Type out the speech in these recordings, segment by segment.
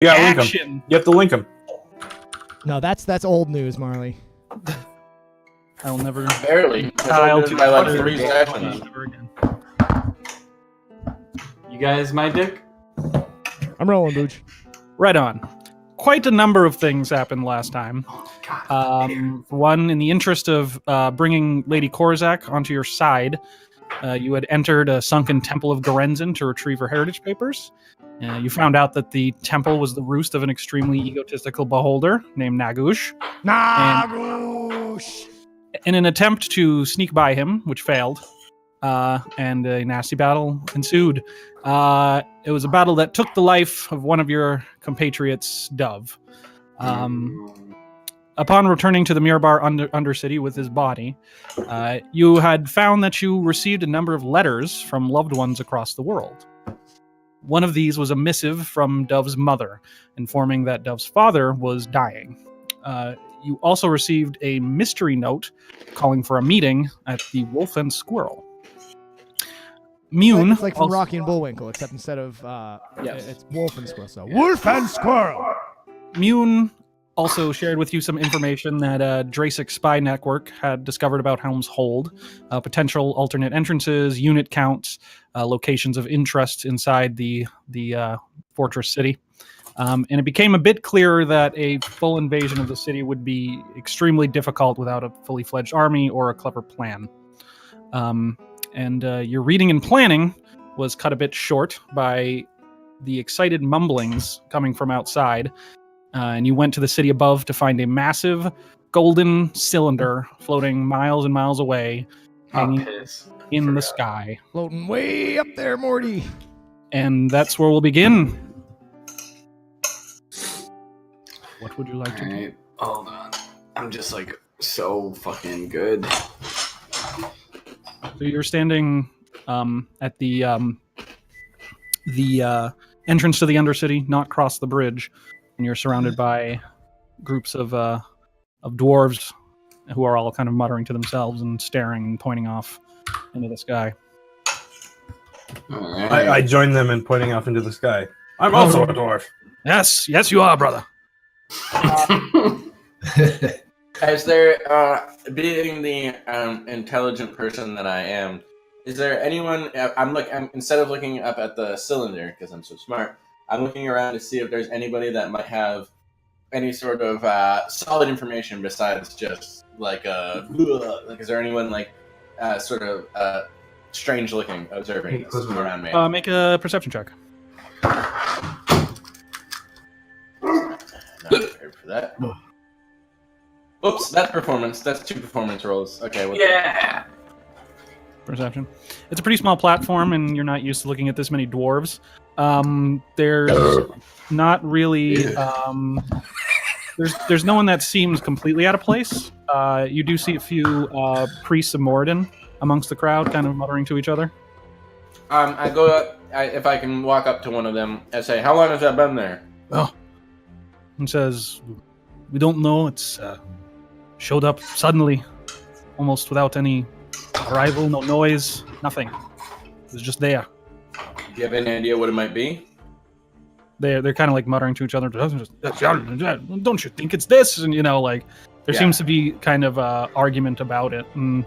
You gotta link Action. them. You have to link them. No, that's old news, Marley. I'll never Barely. tile to by like utter 3 sessions. ever again. You guys, my dick? I'm rolling, Booch. Right on. Quite a number of things happened last time. One, in the interest of bringing Lady Korzak onto your side, you had entered a sunken temple of Gorenzin to retrieve her heritage papers. You found out that the temple was the roost of an extremely egotistical beholder named Nagush. Nagush! In an attempt to sneak by him, which failed, and a nasty battle ensued. It was a battle that took the life of one of your compatriots, Dove. Upon returning to the Mirabar Undercity with his body, you had found that you received a number of letters from loved ones across the world. One of these was a missive from Dove's mother, informing that Dove's father was dying. You also received a mystery note calling for a meeting at the Wolf and Squirrel. Mune, It's like from Rocky and Bullwinkle, except instead of Yes. it's Wolf and Squirrel. So Wolf and Squirrel. Mune also shared with you some information that Drasic spy network had discovered about Helm's Hold, potential alternate entrances, unit counts, locations of interest inside the fortress city. And it became a bit clearer that a full invasion of the city would be extremely difficult without a fully fledged army or a clever plan. And your reading and planning was cut a bit short by the excited mumblings coming from outside. And you went to the city above to find a massive golden cylinder floating miles and miles away, hanging in the sky. Floating way up there, Morty. And that's where we'll begin. What would you like to do? Alright, hold on. I'm just like so fucking good. So you're standing at the entrance to the Undercity, not across the bridge, and you're surrounded by groups of dwarves who are all kind of muttering to themselves and staring and pointing off into the sky. Alright. I join them in pointing off into the sky. I'm also a dwarf. Yes, you are, brother. Is there, being the intelligent person that I am, is there anyone? I'm instead of looking up at the cylinder because I'm so smart, I'm looking around to see if there's anybody that might have any sort of solid information besides just like is there anyone like sort of strange looking observing around me? Make a perception check. Not prepared for that. Oops, that's performance. That's 2 performance rolls. Okay. Yeah. Perception. It's a pretty small platform, and you're not used to looking at this many dwarves. There's not really. There's no one that seems completely out of place. You do see a few priests of Moradin amongst the crowd, kind of muttering to each other. I go up. If I can walk up to one of them and say, "How long has that been there?" Oh, and says, "We don't know. It's showed up suddenly, almost without any arrival, no noise, nothing. It was just there." Do you have any idea what it might be? They're kind of like muttering to each other. Don't you think it's this? And like there seems to be kind of argument about it, and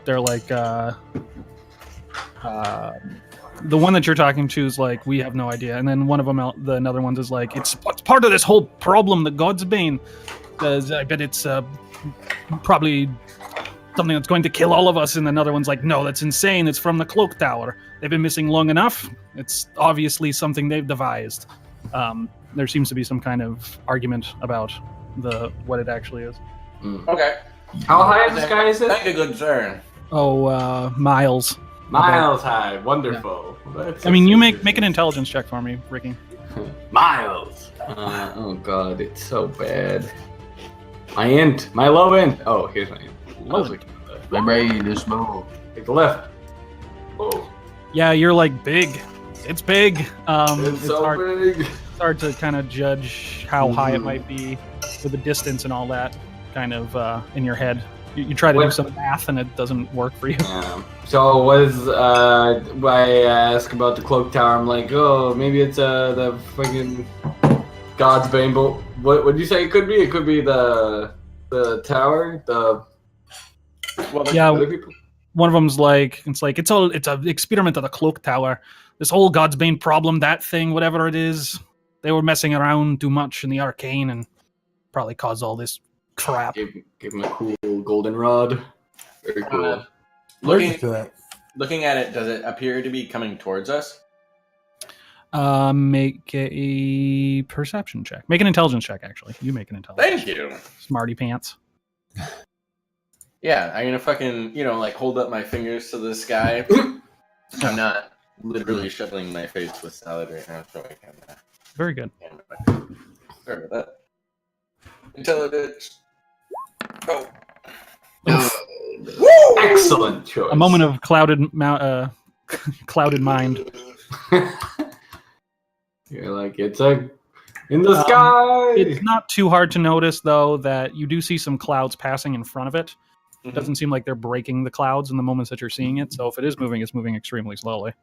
they're like, the one that you're talking to is like, we have no idea, and then one of them, another one is like, it's part of this whole problem, the God's Bane. I bet it's probably something that's going to kill all of us. And another one's like, no, that's insane. It's from the cloak tower. They've been missing long enough. It's obviously something they've devised. There seems to be some kind of argument about what it actually is. Okay. How high in the sky is it? Thank you, good sir. Oh, miles. Miles high. Wonderful. I mean, you make an intelligence check for me, Ricky. Miles. Oh god, it's so bad. My low end. Oh, here's my int. Low end. My brain is small. Take the left. Oh, Yeah, you're like big. It's big. it's so big. It's hard to kind of judge how high it might be with the distance and all that kind of in your head. You try to do some math and it doesn't work for you. So was I ask about the cloak tower? I'm like, oh, maybe it's the fucking God's Bane, but what would you say it could be? It could be the tower, the Yeah, other people. one of them's like it's an experiment of the cloak tower. This whole God's Bane problem, that thing, whatever it is, they were messing around too much in the arcane and probably caused all this crap. Give him a cool golden rod. Very cool. Allergic to that. Looking at it, does it appear to be coming towards us? Make a perception check. Make an intelligence check, actually. You make an intelligence. Thank you. Smarty pants. Yeah, I'm gonna fucking, like hold up my fingers to the sky. I'm not literally shoveling my face with salad right now, so I can. Very good. Sorry about that. Intelligence. Oh. Excellent choice. A moment of clouded mind. You're like, it's in the sky. It's not too hard to notice, though, that you do see some clouds passing in front of it. It doesn't seem like they're breaking the clouds in the moments that you're seeing it. So if it is moving, it's moving extremely slowly.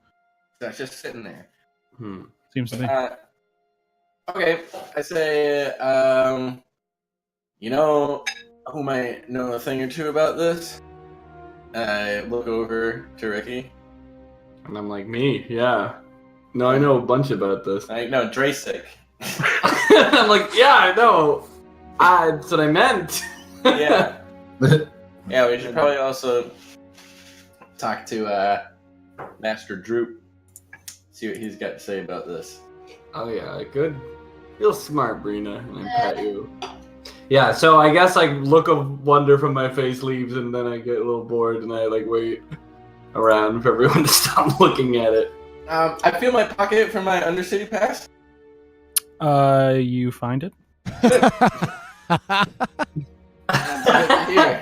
That's just sitting there. Seems to be. Okay, I say, who might know a thing or two about this? I look over to Ricky. And I'm like, me? Yeah. No, I know a bunch about this. No, Drasic. I'm like, yeah, I know. That's what I meant. Yeah. Yeah, we should probably also talk to Master Droop. See what he's got to say about this. Oh yeah, good. Real smart, Brina. And I pet you. Yeah, so I guess look of wonder from my face leaves, and then I get a little bored, and I wait around for everyone to stop looking at it. I feel my pocket for my Undercity pass. You find it? Here.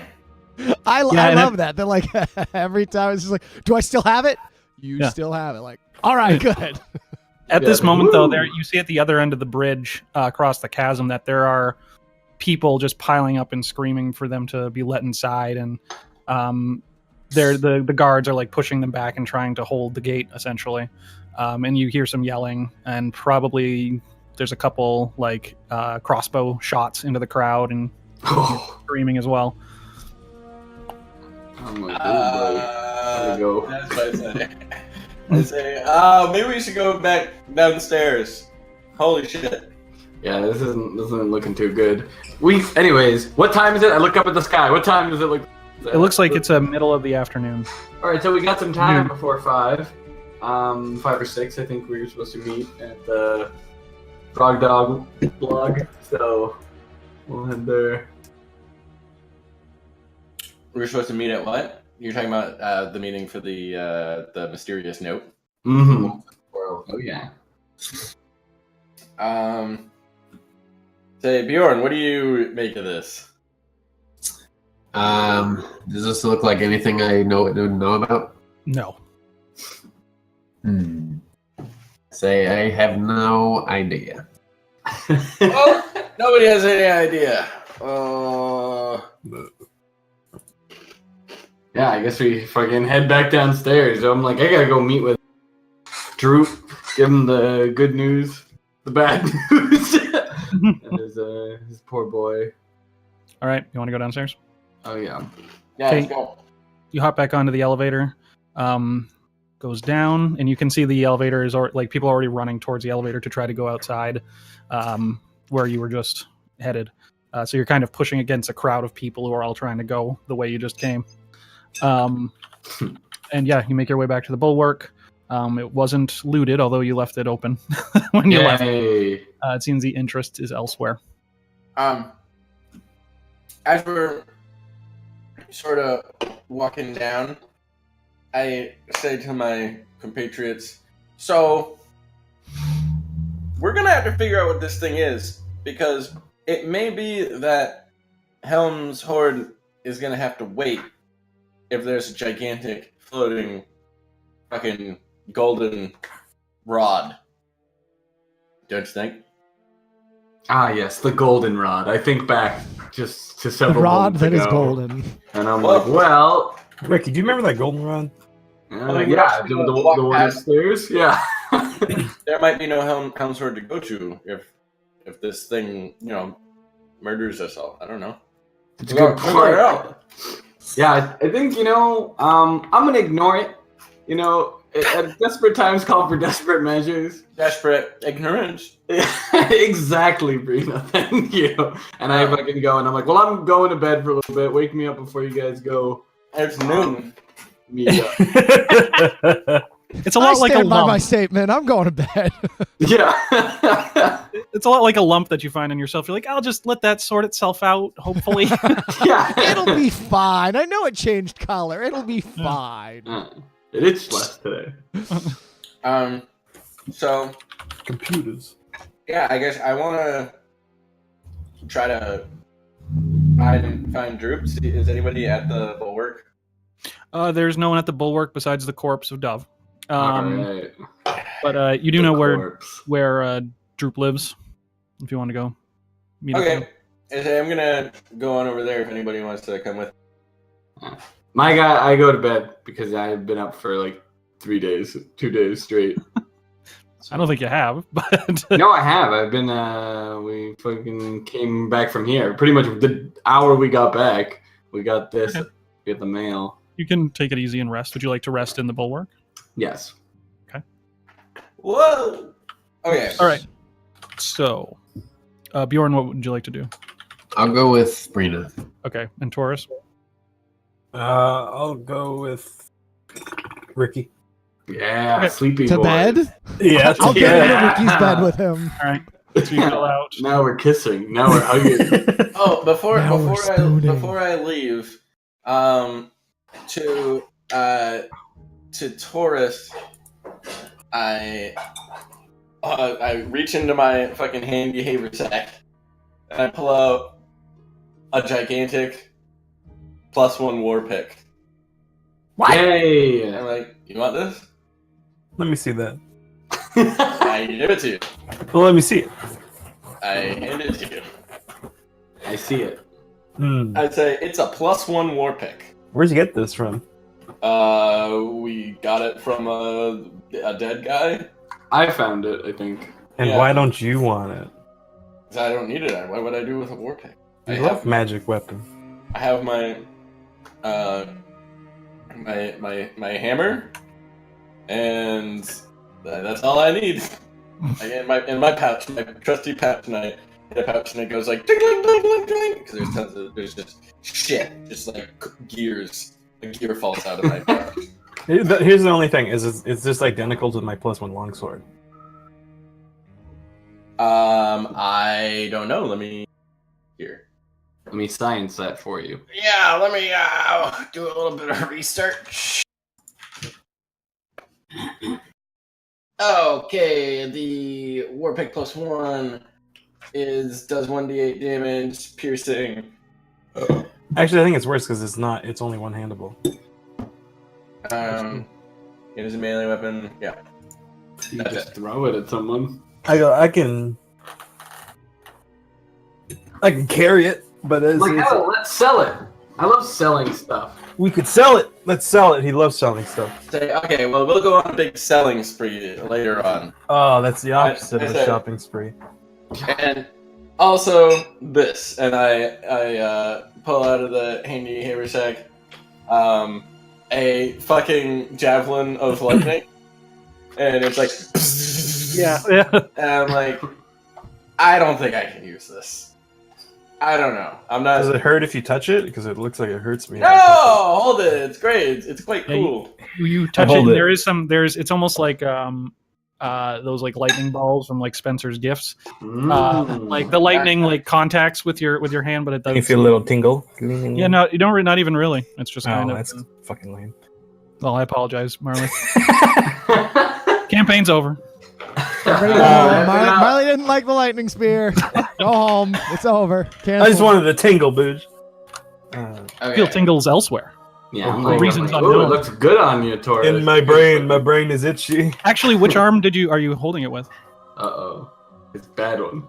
I love that. They're like, every time it's just like, do I still have it? You still have it. Like, all right, good. At this moment, though, there you see at the other end of the bridge across the chasm that there are people just piling up and screaming for them to be let inside, and the guards are pushing them back and trying to hold the gate essentially. And you hear some yelling, and probably there's a couple crossbow shots into the crowd and screaming as well. I'm like, oh boy. Go. That's what I say. Maybe we should go back downstairs. Holy shit. Yeah, this isn't looking too good. Anyways, what time is it? I look up at the sky. What time does it look? It looks like it's a middle of the afternoon. All right, so we got some time before 5. 5 or 6, I think we were supposed to meet at the Frog Dog blog. So we'll head there. We were supposed to meet at what? You're talking about the meeting for the mysterious note. Mm-hmm. Oh yeah. Say, Bjorn, what do you make of this? Does this look like anything I don't know about? No. Say I have no idea. Oh, nobody has any idea. Yeah, I guess we fucking head back downstairs. I'm like, I gotta go meet with Droop, give him the good news, the bad news, and his poor boy. All right, you want to go downstairs? Oh yeah. Yeah, Okay. let's go. You hop back onto the elevator. Goes down, and you can see the elevator is people are already running towards the elevator to try to go outside, where you were just headed. So you're kind of pushing against a crowd of people who are all trying to go the way you just came. And yeah, you make your way back to the bulwark. It wasn't looted, although you left it open when you left. It seems the interest is elsewhere. As we're sort of walking down, I say to my compatriots, so we're going to have to figure out what this thing is, because it may be that Helm's Horde is going to have to wait if there's a gigantic floating fucking golden rod. Don't you think? Ah, yes, the golden rod. I think back just to The several rod moments that is ago, golden. and I'm like, well, Ricky, do you remember that golden rod? yeah, the one upstairs. Yeah. There might be no Helm's Horde to go to if if this thing, murders us all. I don't know. It's a good point. Yeah, I think, I'm going to ignore it. At desperate times call for desperate measures. Desperate ignorance. Exactly, Brina. Thank you. And I fucking go, and I'm like, well, I'm going to bed for a little bit. Wake me up before you guys go. It's noon. Meet up. It's a lot like a stand by lump. my statement. I'm going to bed. Yeah. It's a lot like a lump that you find in yourself. You're like, I'll just let that sort itself out, hopefully. Yeah. It'll be fine. I know it changed color. It'll be fine. It itched less today. So Computers. yeah, I guess I want to try to find Droop. Is anybody at the bulwark? There's no one at the bulwark besides the corpse of Dove. Alright. But you do know where Droop lives, if you want to go meet up with him. Okay. I'm gonna go on over there if anybody wants to come with. My guy, I go to bed because I've been up for like 2 days straight. I don't think you have, but No, I have. I've been. We fucking came back from here. Pretty much the hour we got back, we got this. Okay. We got the mail. you can take it easy and rest. Would you like to rest in the bulwark? Yes. Whoa. Okay. All right. So, Bjorn, what would you like to do? I'll go with Brina. Okay, and Taurus? I'll go with Ricky. Yeah. Okay. Sleepy To boys. bed? Yeah, I'll get Yeah. into Ricky's bed with him. All right. So you go out. Now we're kissing. Now we're hugging. Oh, before Now we're spooning. I leave, to Taurus, I reach into my fucking handy haversack and I pull out a gigantic +1 war pick. Yay! And I'm like, you want this? Let me see that. I give it to you. Well, let me see it. I hand it to you. I see it. I'd say it's a +1 war pick. Where'd you get this from? We got it from a dead guy. I found it, I think. And Yeah. why don't you want it? 'Cause I don't need it. Why would I do with a war pick? You love magic weapon. I have my my hammer, and that's all I need. In my pouch, my trusty pouch, and I hit a pouch, and it goes like ding ding ding ding ding, because there's just shit, just like gears. A gear falls out of my pouch. Here's the only thing: it's just identical to my +1 longsword. I don't know. Let me here. Let me science that for you. Yeah, let me do a little bit of research. Okay, the Warpick +1 does 1d8 damage, piercing. Actually, I think it's worse because it's only one-handable. It is a melee weapon. Yeah. You That's just it. throw it at someone. I can carry it, but Let's sell it. I love selling stuff. we could sell it. Let's sell it. He loves selling stuff. Say, okay, well, we'll go on a big selling spree later on. Oh, that's the opposite of a said- shopping spree. And also this, and I pull out of the handy haversack a fucking javelin of lightning, and it's like, Yeah. and I'm like, I don't think I can use this. I don't know. I'm not. Does it hurt if you touch it? Because it looks like it hurts me. No, hold it. It's great. It's quite Yeah, cool. You touch hold it. it. It's almost like those like lightning balls from like Spencer's Gifts. Like the lightning like contacts with your hand, but it doesn't. You feel a little tingle. Yeah, no, you don't. Not even really. It's just kind Oh, of. that's fucking lame. Well, I apologize, Marley. Campaign's over. Everybody go home. Marley didn't like the lightning spear. Go home. It's over. Cancel. I just wanted to tingle, booge. Okay. Feel tingles elsewhere. Yeah, I'm For like, reasons ooh, unknown. it looks good on you, Taurus. In my brain is itchy. Actually, which arm are you holding it with? Uh-oh. It's a bad one.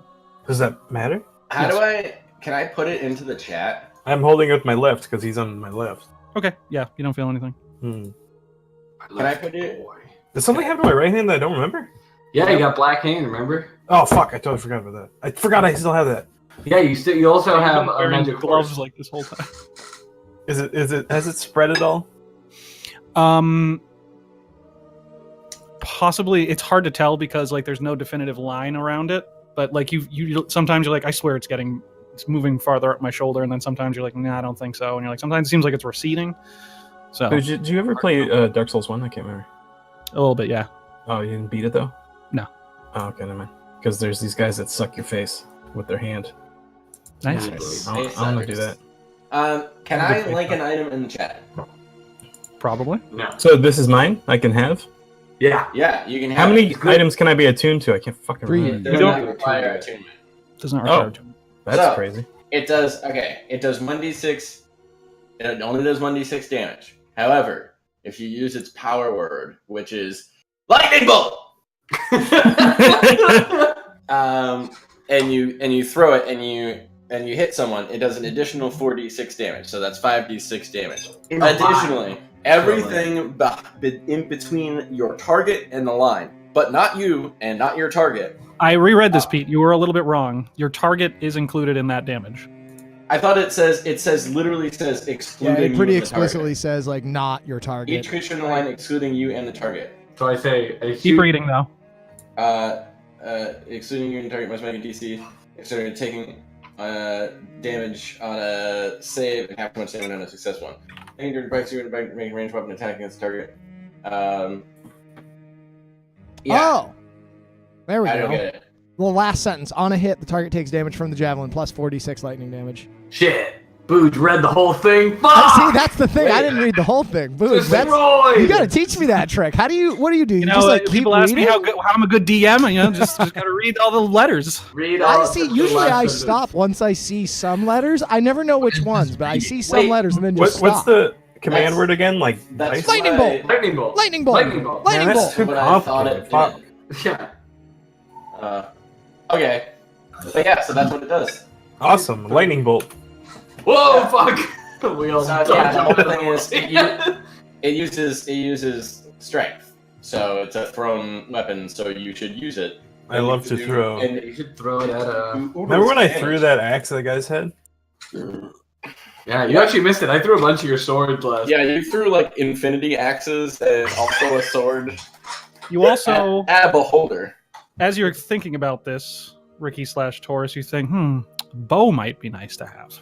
Does that matter? How do I? Can I put it into the chat? I'm holding it with my left because he's on my left. Okay, yeah, you don't feel anything. Can I put it? Does something happen to my right hand that I don't remember? Yeah, you got black hand, remember? Oh fuck! I totally forgot about that. I forgot I still have that. Yeah, you also have a wearing magic gloves force. like this whole time. Is it has it spread at all? Possibly. It's hard to tell because like there's no definitive line around it. But like you sometimes you're like, I swear it's moving farther up my shoulder, and then sometimes you're like, nah, I don't think so, and you're like, sometimes it seems like it's receding. So Did you ever play Dark Souls 1? I can't remember. a little bit, yeah. Oh, you didn't beat it though? No. Oh, okay, never mind. Because there's these guys that suck your face with their hand. Nice. I want to do that. Can I link an item in the chat? Probably. No. So this is mine? I can have? Yeah. Yeah, you can have How many it. items can I be attuned to? I can't fucking 3. remember. Does You not don't- require attunement. Does not require Oh. attunement. That's So- crazy. It does 1d6. It only does 1d6 damage. However, if you use its power word, which is lightning bolt, and you throw it and you hit someone, it does an additional 4d6 damage. So that's 5d6 damage. Additionally, everything in between your target and the line, but not you and not your target. I reread this, Pete. You were a little bit wrong. Your target is included in that damage. I thought literally says Yeah, excluding it you pretty and the target. explicitly says like not your target. Each creature in the line excluding you and the target. So I say a Keep huge reading though. Excluding you and the target must make a DC. If they're taking damage on a save and half too much damage on a success one. Taking during breaks you and making ranged weapon attack against the target. Yeah, Oh, there we I go. don't get it. The last sentence: on a hit, the target takes damage from the javelin plus 4d6 lightning damage. shit. Booge read the whole thing. Fuck! See, that's the thing. I didn't read the whole thing. Booze, that's you got to teach me that trick. What do you do? You, You know, just like keep people ask me reading? how I'm a good DM, and you know, just gotta read all the letters. Read all I see. the Usually, last I sentence. stop once I see some letters. I never know which ones, but I see some letters and then just What's stop. the command That's- word again? Like That's dice? Lightning why- bolt. Lightning bolt. Lightning bolt. Lightning bolt. Lightning Man, bolt. that's too What I thought it complicated. did. Fuck. Yeah. Okay. But yeah, so that's what it does. Awesome. Lightning bolt. Whoa, fuck. We all So yeah, the whole thing is it uses strength. So it's a thrown weapon, so you should use it. I love to throw. And You should throw it at a. Remember when I threw that axe at the guy's head? Yeah, you actually missed it. I threw a bunch of your swords last. Yeah, you threw like infinity axes and also a sword. You also, at a beholder. as you're thinking about this, Ricky/Taurus, you think, bow might be nice to have.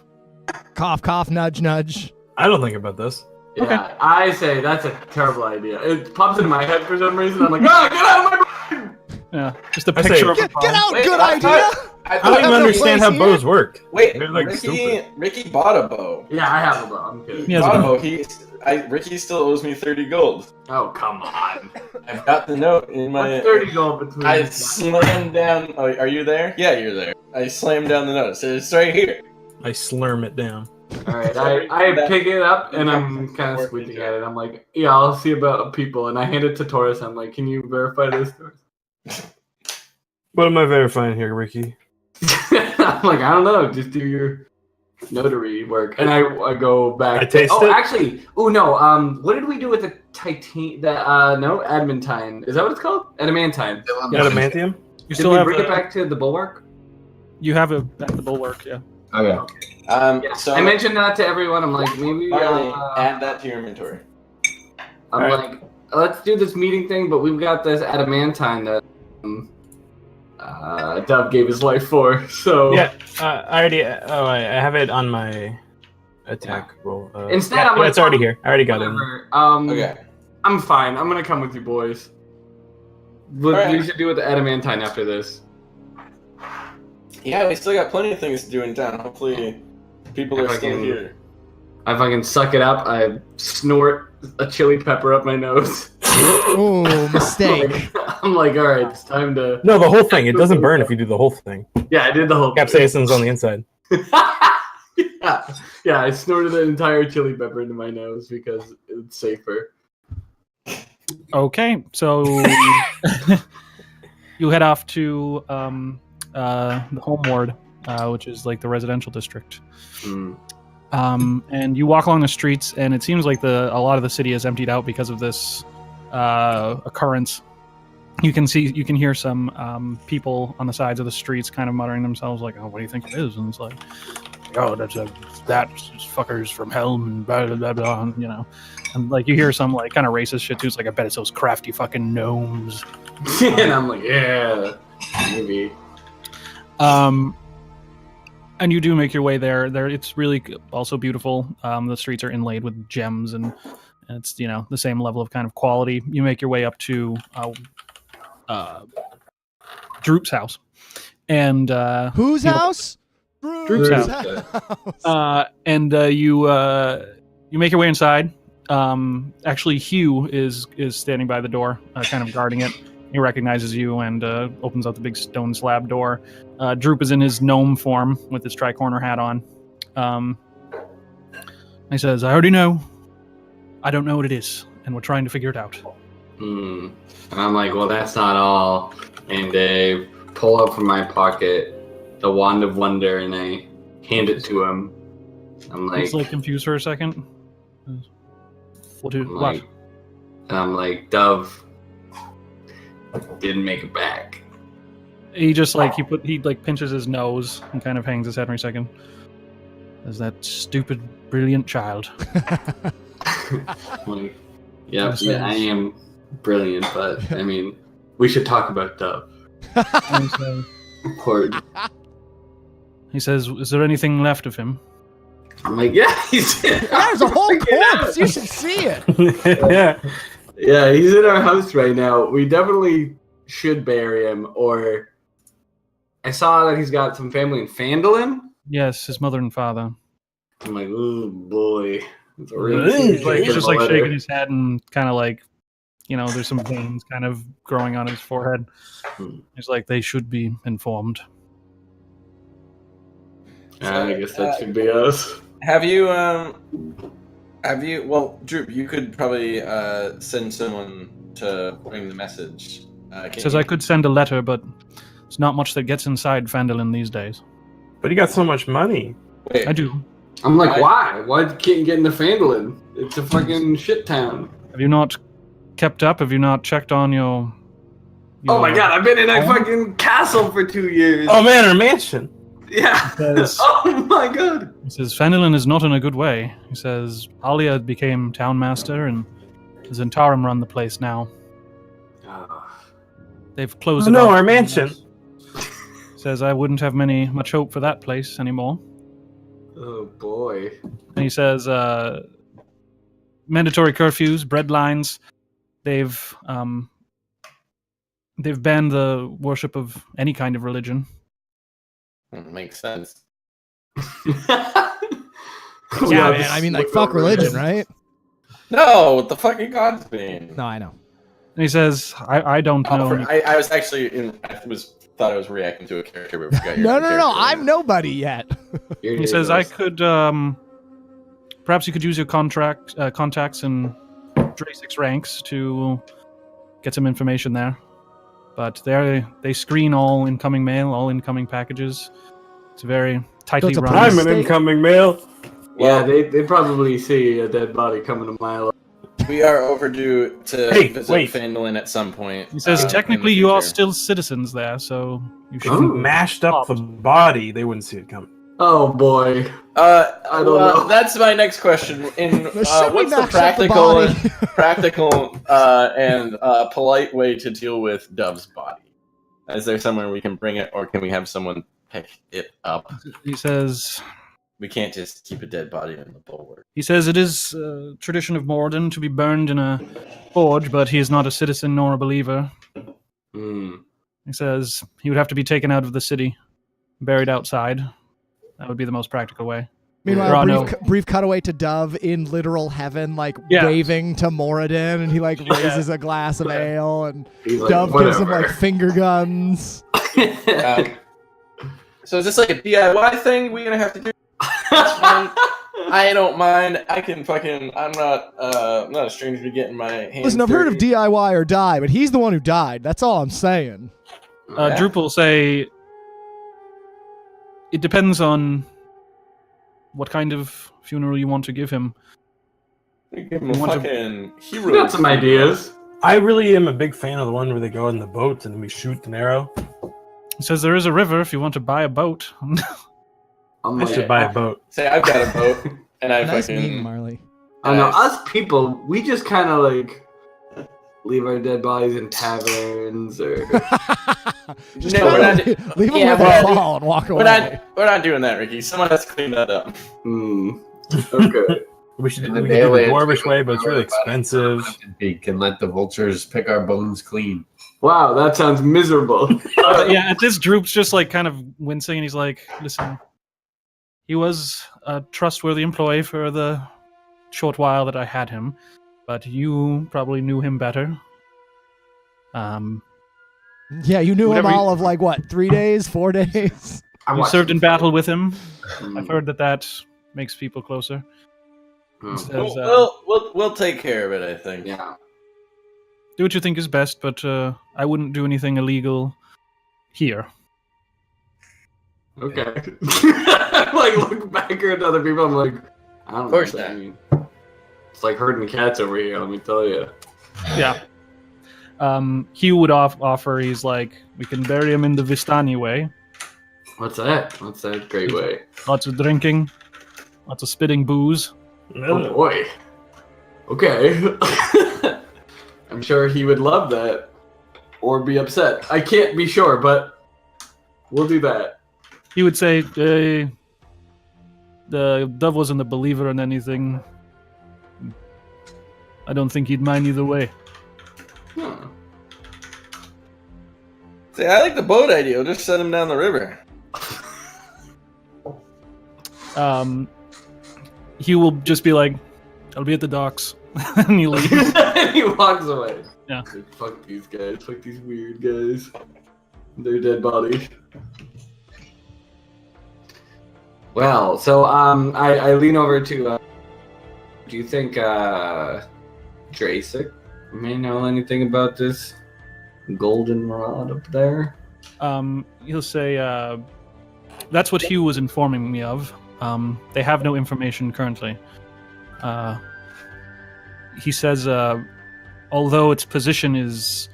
Cough, cough, nudge, nudge. I don't think about this. Yeah, Okay. I say that's a terrible idea. It pops into my head for some reason. I'm like, ah, get out of my brain! Yeah, just a I say- picture of a Get bow. out! Wait, Good I idea. thought- I don't have even no understand place how here. bows work. Wait, They're like stupid. Ricky bought a bow. Yeah, I have a bow. I'm He kidding. He has bought a a bow. bow. Ricky still owes me 30 gold. Oh, come on. I've got the note in my. What's 30 gold between I us? slammed down. Oh, are you there? Yeah, you're there. I slammed down the note. So it's right here. I slurm it down. Alright, I pick it up and I'm kind of squinting at it. I'm like, yeah, I'll see about people. And I hand it to Taurus. I'm like, can you verify this, Taurus? What am I verifying here, Ricky? I'm like, I don't know. Just do your notary work. And I go back. I taste oh, it? actually, no. What did we do with the titan? No, adamantine. Is that what it's called? Adamantine. Adamantium? You Did still we have bring it back to the bulwark? You have it at the bulwark, yeah. Okay. Yeah. So I mentioned that to everyone. I'm like, maybe. Finally, add that to your inventory. I'm Alright. like, let's do this meeting thing, but we've got this adamantine that Dove gave his life for. So Yeah, I already. Oh, I have it on my attack roll. Instead, yeah, I'm like, it's already here. I already got it. whatever. Okay. I'm fine. I'm gonna come with you boys. But Alright. we should do with the adamantine after this. Yeah, we still got plenty of things to do in town. Hopefully, people are still Fucking- here. I fucking suck it up. I snort a chili pepper up my nose. Ooh, mistake. I'm like, all right, it's time to. No, the whole thing. It doesn't burn if you do the whole thing. Yeah, I did the whole. Capsaicin's on the inside. yeah, I snorted an entire chili pepper into my nose because it's safer. Okay, so you head off to the home ward, which is like the residential district. And you walk along the streets, and it seems like a lot of the city is emptied out because of this occurrence. You can hear some people on the sides of the streets kind of muttering themselves like, "Oh, what do you think it is?" And it's like, "Oh, that's fuckers from Helm and blah blah blah blah," and, you know, and like you hear some like kind of racist shit too. It's like, I bet it's those crafty fucking gnomes. And I'm like, yeah, maybe. And you do make your way there. It's really also beautiful. The streets are inlaid with gems, and it's, you know, the same level of kind of quality. You make your way up to Droop's house, and Whose house? Droop's house. And you make your way inside. Actually, Hugh is standing by the door, kind of guarding it. He recognizes you and opens up the big stone slab door. Droop is in his gnome form with his tricorner hat on. He says, "I already know. I don't know what it is, and we're trying to figure it out." And I'm like, well, that's not all. And I pull out from my pocket the Wand of Wonder, and I hand it to him. I'm like... He's like confused for a second. What? And I'm like, Dove didn't make it back. He just like he pinches his nose and kind of hangs his head for a second. There's that stupid, brilliant child. Like, yeah, I am brilliant, but I mean, we should talk about Dove. Important. He says, "Is there anything left of him?" I'm like, yeah, he's in There's a whole corpse. You should see it. Yeah, he's in our house right now. We definitely should bury him, or I saw that he's got some family in Phandalin. Yes, his mother and father. I'm like, oh boy. He's just like shaking his head and kind of like, you know, there's some veins kind of growing on his forehead. He's like, they should be informed. I guess that should be us. Have you, well, Droop, you could probably send someone to bring the message. Says I could send a letter, but it's not much that gets inside Phandalin these days. But you got so much money. Wait, I do. I'm like, why? Why can't you get into Phandalin? It's a fucking shit town. Have you not kept up? Have you not checked on your Oh my god, I've been in a fucking castle for 2 years. Oh man, our mansion. Yeah. Says, oh my god. He says, Phandalin is not in a good way. He says, Alia became town master, and Zentarum run the place now. They've closed it off. Our mansion. Says, I wouldn't have much hope for that place anymore. Oh boy. And he says, mandatory curfews, bread lines. They've banned the worship of any kind of religion. Makes sense. Yeah, man. I mean, like, fuck religion, right? No, what the fuck are gods mean? No, I know. And he says, I don't know. I was actually thought I was reacting to a character, but forgot No. I'm nobody yet. He says, I could, perhaps you could use your contacts in Dracic's ranks to get some information there. But they screen all incoming mail, all incoming packages. It's very tightly run. I'm an incoming mail. Yeah, they probably see a dead body coming a mile away. We are overdue to visit Phandalin at some point. He says, technically you are still citizens there, so you should... If you mashed up the body, they wouldn't see it coming. Oh boy. I don't know. That's my next question. What's the practical and polite way to deal with Dove's body? Is there somewhere we can bring it, or can we have someone pick it up? He says... We can't just keep a dead body in the bulwark. He says it is a tradition of Morden to be burned in a forge, but he is not a citizen nor a believer. He says he would have to be taken out of the city, buried outside. That would be the most practical way. Meanwhile, brief cutaway to Dove in literal heaven, like waving to Moradin, and he like raises a glass of ale, and Dove gives him like finger guns. So is this like a DIY thing we're gonna have to do? I don't mind. I can fucking. I'm not a stranger to getting my hands. Listen, I've heard of DIY or die, but he's the one who died. That's all I'm saying. Droop will say it depends on what kind of funeral you want to give him. Give him a fucking hero. Got some ideas. I really am a big fan of the one where they go in the boat and we shoot an arrow. He says there is a river if you want to buy a boat. I should buy a boat. Say I've got a boat, and I Nice fucking. meeting, Marley. I know us people, we just kind of like leave our dead bodies in taverns or. Just No, we're not. leave them Yeah, where they fall and walk away. We're not doing that, Ricky. Someone has to clean that up. Okay. We should And do the the Bailey- dwarvish way, but it's really expensive. We can let the vultures pick our bones clean. Wow, that sounds miserable. Yeah, at this, Droop's just like kind of wincing, and he's like, "Listen, he was a trustworthy employee for the short while that I had him, but you probably knew him better. Yeah, you knew him Whatever all of like what, 3 days, 4 days? You served in battle with him. Mm. I've heard that makes people closer." Mm. Says, We'll take care of it. I think. Yeah. do what you think is best, but I wouldn't do anything illegal here. Okay. Like look back at other people. I'm like, I don't know. Of course what that not. means. It's like herding cats over here. Let me tell you. Yeah. Hugh would offer, he's like, we can bury him in the Vistani way. What's that? What's that great way? Lots of drinking, lots of spitting booze. Oh boy. Okay. I'm sure he would love that, or be upset. I can't be sure, but we'll do that. He would say, the dove wasn't a believer in anything. I don't think he'd mind either way. Huh. Say, I like the boat idea. We'll just send him down the river. He will just be like, I'll be at the docks. And he leaves. And he walks away. Yeah. Like, fuck these guys. Fuck these weird guys. Their dead bodies. Well, so I lean over to. Do you think Drasic may know anything about this goldenrod up there? He'll say, that's what Hugh was informing me of. They have no information currently. He says, although its position is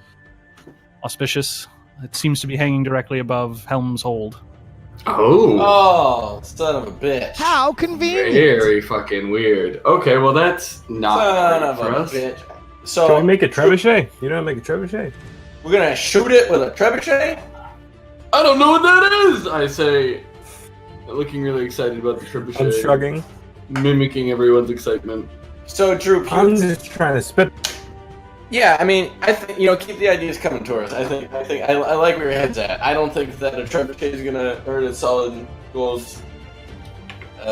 auspicious, it seems to be hanging directly above Helm's Hold. Oh, son of a bitch. How convenient. very fucking weird. Okay, well that's not Son great of for a us. bitch. Can we So make a trebuchet? You know how to make a trebuchet? we're gonna shoot it with a trebuchet? I don't know what that is. I say, looking really excited about the trebuchet. I'm shrugging. Mimicking everyone's excitement. So Droop, I'm just trying to spit. yeah, I mean, I think keep the ideas coming to us. I like where your head's at. I don't think that a trebuchet is gonna hurt a solid gold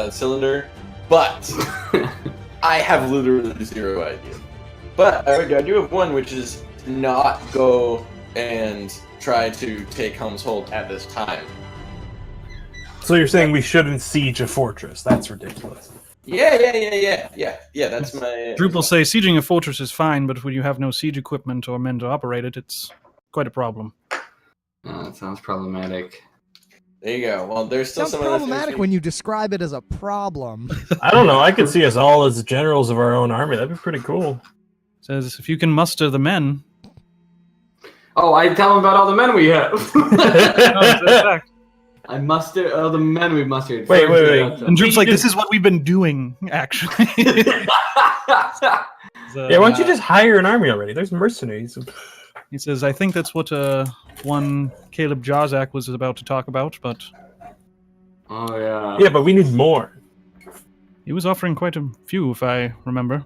cylinder, but I have literally zero idea. But I do have one, which is to not go and try to take Helm's Hold at this time. So you're saying we shouldn't siege a fortress? That's ridiculous. Yeah. That's my. Droop will say, sieging a fortress is fine, but when you have no siege equipment or men to operate it, it's quite a problem. That sounds problematic. There you go. Well, there's still Sounds some other problematic things when you describe it as a problem. I don't know. I could see us all as generals of our own army. That'd be pretty cool. Says, if you can muster the men. Oh, I tell him about all the men we have. Oh, I mustered all the men we mustered. Wait. and Droop's like, this is what we've been doing, actually. Yeah, why don't you just hire an army already? There's mercenaries. He says, I think that's what one Caleb Jazak was about to talk about, but Oh yeah. Yeah, but we need more. he was offering quite a few, if I remember.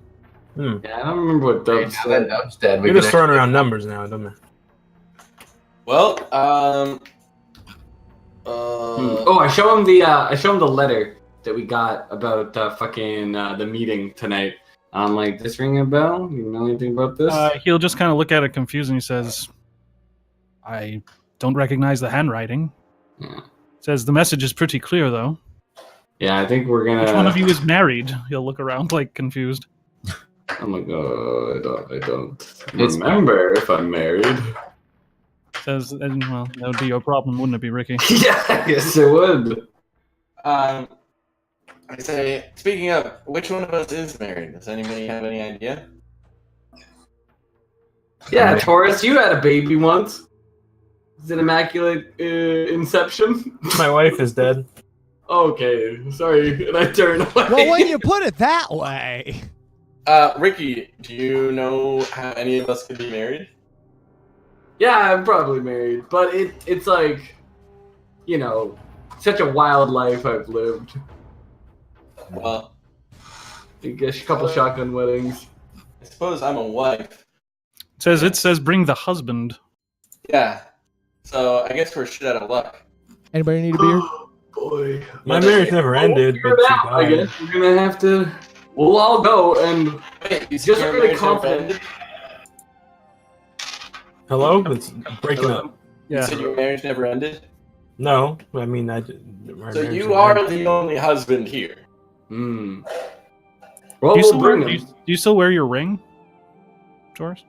Yeah, I don't remember what Hey, Dub now that said. Dub's dead, We're just throwing around numbers now, don't we? Well, Oh, I show him the letter that we got about fucking the meeting tonight. I'm like, this ring a bell? You know anything about this? He'll just kind of look at it confused and he says, I don't recognize the handwriting. Yeah. Says, the message is pretty clear, though. Yeah, I think we're gonna. Which one of you is married? He'll look around, like, confused. Oh my god, I don't remember if I'm married. Says, well, that would be your problem, wouldn't it be, Ricky? Yeah, I guess it would. I say, speaking of, which one of us is married? Does anybody have any idea? Yeah, Taurus, you had a baby once. Is it immaculate inception? My wife is dead. Okay, sorry, and I turn away. Well, when you put it that way. Ricky, do you know how any of us could be married? Yeah, I'm probably married, but it's like, you know, such a wild life I've lived. Well, I guess a couple shotgun weddings. I suppose I'm a wife. It says bring the husband. Yeah. So I guess we're shit out of luck. Anybody need a beer? Boy. My marriage never ended, but she I died. guess we're gonna have to. We'll all go and Wait, you just your really marriage never confident. ended? Hello? It's breaking up. You Yeah. said your marriage never ended? No, I mean, I did. my So marriage you never are ended. the only husband here. Hmm. Well, Do you, we'll still wear, bring do, you, him. do you still wear your ring, Taurus?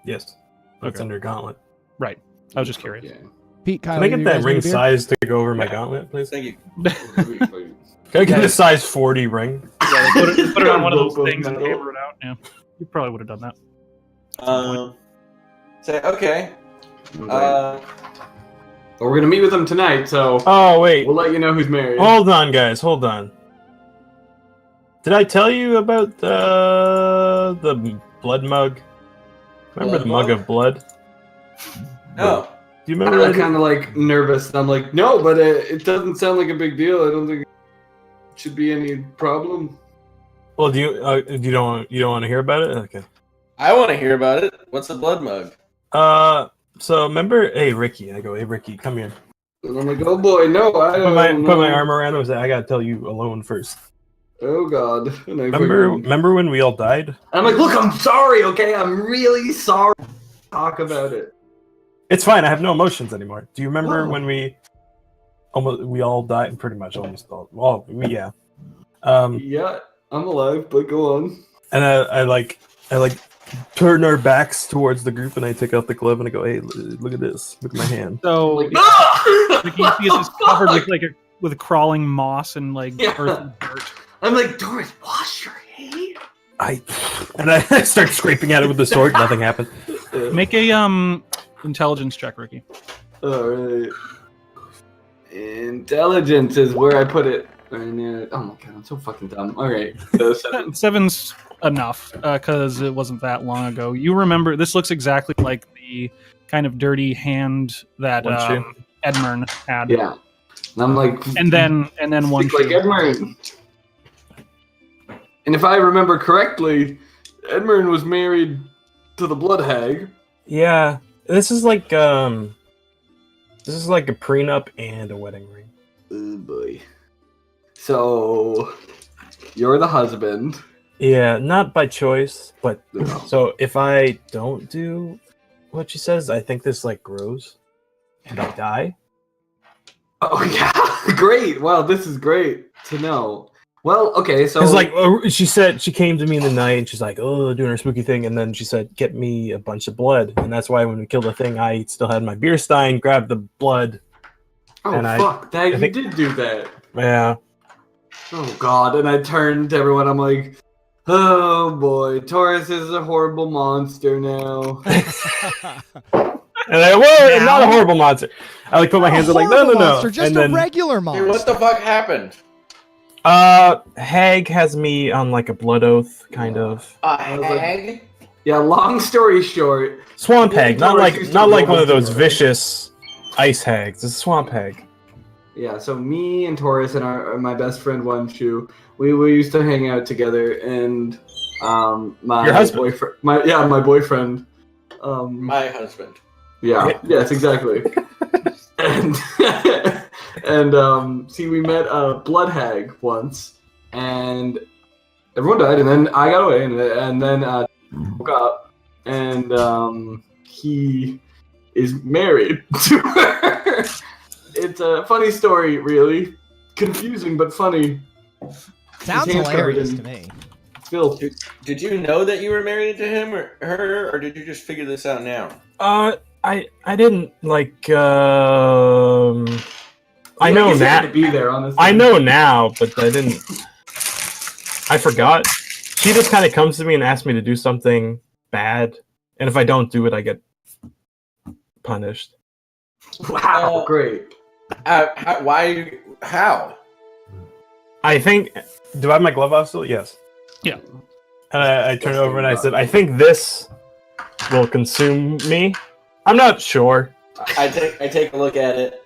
Yes. That's Okay. under gauntlet. Right. I was just curious. Yeah. Pete, Kyle, Can I you get guys that need ring a beer? size to go over my gauntlet, please? Thank you. Can I get a size 40 ring? Yeah, put it on one of those Rope of things and metal. hammer it out. Yeah, you probably would have done that. Say, okay. Well, we're gonna meet with him tonight, so Oh, wait. we'll let you know who's married. Hold on, guys. Hold on. Did I tell you about the blood mug? Remember Blood the mug mug? of blood? No. Do you remember I'm that? kind of like nervous. And I'm like, no, but it doesn't sound like a big deal. I don't think it should be any problem. Well, do you don't want to hear about it? Okay. I want to hear about it. What's a blood mug? So remember, hey Ricky, I go, hey Ricky, come here. And I'm like, oh boy, no, I Put don't my know. arm around him. And say, I gotta tell you alone first. Oh god. And I Remember when we all died? I'm like, look, I'm sorry, okay? I'm really sorry. Talk about it. It's fine. I have no emotions anymore. Do you remember Oh. when we all died? Pretty much almost all. Well, yeah. Yeah, I'm alive, but go on. And I like turn our backs towards the group, and I take out the glove and I go, hey, look at this. Look at my hand. So Like, like you see it's covered with crawling moss and like Yeah. earth and dirt. I'm like, Doris, wash your hair. I start scraping at it with the sword. Nothing happened. Make a intelligence check, Ricky. Alright. Intelligence is where I put it. Oh my god, I'm so fucking dumb. Alright. So 7. Seven's enough because it wasn't that long ago. You remember this looks exactly like the kind of dirty hand that One shoe. Edmund had. Yeah. And I'm like, And then one speak like shoe. Edmund. And if I remember correctly, Edmund was married to the Blood Hag. Yeah, this is like a prenup and a wedding ring. Oh boy. So you're the husband. Yeah, not by choice, but No. so if I don't do what she says, I think this like grows and I die. Oh yeah, great. Wow, this is great to know. Well, okay, so Because like she said, she came to me in the night and she's like, "Oh, doing her spooky thing," and then she said, "Get me a bunch of blood," and that's why when we killed the thing, I still had my beer stein, grabbed the blood. oh and fuck, I you think- did do that. Yeah, Oh god, and I turned to everyone. I'm like, oh boy, Taurus is a horrible monster now. and I whoa, not a horrible monster. I like put my hands up like, no, Horrible no, no, monster, just and a then regular Dude, monster. what the fuck happened? Hag has me on like a blood oath kind of A was like- hag? Yeah, long story short, swamp hag, not Taurus like used to not like roll one of those into it. vicious ice hags. It's a swamp hag. yeah, so me and Taurus and my best friend One Shoe, we used to hang out together, and my Your husband? boyfriend, my boyfriend, My husband. yeah, yes, exactly, and see, we met a blood hag once, and everyone died, and then I got away, and then woke up, and he is married to her. It's a funny story, really. Confusing, but funny. Sounds His hand's covered hilarious in to me. filth. Did you know that you were married to him or her, or did you just figure this out now? I didn't like I Like, know he's had to that be there, honestly. I know now, but I didn't. I forgot. She just kind of comes to me and asks me to do something bad, And if I don't do it, I get punished. Wow, great. Why? How? I think. Do I have my glove off still? Yes. Yeah. And I turned over and I said, I think this will consume me. I'm not sure. I take a look at it.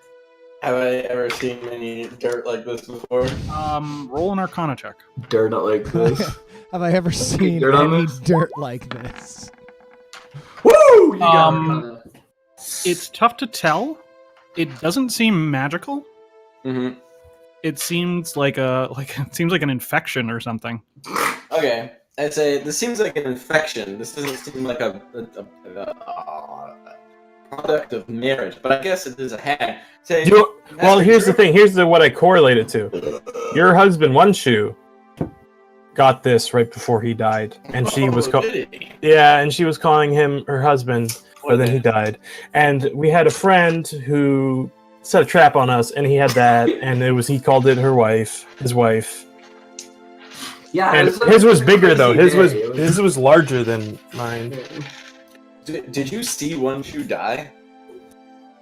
Have I ever seen any dirt like this before? Roll an Arcana check. Dirt like this. Have I ever seen dirt on any this? dirt like this? Woo! You got Arcana. It's tough to tell. It doesn't seem magical. Mm-hmm. It seems like an infection or something. Okay, I'd say this seems like an infection. This doesn't seem like a product of marriage, but I guess it is a hag. Say, Well, here's the thing. Here's what I correlate it to. Your husband, One Shoe, got this right before he died, and she was and she was calling him her husband, but then he died. And we had a friend who set a trap on us, and he had that, and he called it his wife. Yeah, And his was bigger though. His was larger than mine. Did you see One Shoe die?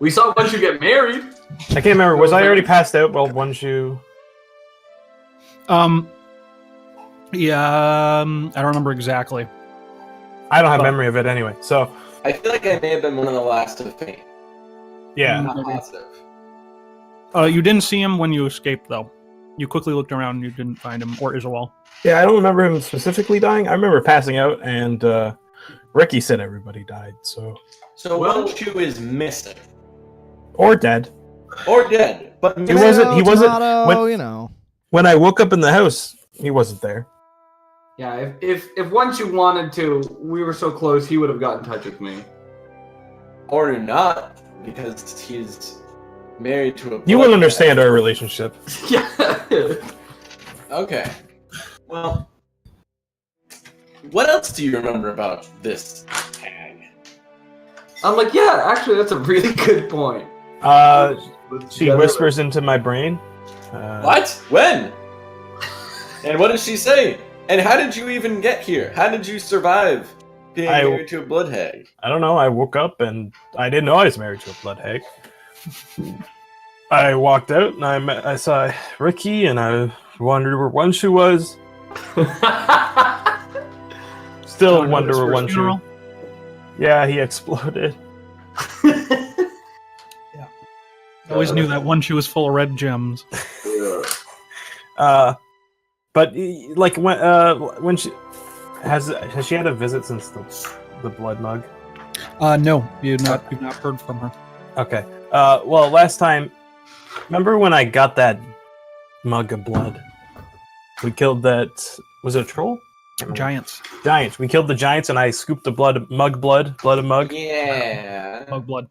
We saw One Shoe get married. I can't remember. Was I already passed out while One Shoe? Yeah, I don't remember exactly. I don't have memory of it anyway. So I feel like I may have been one of the last to faint. yeah. Not positive. You didn't see him when you escaped, though. You quickly looked around and you didn't find him or Isawal. Yeah, I don't remember him specifically dying. I remember passing out, and Ricky said everybody died. So One Shoe is missing or dead. or dead, but He wasn't. He wasn't. Tomato, you know. When I woke up in the house, he wasn't there. Yeah, if One Shoe wanted to, we were so close, he would have got in touch with me. or not because he's married to a. You wouldn't understand our relationship. Yeah. Okay. Well, what else do you remember about this hag? I'm like, yeah, actually, that's a really good point. She whispers into my brain. What? When? And what did she say? And how did you even get here? How did you survive being married to a blood hag? I don't know. I woke up and I didn't know I was married to a blood hag. I walked out and I saw Ricky and I wondered where One Shoe was. Still wonder where One Shoe. Yeah, he exploded. I always knew that One Shoe was full of red gems. But like when she has she had a visit since the blood mug? No, you've not heard from her. Okay. Well, last time, remember when I got that mug of blood? We killed that. Was it a troll? Giants. Giants. We killed the giants, and I scooped the blood of mug. Yeah. Mug blood.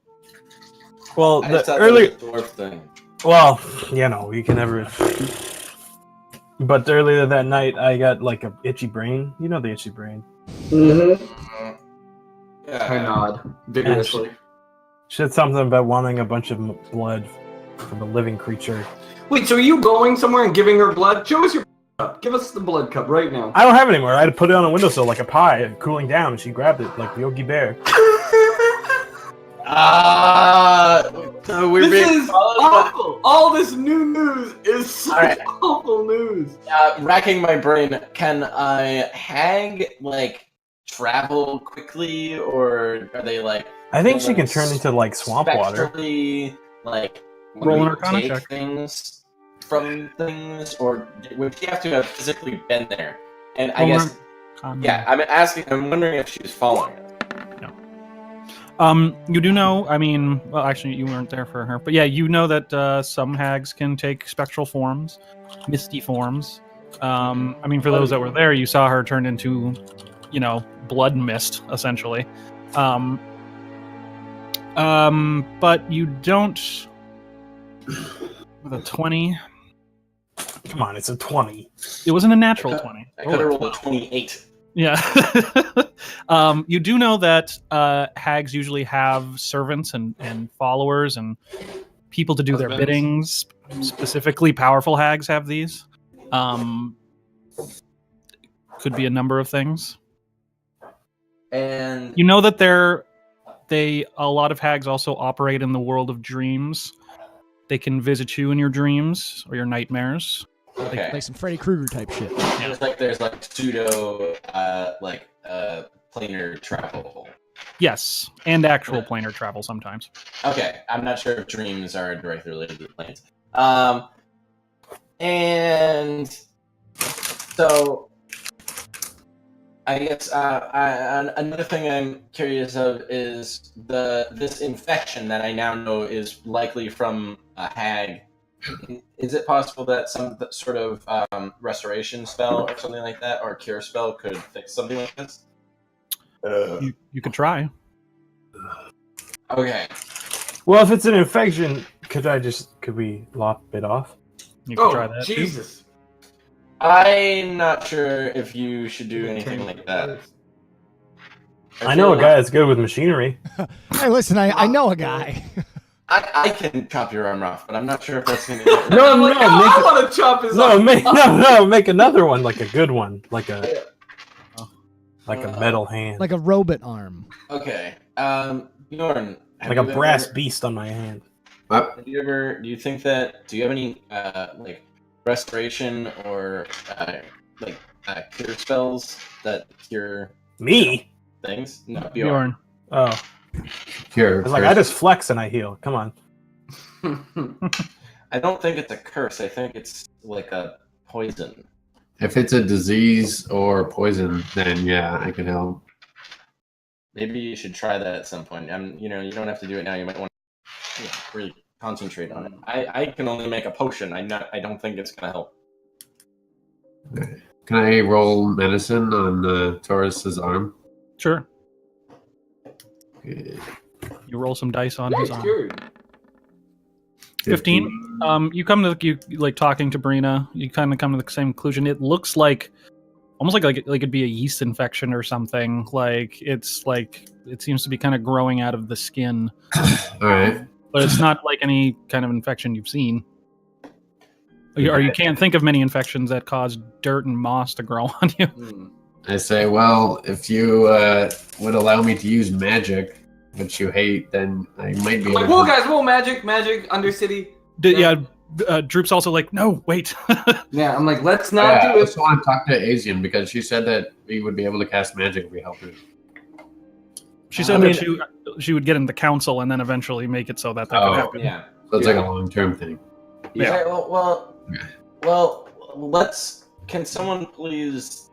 Well, I the just thought early. that was a dwarf thing. Well, you can never. But earlier that night, I got like a itchy brain. You know the itchy brain. Mm-hmm. Yeah. I nod vigorously. She said something about wanting a bunch of blood from a living creature. Wait, so are you going somewhere and giving her blood? Show us your cup. Give us the blood cup right now. I don't have it anymore. I had to put it on a windowsill like a pie, cooling down, and she grabbed it like Yogi Bear. We're This being is followed by- awful. All this new news is such Alright. awful news. Racking my brain, can a hag travel quickly, or are they I think she can turn into like swamp water. spectrally, Roll an Arcana take check. things from things, or would she have to have physically been there? And I Roll an guess, Arcana. I'm wondering if she was following it. You do know, well, actually, you weren't there for her, but yeah, you know that some hags can take spectral forms, misty forms. For those that were there, you saw her turn into, blood mist, essentially. But you don't. With a 20. Come on, it's a 20. It wasn't a natural 20. I could have rolled a 28. Yeah. You do know that hags usually have servants and followers and people to do their biddings. Specifically, powerful hags have these. Could be a number of things. And You know that a lot of hags also operate in the world of dreams. They can visit you in your dreams or your nightmares. okay, Like some Freddy Krueger type shit. there's like pseudo planar travel. Yes, and actual planar travel sometimes. Okay, I'm not sure if dreams are directly related to planes. And so I guess another thing I'm curious of is this infection that I now know is likely from a hag. Is it possible that some sort of restoration spell or something like that, or cure spell, could fix something like this? You could try. Okay. Well, if it's an infection, could we lop it off? You could try Oh, that. Jesus. I'm not sure if you should do anything like that. I know a guy that's good with machinery. Hey, listen, I know a guy. I can chop your arm off, but I'm not sure if that's going to get No, no, I want to chop his arm. make another one, like a good one, like a metal hand, Like a robot arm. Okay. Bjorn, like a brass beast on my hand. do you have any like restoration or cure spells that cure Me? things? No, Bjorn. Oh, Cure. it's like I just flex and I heal. Come on. I don't think it's a curse. I think it's like a poison. If it's a disease or poison, then yeah, I can help. Maybe you should try that at some point. You don't have to do it now. You might want to really concentrate on it. I can only make a potion. I don't think it's gonna help. Can I roll medicine on Taurus's arm? Sure. Good. You roll some dice on his arm. Cured. 15. You come to talking to Brina. You kind of come to the same conclusion. It looks almost like it'd be a yeast infection or something. It seems to be kind of growing out of the skin. All right. But it's not like any kind of infection you've seen. Or you can't think of many infections that cause dirt and moss to grow on you. I say, well, if you would allow me to use magic, which you hate, then I might be able Like, whoa, guys, whoa, magic, Undercity. Droop's also like, no, wait. Yeah, I'm like, let's not I do it. just want to talk to Asian because she said that we would be able to cast magic if we helped her. She said that she would get in the council and then eventually make it so that could happen. Yeah. So it's like a long-term thing. Yeah. Well, can someone please,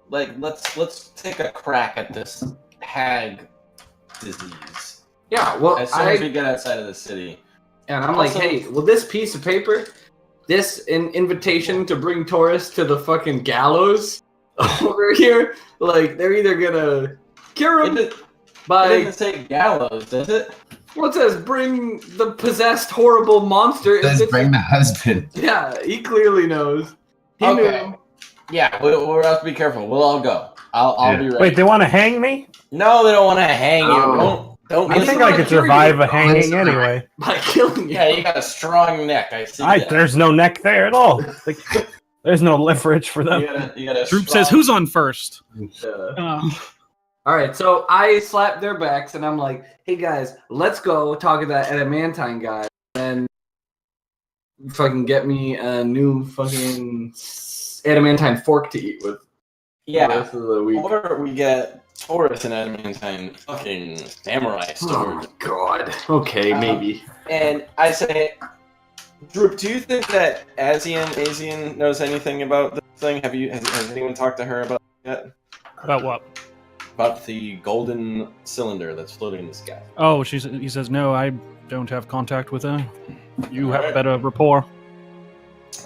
let's take a crack at this hag disease. Yeah, well, as soon as we get outside of the city. And I'm like, hey, will this piece of paper, this invitation to bring Taurus to the fucking gallows over here, they're either gonna cure him It doesn't say gallows, does it? Well, it says bring the possessed horrible monster. It says bring the husband. Yeah, he clearly knows. He Okay. knew. Yeah, we'll have to be careful. We'll all go. I'll be ready. Wait, they want to hang me? No, they don't want to hang you. Oh. Don't. I think I could survive a hanging anyway. By killing you. Yeah, you got a strong neck. I see. that. There's no neck there at all. There's no leverage for them. You got a Droop strong- says, who's on first? All right, so I slap their backs and I'm like, hey guys, let's go talk to that adamantine guy and fucking get me a new fucking adamantine fork to eat with. Yeah. The rest of the week. Or we get Taurus and adamantine fucking samurai Oh sword. my god. Okay, maybe. And I say, Droop, do you think that Asian knows anything about this thing? Has anyone talked to her about it yet? About what? About the golden cylinder that's floating in the sky. Oh, he says, no, I don't have contact with her. You have Alright. better rapport.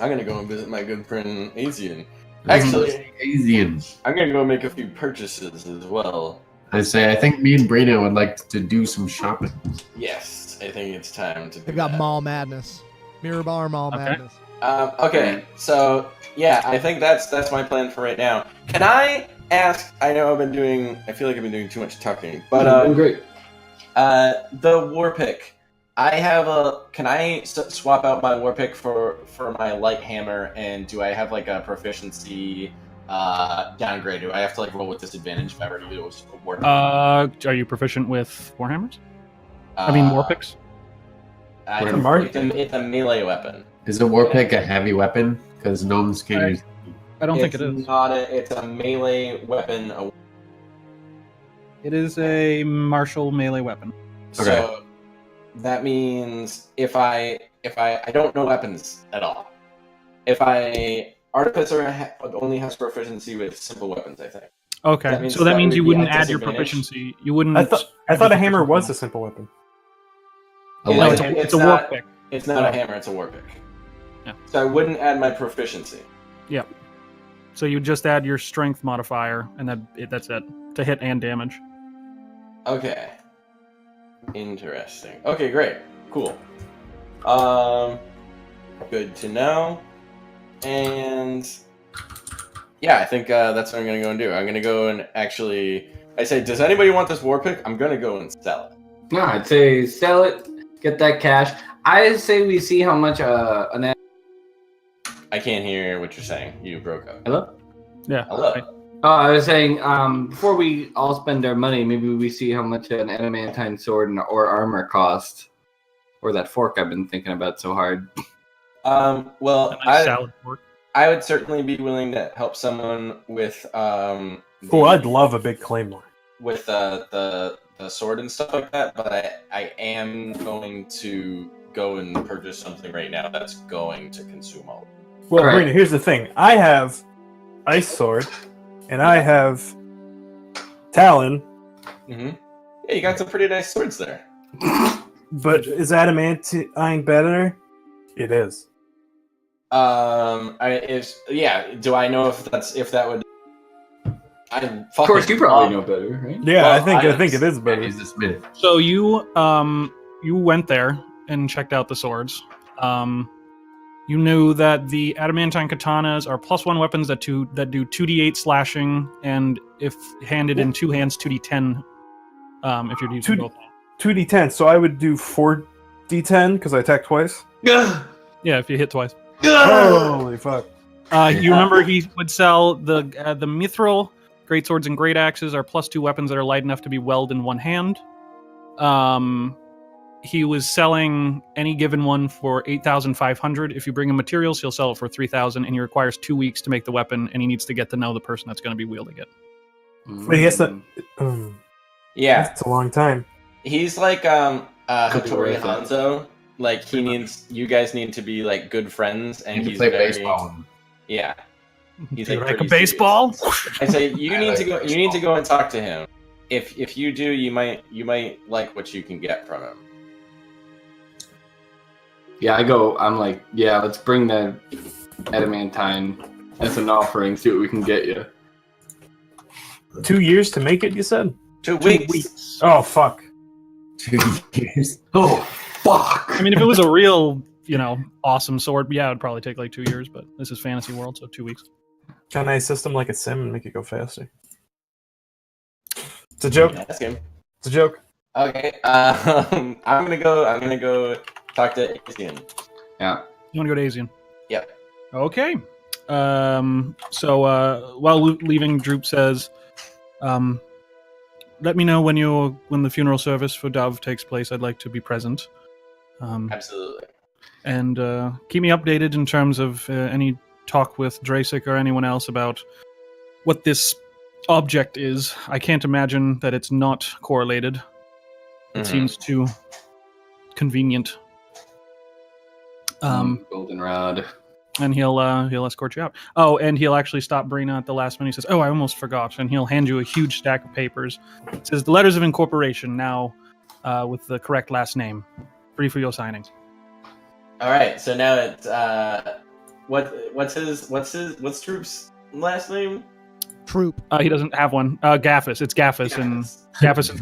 I'm gonna go and visit my good friend Asian. Actually, Asian. I'm gonna go make a few purchases as well. I say, I think me and Brina would like to do some shopping. Yes, I think it's time to do They've got that. Mall Madness. Mirror Bar Mall Okay. Madness. Okay, so yeah, I think that's my plan for right now. Can I ask? I know I feel like I've been doing too much tucking, but Great. the war pick. Can I swap out my war pick for my light hammer? And do I have like a proficiency downgrade? Do I have to like roll with disadvantage if I were to do a war? Are you proficient with warhammers? I mean, war picks. It's a melee weapon. Is a war pick a heavy weapon? Because gnomes can use. I don't think it is. It's a melee weapon. It is a martial melee weapon. So that means if I don't know weapons at all. If Artificer only has proficiency with simple weapons, I think. Okay, so that means you wouldn't add your proficiency. You wouldn't. I thought a hammer was a simple weapon. It's a war pick. It's not a hammer. It's a war pick. Yeah. So I wouldn't add my proficiency. Yeah. So you just add your strength modifier, and that's it to hit and damage. Okay. Interesting. Okay, great. Cool. Good to know. And yeah, I think that's what I'm gonna go and do. I'm gonna go and actually. I say, does anybody want this war pick? I'm gonna go and sell it. No, I'd say sell it, get that cash. I say we see how much an. I can't hear what you're saying. You broke up. Hello? Yeah. Hello. Oh, I was saying, before we all spend our money, maybe we see how much an adamantine sword or armor cost, or that fork I've been thinking about so hard. Well, Salad fork. I would certainly be willing to help someone with I'd love a big claymore. with the sword and stuff like that, but I am going to go and purchase something right now that's going to consume all of it. Well, Right. Brina, here's the thing. I have Ice Sword, and I have Talon, Mm-hmm. Yeah, you got some pretty nice swords there. but is Adamantine better? It is. Do I know if that would? Of course, you probably know better, right? Yeah, Well, I think it is better. Use this minute. So you went there and checked out the swords. You knew that the adamantine katanas are +1 weapons that do 2d8 slashing, and if handed in two hands, 2d10. If you're using both. 2d10, so I would do 4d10 because I attack twice. Yeah, if you hit twice. Holy fuck! You remember he would sell the mithril great swords and great axes are +2 weapons that are light enough to be welded in one hand. He was selling any given one for 8,500. If you bring him materials, he'll sell it for 3,000, and he requires 2 weeks to make the weapon, and he needs to get to know the person that's going to be wielding it. But he has to. Yeah, That's a long time. he's like Could be Hattori worth it. Hanzo. Like you guys need to be like good friends, and You can he's play very, baseball. Yeah, he's Do you like a pretty baseball? serious. I say you I need like to go. You baseball. need to go and talk to him. If you do, you might like what you can get from him. Yeah, I'm like, yeah, let's bring the adamantine as an offering, see what we can get you. 2 years to make it, you said? 2 weeks. Oh, fuck. 2 years. Oh, fuck! I mean, if it was a real, awesome sword, yeah, it would probably take like 2 years, but this is Fantasy World, so 2 weeks. Can I system like a sim and make it go faster? It's a joke. Ask him. It's a joke. Okay. I'm gonna go talk to Asian. Yeah. You want to go to Asian? Yep. Okay. So while leaving, Droop says, "Let me know when the funeral service for Dove takes place. I'd like to be present. Absolutely. And keep me updated in terms of any talk with Drasic or anyone else about what this object is. I can't imagine that it's not correlated. It seems too convenient." Goldenrod. And he'll escort you out. Oh, and he'll actually stop Brina at the last minute. He says, "Oh, I almost forgot." And he'll hand you a huge stack of papers. It says, "The letters of incorporation now with the correct last name. Free for your signing." All right. So now it's what's Droop's last name? Troop. He doesn't have one. Gaffis. It's Gaffis and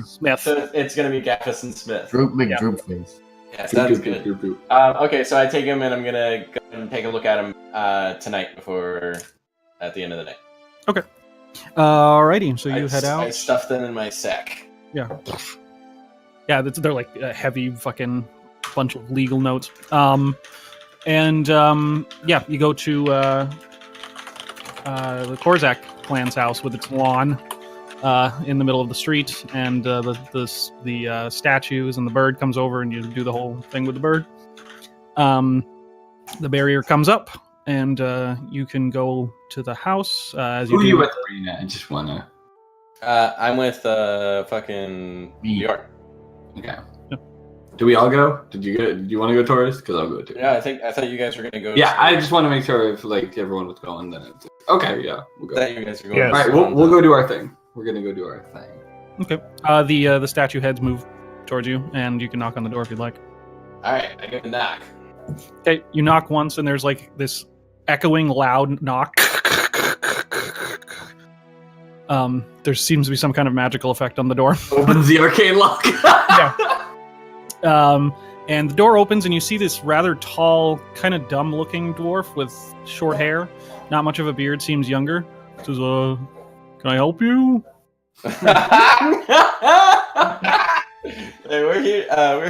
Smith. So it's gonna be Gaffis and Smith. Droop McDroop face. Yeah, sounds good. Okay, so I take him and I'm gonna go and take a look at him tonight before at the end of the night. Okay. Alrighty. So you head I out. stuff them in my sack. Yeah. Yeah, they're like a heavy fucking bunch of legal notes. Yeah, you go to the Korzak clan's house with its lawn in the middle of the street, and the statues, and the bird comes over, and you do the whole thing with the bird. The barrier comes up, and you can go to the house. As you Who are do. you with, Arena? I just wanna. I'm with fucking New York. Okay. Do we all go? Did you want to go, Taurus? Because I'll go too. Yeah, I thought you guys were gonna go. Yeah, I just want to make sure if like everyone was going, then it's okay. Yeah, we'll go. I thought you guys were going. Yes. All right, we'll go do our thing. We're gonna go do our thing. Okay. The statue heads move towards you, and you can knock on the door if you'd like. All right, I get a knock. Okay, you knock once, and there's like this echoing loud knock. There seems to be some kind of magical effect on the door. Opens the arcane lock. And the door opens, and you see this rather tall, kind of dumb-looking dwarf with short hair, not much of a beard, seems younger. Says, "Can I help you?" Hey, we're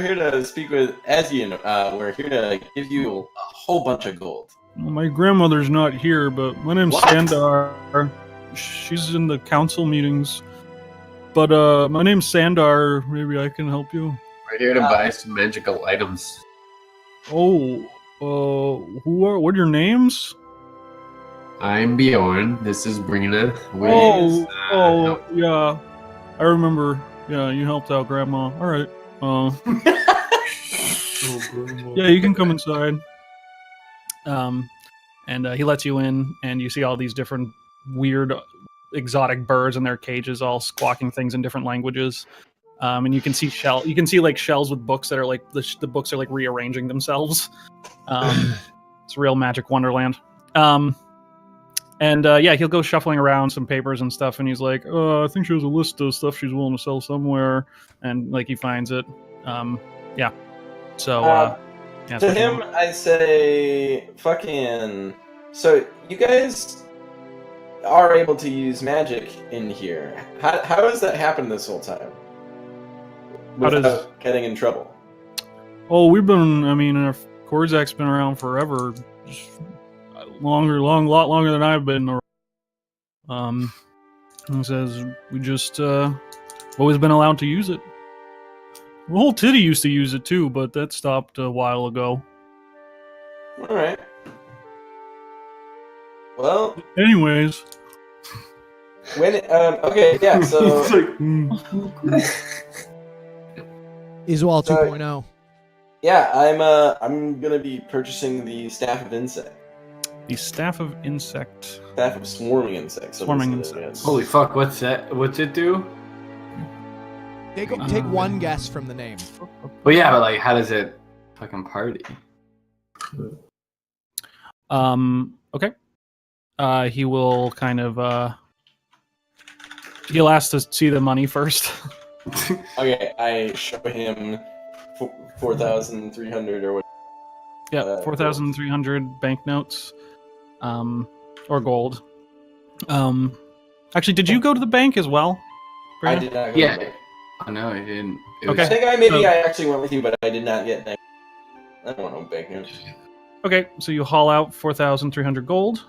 here to speak with Ezian. We're here to give you a whole bunch of gold. Well, my grandmother's not here, but my name's What? Sandar. She's in the council meetings. But my name's Sandar. Maybe I can help you. We're here to buy some magical items. Oh, what are your names? I'm Bjorn. This is Brina. Yeah. I remember. Yeah, you helped out Grandma. All right. Yeah, you can come inside. And he lets you in, and you see all these different weird, exotic birds in their cages, all squawking things in different languages. And you can see like shells with books that are like the books are like rearranging themselves. It's a real magic wonderland. And he'll go shuffling around some papers and stuff, and he's like, I think she has a list of stuff she's willing to sell somewhere, and like he finds it. So to him, I say, fucking. So you guys are able to use magic in here. How has that happened this whole time? Without getting in trouble. Oh, our Korzak's been around forever. A lot longer than I've been around. He says, we just always been allowed to use it. The whole Titty used to use it too, but that stopped a while ago. Alright. Well... Anyways. Okay, yeah, so... Isual 2.0. Yeah, I'm gonna be purchasing the Staff of Insect. The Staff of Insect. Staff of Swarming Insects. Swarming Insects. Holy fuck! What's that? What's it do? Take one guess from the name. Well, yeah, but like, how does it fucking party? Okay. He will kind of he'll ask to see the money first. Okay, I show him 4,300 or what? Yeah, 4,300 banknotes, or gold. Actually, did you go to the bank as well, I Brina? did not. Go Yeah. to the bank. Oh no, I didn't. Okay. I think I actually went with you, but I did not get. I don't want no banknotes. Okay, so you haul out 4,300 gold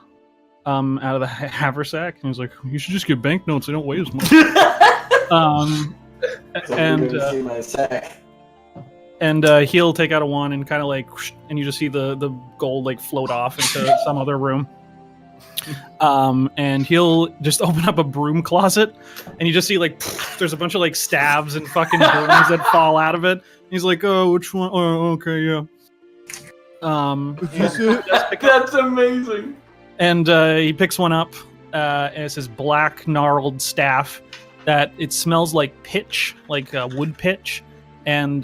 out of the haversack, and he's like, "You should just get banknotes; they don't weigh as much." So and you're gonna see my sack. and he'll take out a wand and kind of like, and you just see the gold like float off into some other room. And he'll just open up a broom closet, and you just see like there's a bunch of like stabs and fucking brooms that fall out of it. He's like, "Oh, which one? Oh, okay, yeah." That's amazing. And he picks one up. And it's his black gnarled staff that it smells like pitch, like wood pitch, and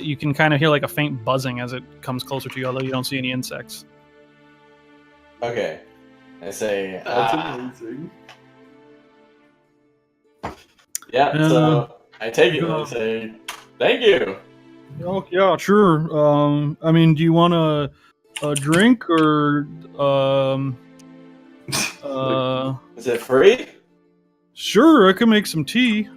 you can kind of hear like a faint buzzing as it comes closer to you, although you don't see any insects. Okay, I say. That's amazing. Yeah, so I take it and I say, "Thank you." Oh yeah, sure. I mean, do you want a drink or Is it free? Sure, I can make some tea.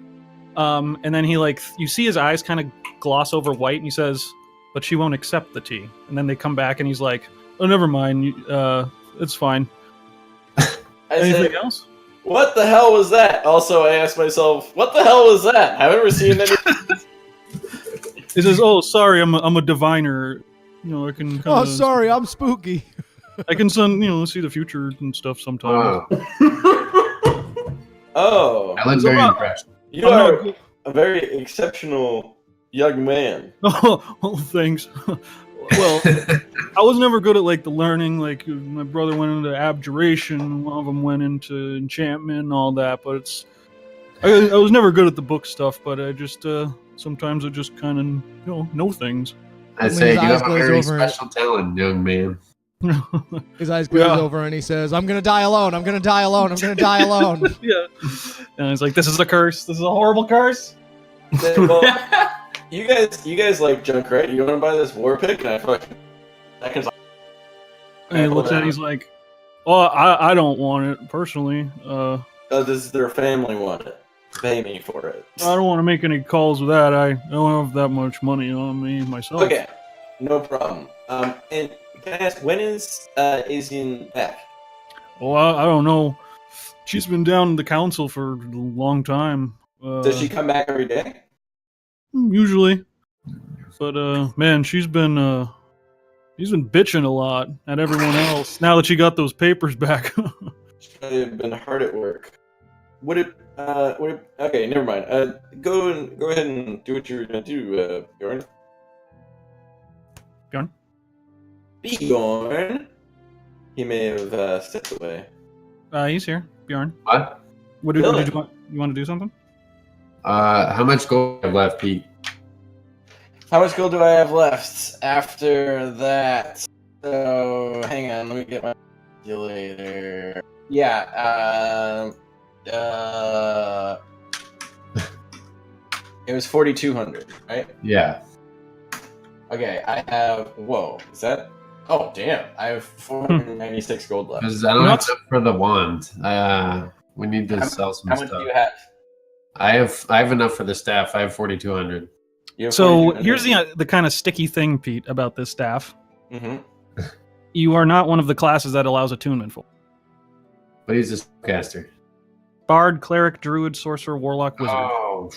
And then he like, you see his eyes kind of gloss over white, and he says, "But she won't accept the tea." And then they come back, and he's like, "Oh, never mind. It's fine." Anything else? What the hell was that? Also, I asked myself, what the hell was that? I've never seen any. He says, "Oh, sorry, I'm a diviner. You know, I can. Oh, sorry, I'm spooky. I can see the future and stuff sometimes." Oh, I look very impressed. You are a very exceptional young man. Oh, thanks. Well, I was never good at like the learning. Like my brother went into abjuration, one of them went into enchantment and all that. But I was never good at the book stuff. But I just sometimes I just kind of know things. I say you have a very special talent, young man. His eyes glaze over and he says, "I'm gonna die alone. I'm gonna die alone. I'm gonna die alone." Yeah, and it's like, "This is a curse. This is a horrible curse." Well, you guys like junk, right? You want to buy this war pick? And and he looks at it, he's like, "Oh, I don't want it personally. Does their family want it? Pay me for it. I don't want to make any calls with that. I don't have that much money on me myself." Okay, no problem. And can I ask, when is Asian back? Well, I don't know. She's been down in the council for a long time. Does she come back every day? Usually. But man, she's been bitching a lot at everyone else now that she got those papers back. She's been hard at work. Okay, never mind. Go ahead and do what you're gonna do, Bjorn. Bjorn? Bjorn? He may have stepped away. He's here, Bjorn. What? What did you want? You want to do something? How much gold do you have left, Pete? How much gold do I have left after that? So, hang on, let me get my calculator. Yeah, it was 4,200, right? Yeah. Okay, I have. Whoa, is that? Oh, damn! I have 496 gold left. Because I don't have enough for the wand. We need to sell some stuff. How much do you have? I have enough for the staff. I have 4,200. So here's the kind of sticky thing, Pete, about this staff. Mm-hmm. You are not one of the classes that allows attunement for. But he's a spellcaster. Bard, cleric, druid, sorcerer, warlock, wizard. Oh.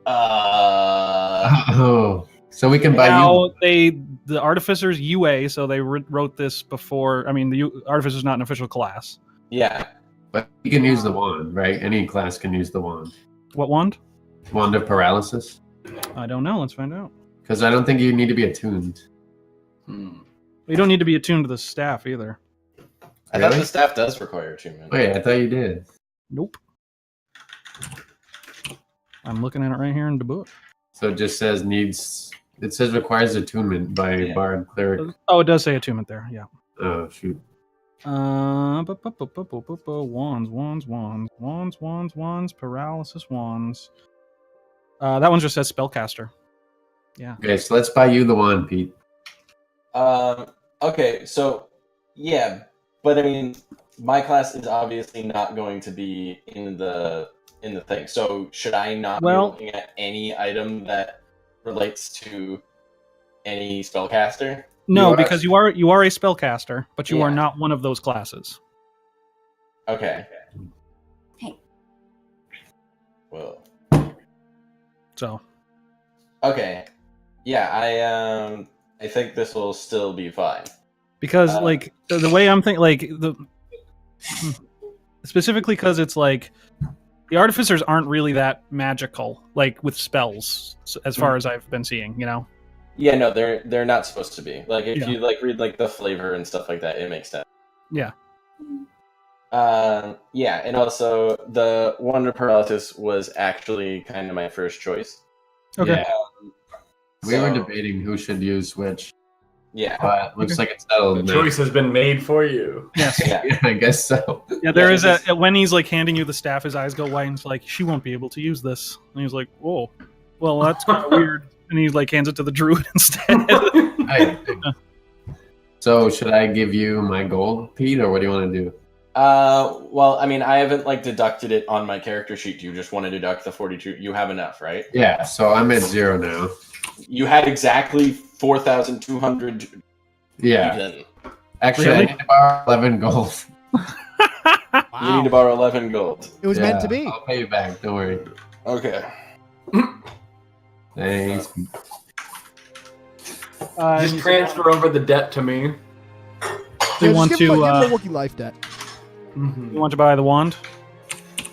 Oh. So we can buy you. The artificer's UA, so they wrote this before. I mean, the artificer's not an official class. Yeah. But you can use the wand, right? Any class can use the wand. What wand? Wand of paralysis. I don't know. Let's find out. Because I don't think you need to be attuned. You don't need to be attuned to the staff either. I thought the staff does require attunement. Wait, I thought you did. Nope. I'm looking at it right here in the book. So it just says needs. It says requires attunement by bard, cleric. Oh, it does say attunement there. Yeah. Oh shoot. Wands, paralysis wands. That one just says spellcaster. Yeah. Okay, so let's buy you the wand, Pete. Okay, so yeah, but I mean, my class is obviously not going to be in the thing. So should I not be looking at any item that relates to any spellcaster? No, because you are a spellcaster, but you are not one of those classes. Okay. Hey. Well. So. Okay. Yeah, I think this will still be fine. Because like the way I'm thinking, like specifically because it's like the artificers aren't really that magical, like with spells, as far as I've been seeing, you know. Yeah, no, they're not supposed to be. Like if you like read like the flavor and stuff like that, it makes sense. Yeah. Yeah, and also the Wonder Paralysis was actually kind of my first choice. Okay. Yeah. We were debating who should use which. Yeah. But looks like it's settled. The choice has been made for you. Yes. Yeah, I guess so. Yeah, there is when he's like handing you the staff, his eyes go wide and it's like, she won't be able to use this. And he's like, whoa. Well, that's kind of weird. And he like hands it to the druid instead. So should I give you my gold, Pete, or what do you want to do? Well, I mean, I haven't like deducted it on my character sheet. Do you just want to deduct the 42? You have enough, right? Yeah, so I'm at 0 now. You had exactly 4,200. Yeah. Even. Actually, I need to borrow 11 gold. You need to borrow 11 gold. It was meant to be. I'll pay you back. Don't worry. Okay. Thanks. Just transfer over the debt to me. Do you want give him to? a Wookiee life debt. You want to buy the wand?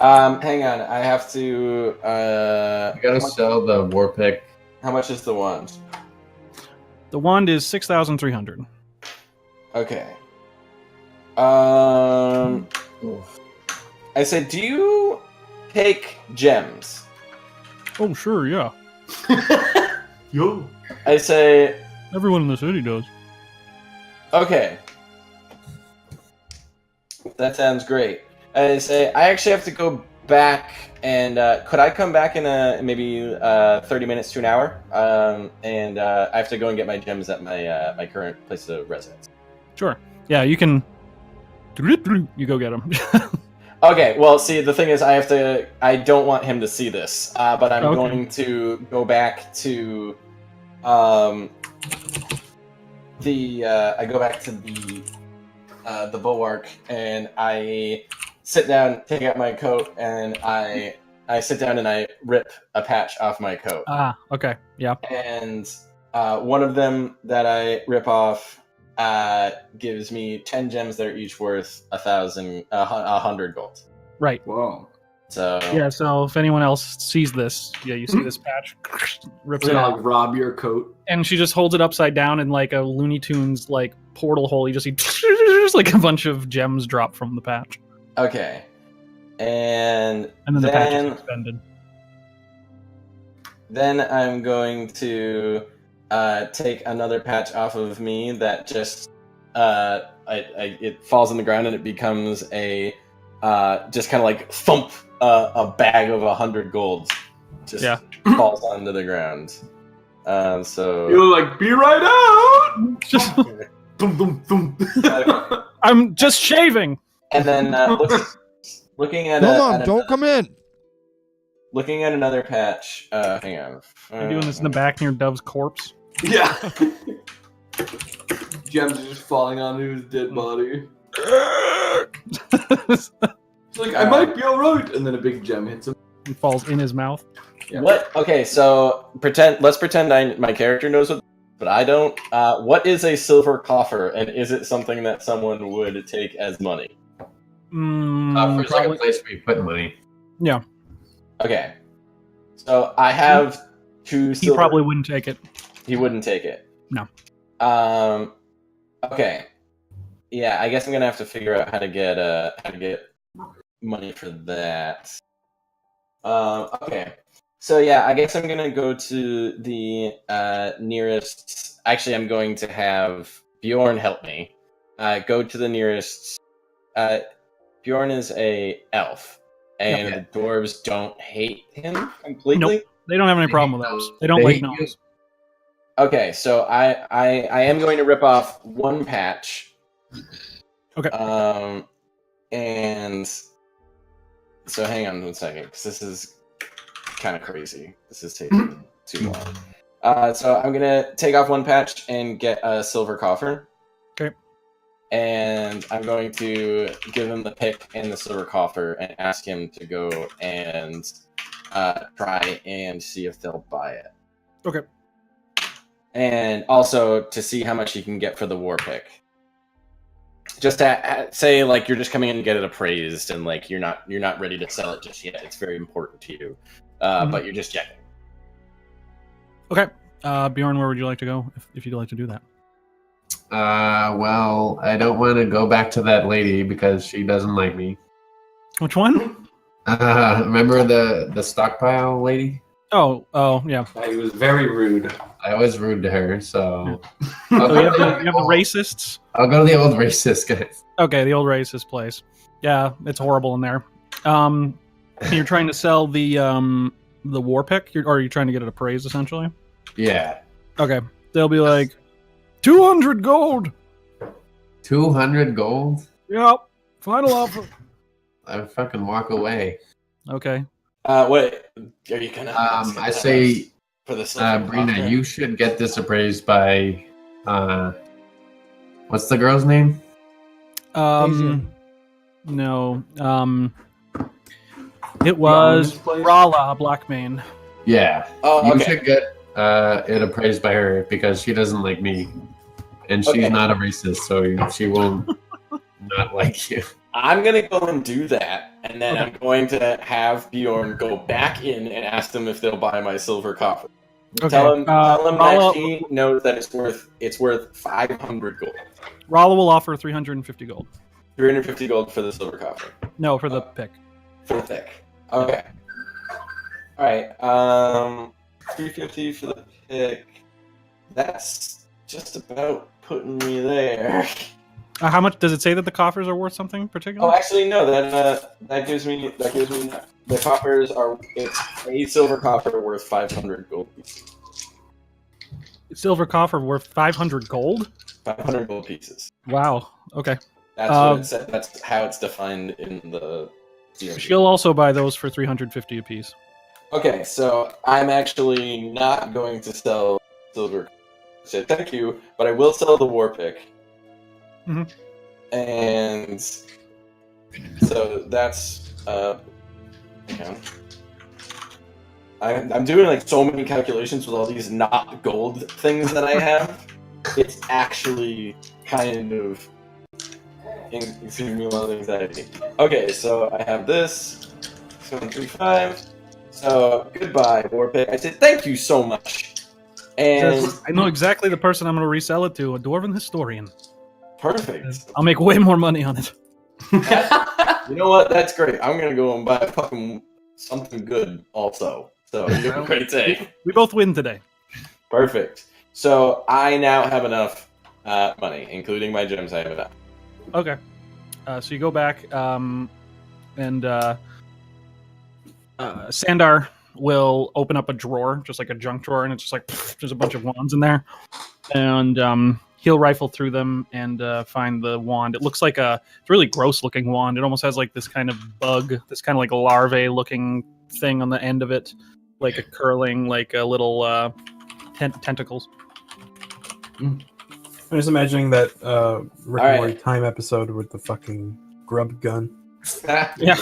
Hang on. I have to. You gotta sell the war pick. How much is the wand? The wand is 6,300. Okay. I said, do you take gems? Oh, sure, yeah. Yo. I say, Everyone in the city does. okay. That sounds great. I say, I actually have to go back, and could I come back in maybe 30 minutes to an hour? And I have to go and get my gems at my current place of residence. Sure. Yeah, you can. You go get them. Okay, well, see, the thing is, I don't want him to see this, but I'm going to go back to, I go back to the bulwark, and I sit down, take out my coat, and I sit down and I rip a patch off my coat. Ah, okay, yeah. And one of them that I rip off gives me 10 gems that are each worth 100 gold. Right. Whoa. So Yeah, so if anyone else sees this, you see this patch, rips We're it gonna off. like rob your coat. And she just holds it upside down in like a Looney Tunes like portal hole. You just see just like a bunch of gems drop from the patch. okay, and And then the patch is suspended. Then I'm going to take another patch off of me that just it falls on the ground and it becomes a just kind of like thump a bag of 100 gold just falls onto the ground. So You're like, be right out. Just, Dum, dum, dum. I'm just shaving. and then looking at Don't come in. looking at another patch. Hang on. You're doing this in the back near Dove's corpse. Yeah. Gems are just falling onto his dead body. It's like, I might be alright. And then a big gem hits him. He falls in his mouth. Yeah. What? Okay, so let's pretend my character knows what, but I don't. What is a silver coffer, and is it something that someone would take as money? It's like a place where you put money. Yeah. Okay. So I have 2 silver. He probably wouldn't take it. He wouldn't take it. No. Okay. Yeah, I guess I'm gonna have to figure out how to get money for that. Okay. So yeah, I guess I'm gonna go to the nearest. Actually, I'm going to have Bjorn help me. Go to the nearest. Bjorn is a elf, and the dwarves don't hate him completely. Nope. They don't have any problem with elves. They don't like gnomes. Okay, so I am going to rip off one patch. Okay. And so hang on one second, because this is kind of crazy. This is taking too long. So I'm gonna take off one patch and get a silver coffer. Okay. And I'm going to give him the pick and the silver coffer and ask him to go and try and see if they'll buy it. Okay. And also to see how much you can get for the war pick. Just to say, like, you're just coming in and get it appraised, and like you're not ready to sell it just yet. It's very important to you, but you're just checking. Okay. Bjorn, where would you like to go if you'd like to do that? Well, I don't want to go back to that lady because she doesn't like me. Which one? Remember the stockpile lady? Oh, yeah. He was very rude. I was rude to her, so... So you have the racists? I'll go to the old racist guys. Okay, the old racist place. Yeah, it's horrible in there. You're trying to sell the war pick? Or are you trying to get it appraised, essentially? Yeah. Okay. They'll be like, 200 gold! 200 gold? Yep. Final offer. I would fucking walk away. Okay. What are you gonna? I say, for the silver Brina, coffer? you should get this appraised by, what's the girl's name? Asian. No. It was Rala Blackmane. Yeah. Oh, You okay. should get it appraised by her because she doesn't like me. And she's Okay. not a racist, so she won't not like you. I'm gonna go and do that, and then I'm going to have Bjorn go back in and ask them if they'll buy my silver coffer. Okay. Tell him Rala, that she knows that it's worth 500 gold. Rala will offer 350 gold. 350 gold for the silver coffer. No, for the pick. For the thick. Okay. Alright, 350 for the pick. That's just about putting me there. How much does it say that the coffers are worth something particular? Oh, actually, no. That gives me the coffers are it's a silver coffer worth 500 gold pieces. Silver coffer worth 500 gold. 500 gold pieces. Wow. Okay. That's what it said. That's how it's defined in the. DMG. She'll also buy those for 350 apiece. Okay, so I'm actually not going to sell silver. So thank you, but I will sell the war pick. Mm-hmm. And so that's hang on. I'm doing like so many calculations with all these not gold things that I have. It's actually kind of giving me a lot of anxiety. Okay, so I have this 735. So goodbye, war pick. I said thank you so much. And I know exactly the person I'm going to resell it to, a dwarven historian. Perfect. I'll make way more money on it. You know what? That's great. I'm gonna go and buy fucking something good also. So you have a great day. We both win today. Perfect. So I now have enough money, including my gems. I have enough. Okay. So you go back, and Sandar will open up a drawer, just like a junk drawer, and it's just like there's a bunch of wands in there, and he'll rifle through them and find the wand. It looks like it's really gross looking wand. It almost has like this kind of bug, this kind of like larvae looking thing on the end of it, like a curling, like a little tentacles. I'm just imagining that Rick and Morty right. Time episode with the fucking grub gun. Yeah.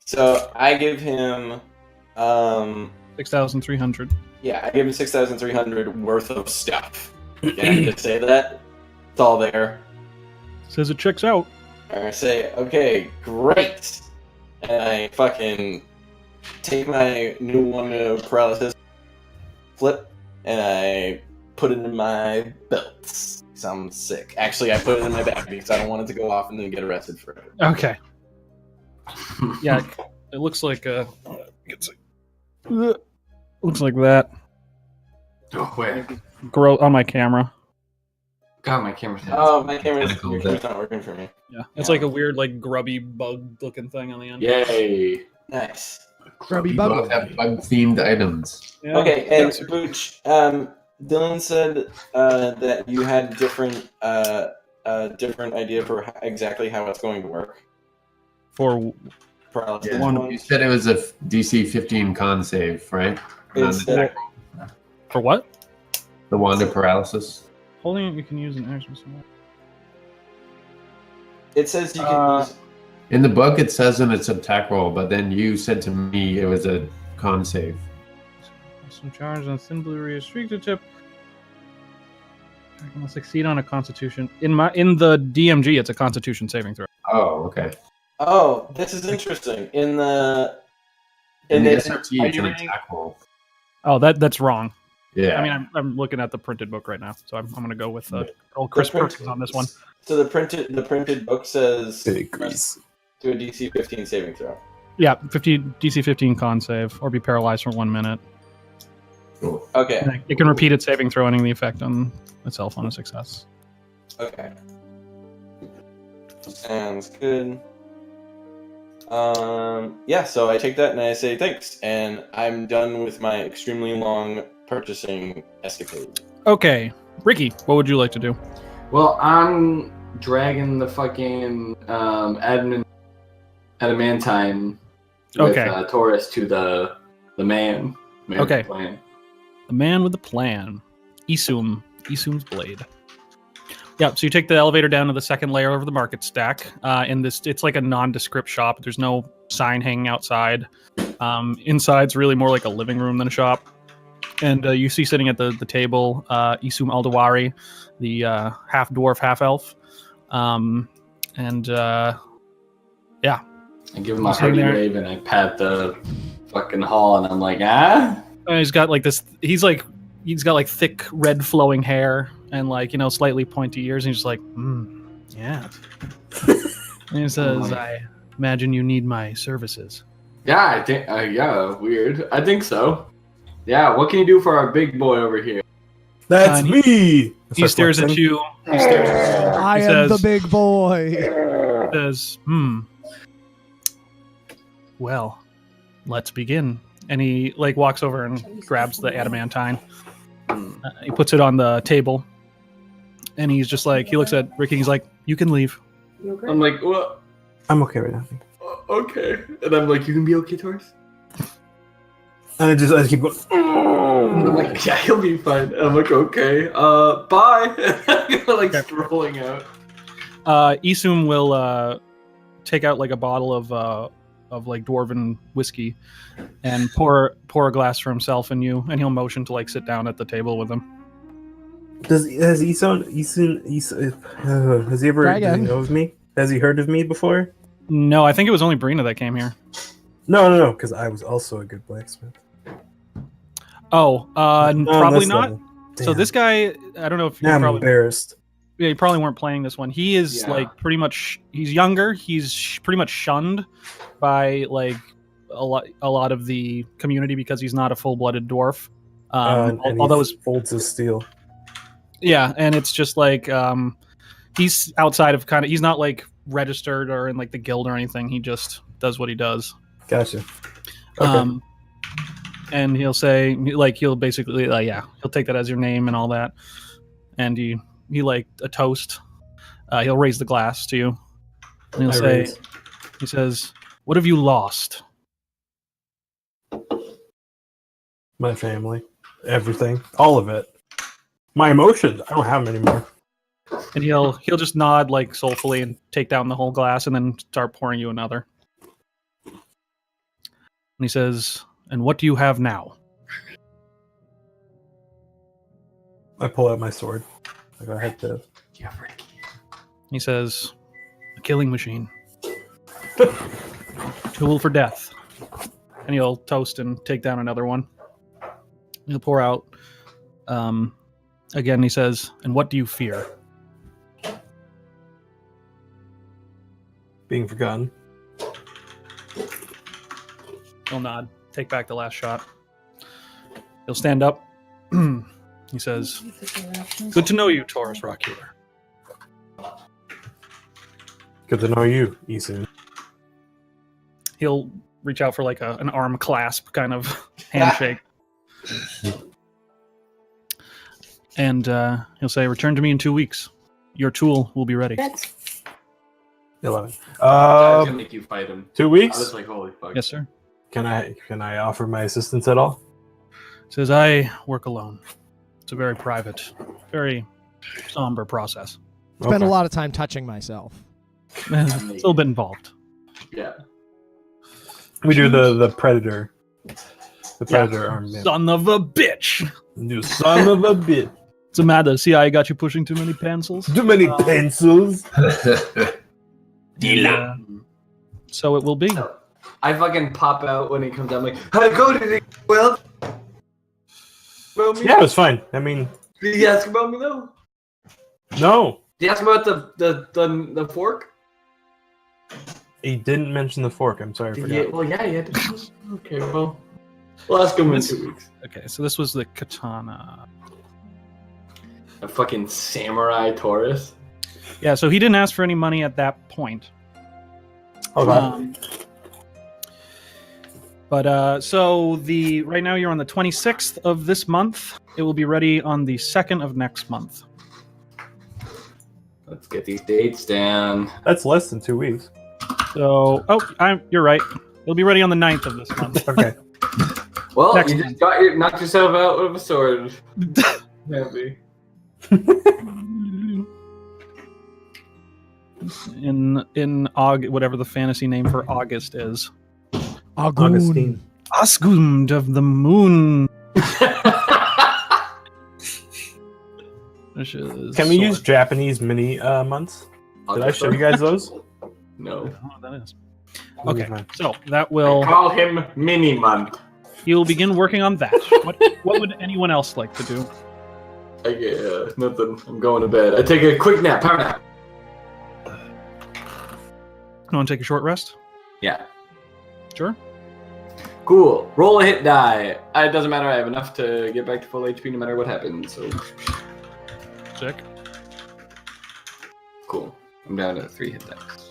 So I give him 6,300. Yeah, I give him 6,300 worth of stuff. Can I just say that? It's all there. Says it checks out. I say, okay, great. And I fucking take my new one paralysis, flip, and I put it in my belts. Because I'm sick. Actually, I put it in my bag because I don't want it to go off and then get arrested for it. Okay. Yeah, it looks like looks like that. Oh, where? Grow on my camera. God, my camera's Oh, my camera's Tentacles. not working for me. Yeah, it's like a weird, like grubby bug-looking thing on the end. Yay. Nice. Grubby We bug. both have bug-themed items. Yeah. Okay, and Booch, Dylan said that you had different idea for exactly how it's going to work. For Paralysis Yeah. One- You said it was a DC 15 con save, right? It's On the, for what? the wand of paralysis. Holding it, you can use an action. It says you can use. In the book, it says in its attack roll, but then you said to me it was a con save. Some charge and simply restricted tip. I can succeed on a Constitution. In the DMG, it's a Constitution saving throw. Oh, okay. Oh, this is interesting. In the In the are SRT, you it's an reading- attack roll. Oh, that's wrong. Yeah. I mean, I'm looking at the printed book right now, so I'm going to go with old Chris Perkins on this one. So the printed book says Big grease. do a DC 15 saving throw. Yeah, DC 15 con save, or be paralyzed for 1 minute. Cool. Okay. And it can repeat its saving throw, ending the effect on itself on a success. Okay. Sounds good. Yeah, so I take that and I say thanks, and I'm done with my extremely long purchasing escapade. Okay, Ricky, what would you like to do? Well, I'm dragging the fucking adamantine with Okay. Taurus to the man. Okay. Plan. The man with the plan. Isum's blade. Yeah, so you take the elevator down to the second layer over the market stack. It's like a nondescript shop. There's no sign hanging outside. Inside's really more like a living room than a shop. And you see sitting at the table Isum Aldawari, the half dwarf, half elf. Yeah. I give him a hearty wave and I pat the fucking hall and I'm like, ah? And he's got like this, he's got like thick red flowing hair and like, slightly pointy ears. And he's just like, yeah. And he says, I imagine you need my services. Yeah, I think, weird. I think so. Yeah, what can you do for our big boy over here? That's me! He stares at you. I am the big boy. He says, well, let's begin. And he like walks over and grabs the adamantine. He puts it on the table. And he's just like, he looks at Ricky and he's like, you can leave. Okay? I'm like, what? I'm okay right now. Okay. And I'm like, you can be okay, Taurus? And I just keep going. And I'm like, yeah, he'll be fine. And I'm like, okay, bye. Like strolling out. Isum will take out like a bottle of like dwarven whiskey and pour a glass for himself and you, and he'll motion to like sit down at the table with him. Has he ever does he know of me? Has he heard of me before? No, I think it was only Brina that came here. No, because I was also a good blacksmith. Oh, probably not. Damn. So this guy, I don't know if you're I'm probably embarrassed. Yeah, you probably weren't playing this one. He is like pretty much. He's younger. He's pretty much shunned by like a lot of the community because he's not a full-blooded dwarf. Although his folds his steel. Yeah, and it's just like he's outside of he's not like registered or in like the guild or anything. He just does what he does. Gotcha. Okay. And he'll say like he'll basically he'll take that as your name and all that, and he like a toast. He'll raise the glass to you, and he says, "What have you lost?" My family, everything, all of it. My emotions. I don't have them anymore. And he'll just nod like soulfully and take down the whole glass, and then start pouring you another. And he says, "And what do you have now?" I pull out my sword. I go ahead to. Yeah, Ricky. He says, "A killing machine, tool for death." And he'll toast and take down another one. He'll pour out. Again, he says, "And what do you fear?" Being forgotten. He'll nod. Take back the last shot. He'll stand up. He says, "Good to know you, Taurus Rockhealer." Good to know you, Isum. He'll reach out for like an arm clasp kind of handshake. And he'll say, "Return to me in 2 weeks. Your tool will be ready." 11. I was gonna make you fight him. 2 weeks? I was like, holy fuck. Yes, sir. Can I offer my assistance at all? Says, "I work alone. It's a very private, very somber process." Spend a lot of time touching myself. It's a little bit involved. Yeah. We do the predator. The predator arm. Yeah. Son of a bitch! You son of a bitch. What's the matter? See, I got you pushing too many pencils? Too many pencils. Yeah. So it will be. I fucking pop out when he comes out. I'm like, how go did it well? Yeah, it was fine. I mean, did he ask about me though? No. Did he ask about the fork? He didn't mention the fork. I'm sorry. I forgot. Well, yeah, he had to. Okay, well, we'll ask him in 2 weeks. Okay, so this was the katana. A fucking samurai Taurus. Yeah, so he didn't ask for any money at that point. Okay. So right now you're on the 26th of this month. It will be ready on the 2nd of next month. Let's get these dates down. That's less than 2 weeks. So, you're right. It'll be ready on the 9th of this month. Okay. Well, Next you just knocked yourself out with a sword. Happy. in whatever the fantasy name for August is. Augustine. Asgund of the Moon. Can we use Japanese mini months? Did I show you guys those? No. I don't know what that is. Okay, so that will... Call him Mini Month. He'll begin working on that. What would anyone else like to do? Nothing. I'm going to bed. I take a quick nap. Power nap. You want to take a short rest? Yeah. Sure. Cool. Roll a hit die. It doesn't matter. I have enough to get back to full HP no matter what happens. So. Sick. Cool. I'm down to 3 hit dice.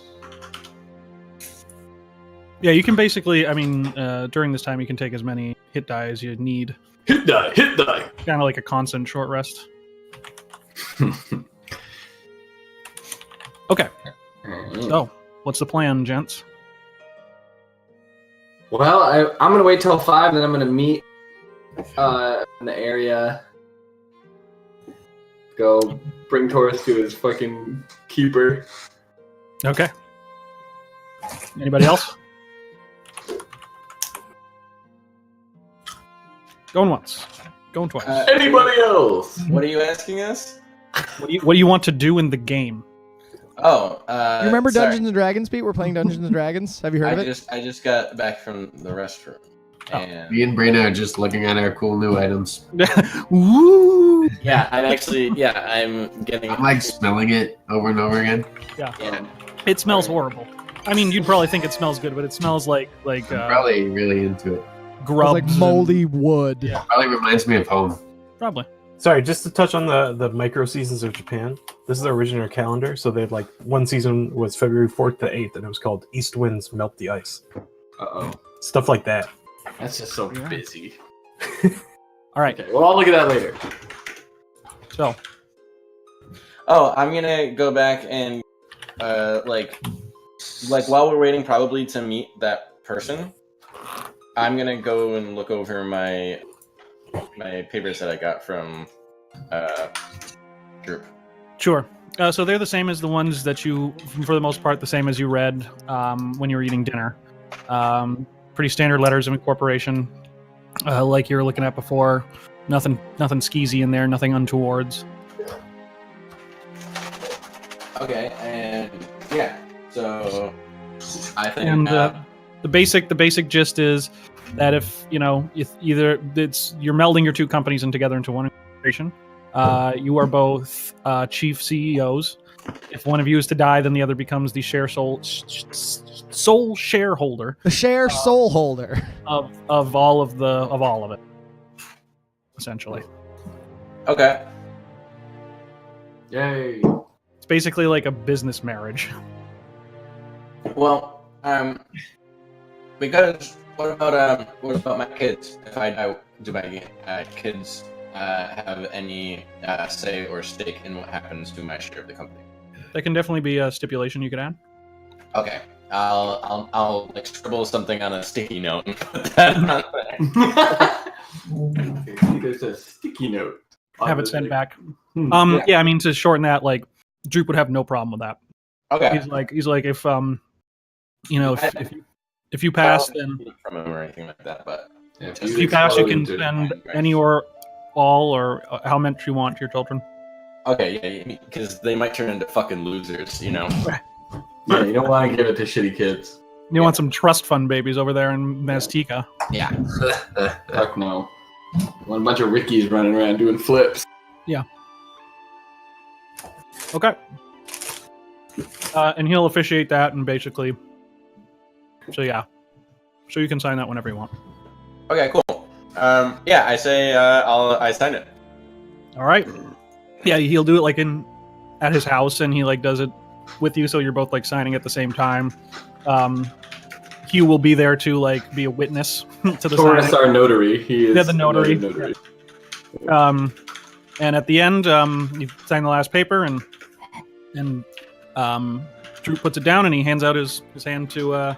Yeah, you can basically, I mean, during this time, you can take as many hit die as you need. Hit die. Hit die. Kind of like a constant short rest. Okay. So, what's the plan, gents? Well, I'm going to wait till 5, then I'm going to meet in the area. Go bring Taurus to his fucking keeper. Okay. Anybody else? Going once. Going twice. Anybody else? What are you asking us? What do you want to do in the game? Oh, You remember sorry. Dungeons and Dragons, Pete? We're playing Dungeons and Dragons. Have you heard of it? I just got back from the restroom. And Me and Brina are just looking at our cool new items. Woo! yeah, I'm getting. I'm like smelling it over and over again. Yeah. It smells horrible. I mean, you'd probably think it smells good, but it smells like I'm probably really into it. grubs. It's like moldy wood. Yeah. Probably reminds me of home. Probably. Sorry, just to touch on the micro seasons of Japan. This is the original calendar. So they had like one season was February 4th to 8th, and it was called East Winds Melt the Ice. Uh-oh. Stuff like that. That's just so busy. All right. Okay, well, I'll look at that later. So, Oh, I'm gonna go back and like while we're waiting, probably to meet that person. I'm gonna go and look over my papers that I got from Droop. sure. So they're the same as the ones that you, for the most part, the same as you read when you were eating dinner. Pretty standard letters of incorporation, like you were looking at before. Nothing skeezy in there. Nothing untowards. Okay, and yeah, so I think And the basic gist is that if you're melding your two companies together into one corporation, you are both chief CEOs. If one of you is to die, then the other becomes the sole shareholder. The share soul holder. of all of it, essentially. okay. Yay. It's basically like a business marriage. Well, because what about my kids? If I die, do my kids have any say or stake in what happens to my share of the company? That can definitely be a stipulation you could add. Okay, I'll like scribble something on a sticky note and put that on there. There's a sticky note. Have it sent back. Yeah. Yeah, I mean, to shorten that, like Droop would have no problem with that. Okay. He's like if if you pass, then from him or anything like that, but if you pass, you can spend any or all or how much you want to your children. okay, yeah, because they might turn into fucking losers, you know. Yeah, you don't want to give it to shitty kids. You want some trust fund babies over there in Maztica. Yeah. Fuck no. Want a bunch of Rickies running around doing flips. Okay. And he'll officiate that, and basically, so you can sign that whenever you want. Okay, cool. Yeah, I say I sign it. All right. Yeah, he'll do it like at his house, and he like does it with you, so you're both like signing at the same time. Hugh will be there to like be a witness to the Taurus, signing. our notary. He is Yeah, the notary. notary. And at the end, you sign the last paper, and Drew puts it down, and he hands out his hand to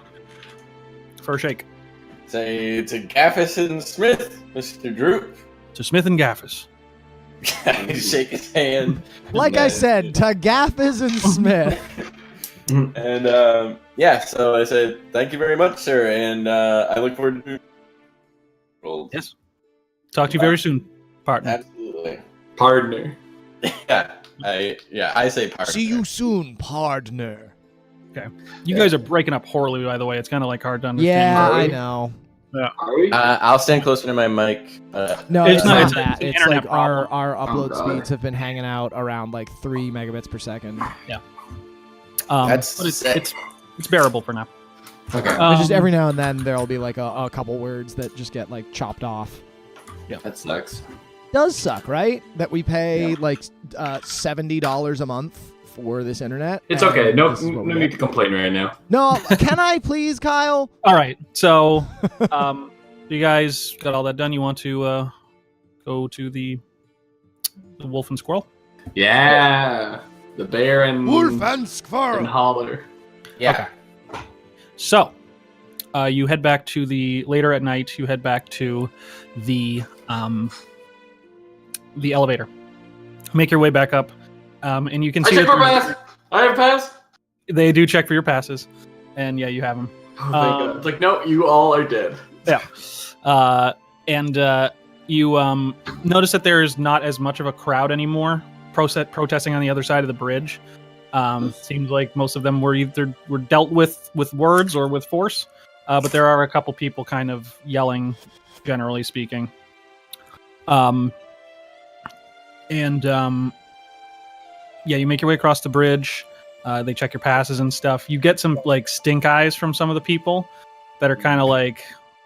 for a shake. Say to Gaffis and Smith, Mr. Droop. To Smith and Gaffis. I shake his hand. Like I said, to Gaffis and Smith. And so I said, "Thank you very much, sir," and I look forward to. Yes. Talk to you very soon, partner. Absolutely, Partner. I say partner. See you soon, partner. Okay. You guys are breaking up horribly, by the way. It's kind of like hard to understand. Yeah, I know. Yeah. Are we? I'll stand closer to my mic. No, It's it's not- not it's that. an It's internet like problem. our upload God. speeds have been hanging out around like 3 megabits per second. That's but sick. it's bearable for now. Okay. It's just every now and then there'll be like a couple words that just get like chopped off. That sucks. Does suck, right? That we pay like $70 a month for this internet. It's and okay. No this is what we need get. to complain right now. No, can I please, Kyle? All right. So, you guys got all that done. You want to go to the wolf and squirrel? Yeah. The bear and and and squirrel. holler. Yeah. So, you head back to later at night. You head back to the elevator. Make your way back up, and you can I see check that my pass. I have a pass. they do check for your passes, and yeah, you have them. Oh, thank God. It's like, no, you all are dead. Yeah, and you notice that there's not as much of a crowd anymore protesting on the other side of the bridge. Seems like most of them were dealt with words or with force, but there are a couple people kind of yelling, generally speaking. You make your way across the bridge. They check your passes and stuff. You get some like stink eyes from some of the people that are kind of like,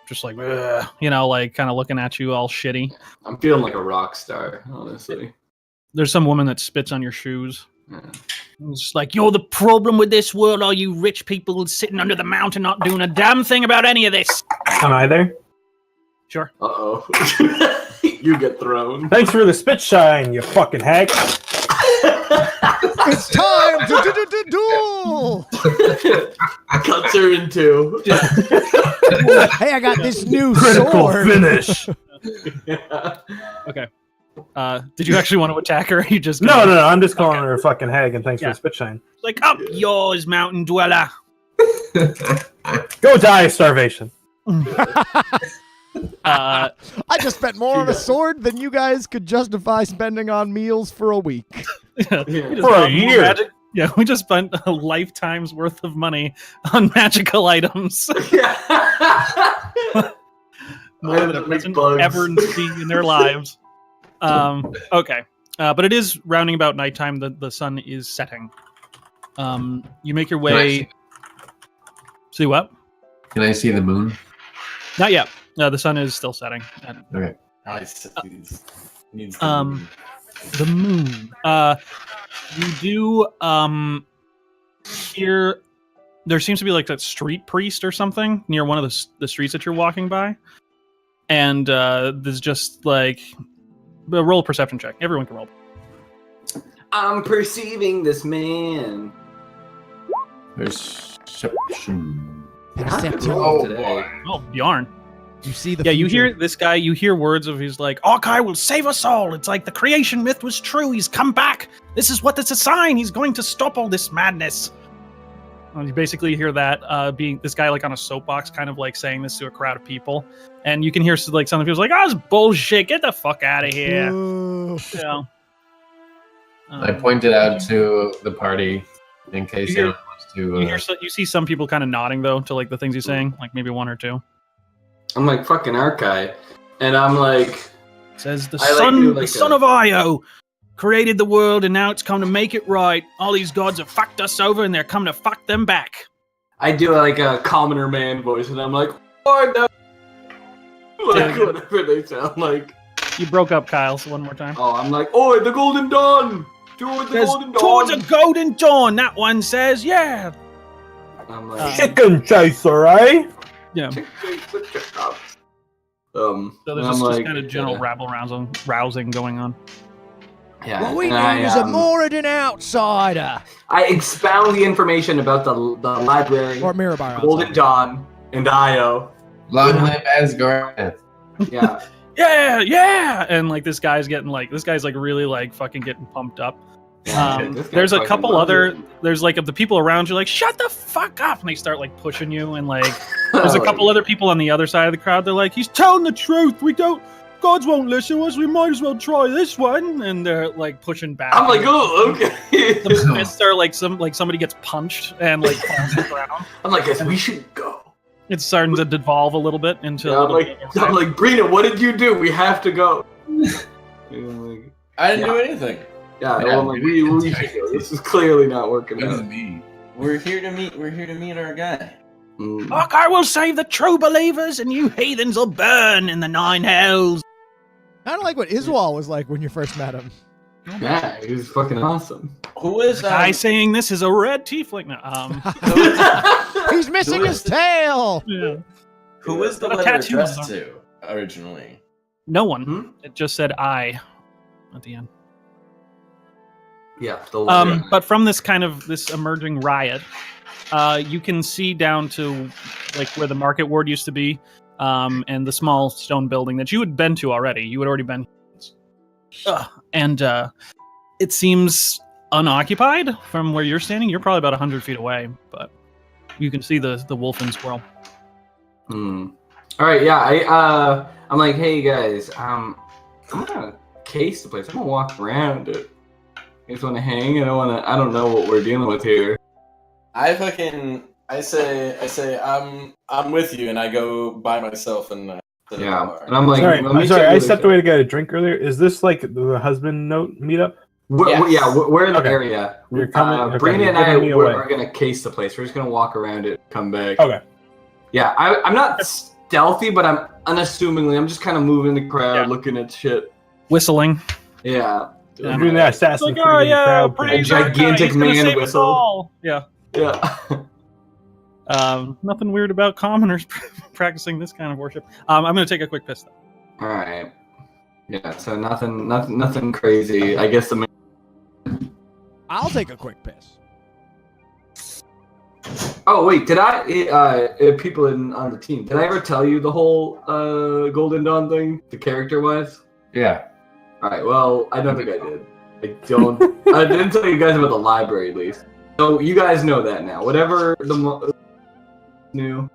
just like, "Ugh," like kind of looking at you all shitty. I'm feeling like a rock star, honestly. There's some woman that spits on your shoes. Yeah. It's just like, you're the problem with this world, all you rich people sitting under the mountain not doing a damn thing about any of this. Am I there? Sure. Uh-oh. You get thrown. Thanks for the spit shine, you fucking hack. It's time to duel! Cuts her in two. Hey, I got this new Critical sword. finish. Yeah. Okay. Did you actually want to attack her? Or you just No. I'm just calling her a fucking hag, and thanks for Yeah. the spit shine. like up yours, mountain dweller. Go die of starvation. I just spent more on a sword than you guys could justify spending on meals for a week. Yeah. For a year. We just spent a lifetime's worth of money on magical items. More than a person ever seen in their lives. Okay. But it is rounding about nighttime. The sun is setting. You make your way. See what? Can I see the moon? Not yet. The sun is still setting. Okay. Nice. Needs The moon. You do hear there seems to be like that street priest or something near one of the streets that you're walking by, and there's just like roll a perception check. Everyone can roll. I'm perceiving this man. Perception. Oh, today. Oh, Bjorn. You see the Yeah, you future. hear this guy. You hear words of he's like, Hawkeye will save us all. It's like the creation myth was true. He's come back. This is what it's a sign. He's going to stop all this madness. And you basically hear that being this guy like on a soapbox, kind of like saying this to a crowd of people, and you can hear like some of the people like, "Oh, it's bullshit. Get the fuck out of here." Boo. Yeah. I pointed out to the party in case You hear- anyone wants to. You see some people kind of nodding though to like the things he's saying, like maybe one or two. I'm like fucking Archive, and I'm like, It says the I like son, you the like son of Io, created the world, and now it's come to make it right. All these gods have fucked us over, and they're coming to fuck them back. I do like a commoner man voice, and I'm like, "Lord, no." Like whatever they sound like. You broke up, Kyle. So one more time. Oh, I'm like, "Oh, the Golden Dawn, toward the Says, Golden Dawn." towards a golden dawn. That one says, yeah. I'm like, Chicken chaser, eh? Yeah. So So there's I'm just like, kind of general rabble rousing going on. Yeah, What we need and is a Moradin outsider. I expound the information about the library, Or Mirabar Golden outsider. Dawn, and Io. Long live Asgard. Yeah. Yeah, and like this guy's like really like fucking getting pumped up. There's a couple other. There's like the people around you, like shut the fuck up, and they start like pushing you, and like there's a couple other people on the other side of the crowd. They're like, he's telling the truth. We don't. Gods won't listen to us. We might as well try this one, and they're like pushing back. I'm like, oh, okay. The fists are like somebody gets punched and like falls to the ground. I'm like, yes, we should go. It's starting to devolve a little bit into. I'm like, Brina, what did you do? We have to go. I didn't do anything. Yeah, I'm like, we should go. This is clearly not working out. We're here to meet our guy. Fuck, I will save the true believers, and you heathens will burn in the 9 hells. Kind of like what Iswal was like when you first met him. Yeah, he was fucking awesome. Who is the guy saying this is a red tiefling? He's missing his tail. Yeah. Who is the letter addressed to originally? No one. It just said I at the end. Yeah. But from this emerging riot, you can see down to like where the market ward used to be, and the small stone building that you had been to already. You had already been, and it seems unoccupied from where you're standing. You're probably about 100 feet away, but you can see the wolf and squirrel. All right, yeah. I'm like, hey guys, I'm gonna case the place. I'm gonna walk around it. You guys want to hang? I don't know what we're dealing with here. I say I'm with you, and I go by myself and yeah. And I'm like, I'm sorry. I stepped away to get a drink earlier. Is this like the husband note meetup? We're in the area. You're coming. Brina and I are gonna case the place. We're just gonna walk around it, come back. Okay. Yeah, I'm not stealthy, but I'm unassumingly. I'm just kind of moving the crowd, looking at shit, whistling. Yeah. You're doing that assassin. Like, oh yeah, a gigantic man whistle. Yeah. Yeah. Nothing weird about commoners practicing this kind of worship. I'm going to take a quick piss though. All right. Yeah. So nothing crazy. I guess I'll take a quick piss. Oh wait, did I? People on the team. Did I ever tell you the whole Golden Dawn thing, the character-wise? Yeah. All right. Well, I don't think I did. I didn't tell you guys about the library, at least. So you guys know that now. Whatever new.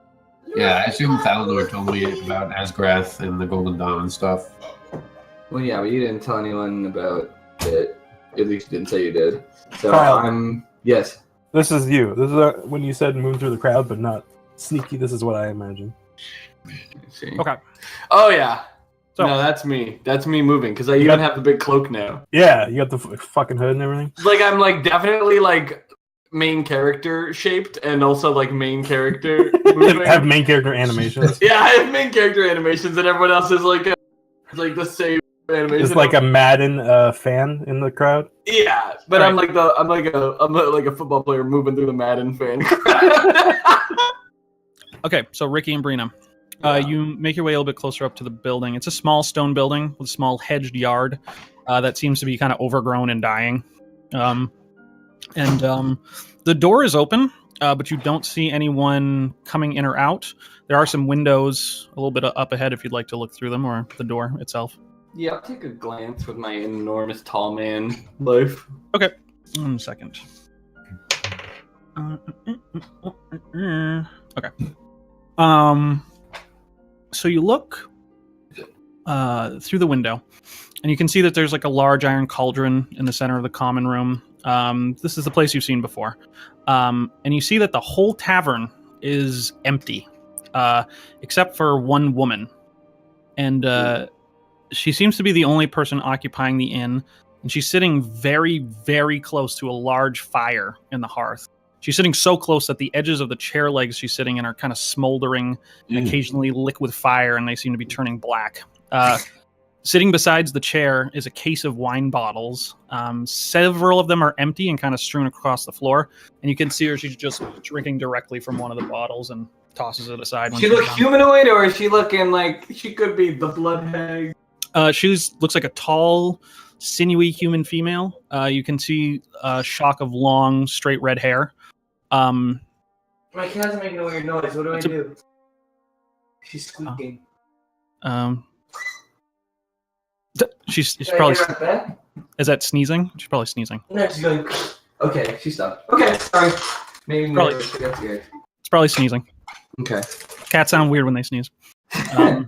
Yeah, I assume Thalnor told me about Asgrath and the Golden Dawn and stuff. Well, yeah, but you didn't tell anyone about it. At least you didn't say you did. So Kyle. Yes. This is you. This is when you said move through the crowd, but not sneaky. This is what I imagine. Okay. Oh yeah. So, no, that's me. That's me moving because I even have the big cloak now. Yeah, you got the fucking hood and everything. Like I'm like definitely like main character shaped and also like main character moving. Have main character animations. Yeah, I have main character animations and everyone else is like the same animation. It's like a Madden fan in the crowd. Yeah, but right. I'm like a football player moving through the Madden fan crowd. Okay, so Ricky and Brina. You make your way a little bit closer up to the building. It's a small stone building with a small hedged yard that seems to be kind of overgrown and dying. The door is open, but you don't see anyone coming in or out. There are some windows a little bit up ahead if you'd like to look through them, or the door itself. Yeah, I'll take a glance with my enormous tall man life. Okay, 1 second. Okay. So you look through the window, and you can see that there's like a large iron cauldron in the center of the common room. This is the place you've seen before. And you see that the whole tavern is empty, except for one woman. And she seems to be the only person occupying the inn, and she's sitting very, very close to a large fire in the hearth. She's sitting so close that the edges of the chair legs she's sitting in are kind of smoldering and occasionally lit with fire, and they seem to be turning black. Sitting beside the chair is a case of wine bottles. Several of them are empty and kind of strewn across the floor, and you can see her. She's just drinking directly from one of the bottles and tosses it aside. She look humanoid, or is she looking like she could be the blood hag? She looks like a tall, sinewy human female. You can see a shock of long, straight red hair. My cat's making a weird noise. What do I do? She's squeaking. She's probably. Is that sneezing? She's probably sneezing. No, she's going. Okay, she stopped. Okay, sorry. Maybe Probably. It's probably sneezing. Okay. Cats sound weird when they sneeze.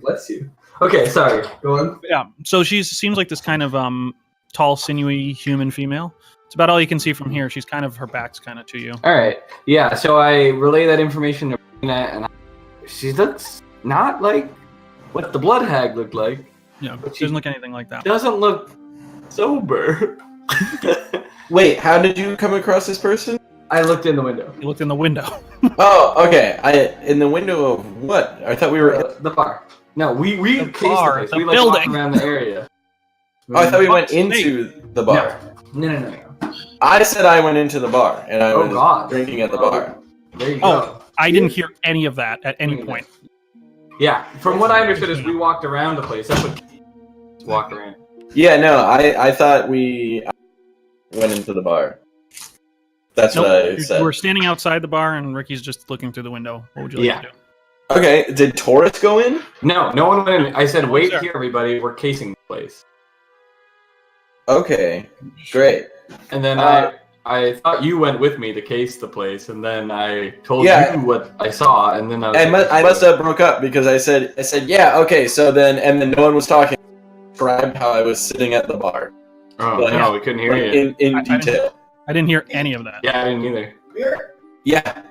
Bless you. Okay, sorry. Go on. Yeah. So she seems like this kind of tall, sinewy human female. It's about all you can see from here. She's kind of, her back's kind of to you. All right. Yeah. So I relay that information to Brina, and she looks not like what the blood hag looked like. Yeah. She doesn't look anything like that. Doesn't look sober. Wait, how did you come across this person? I looked in the window. You looked in the window. Oh, okay. In the window of what? I thought we were. The bar. No, we The cased bar, the place. the We like walked building. around the area. Oh, I thought we went Snake. into the bar. No. I said I went into the bar and I Oh, was God. drinking at the bar. There you Oh, go. I didn't hear any of that at any point. Yeah, from what I understood is we walked around the place. That's what walk around. Yeah, no, I thought we went into the bar. That's what I said. We're standing outside the bar, and Ricky's just looking through the window. What would you like to do? Okay, did Taurus go in? No one went in. I said, wait Sure. here, everybody. We're casing the place. Okay, great. And then I thought you went with me to case the place, and then I told Yeah. you what I saw, and then I must have broke up because I said yeah, okay, so then no one was talking. Described how I was sitting at the bar. Oh Like, no, we couldn't hear you. in detail. I didn't hear any of that. Yeah, I didn't either. Yeah.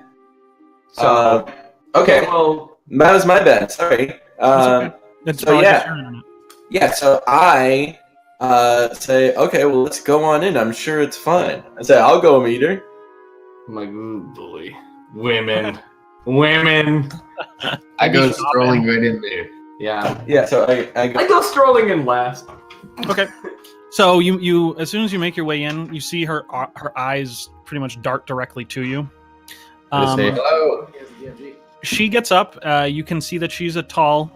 So Okay. well, That was my bad. Sorry. It's so probably yeah. just your internet. Yeah, so I say, okay, well, let's go on in. I'm sure it's fine. I say, I'll go meet her. I'm like, ooh, boy, women. I go strolling right in there. Yeah, Yeah, so I go. I go strolling in last. Okay. So you as soon as you make your way in, you see her eyes pretty much dart directly to you. I say hello. She gets up. You can see that she's a tall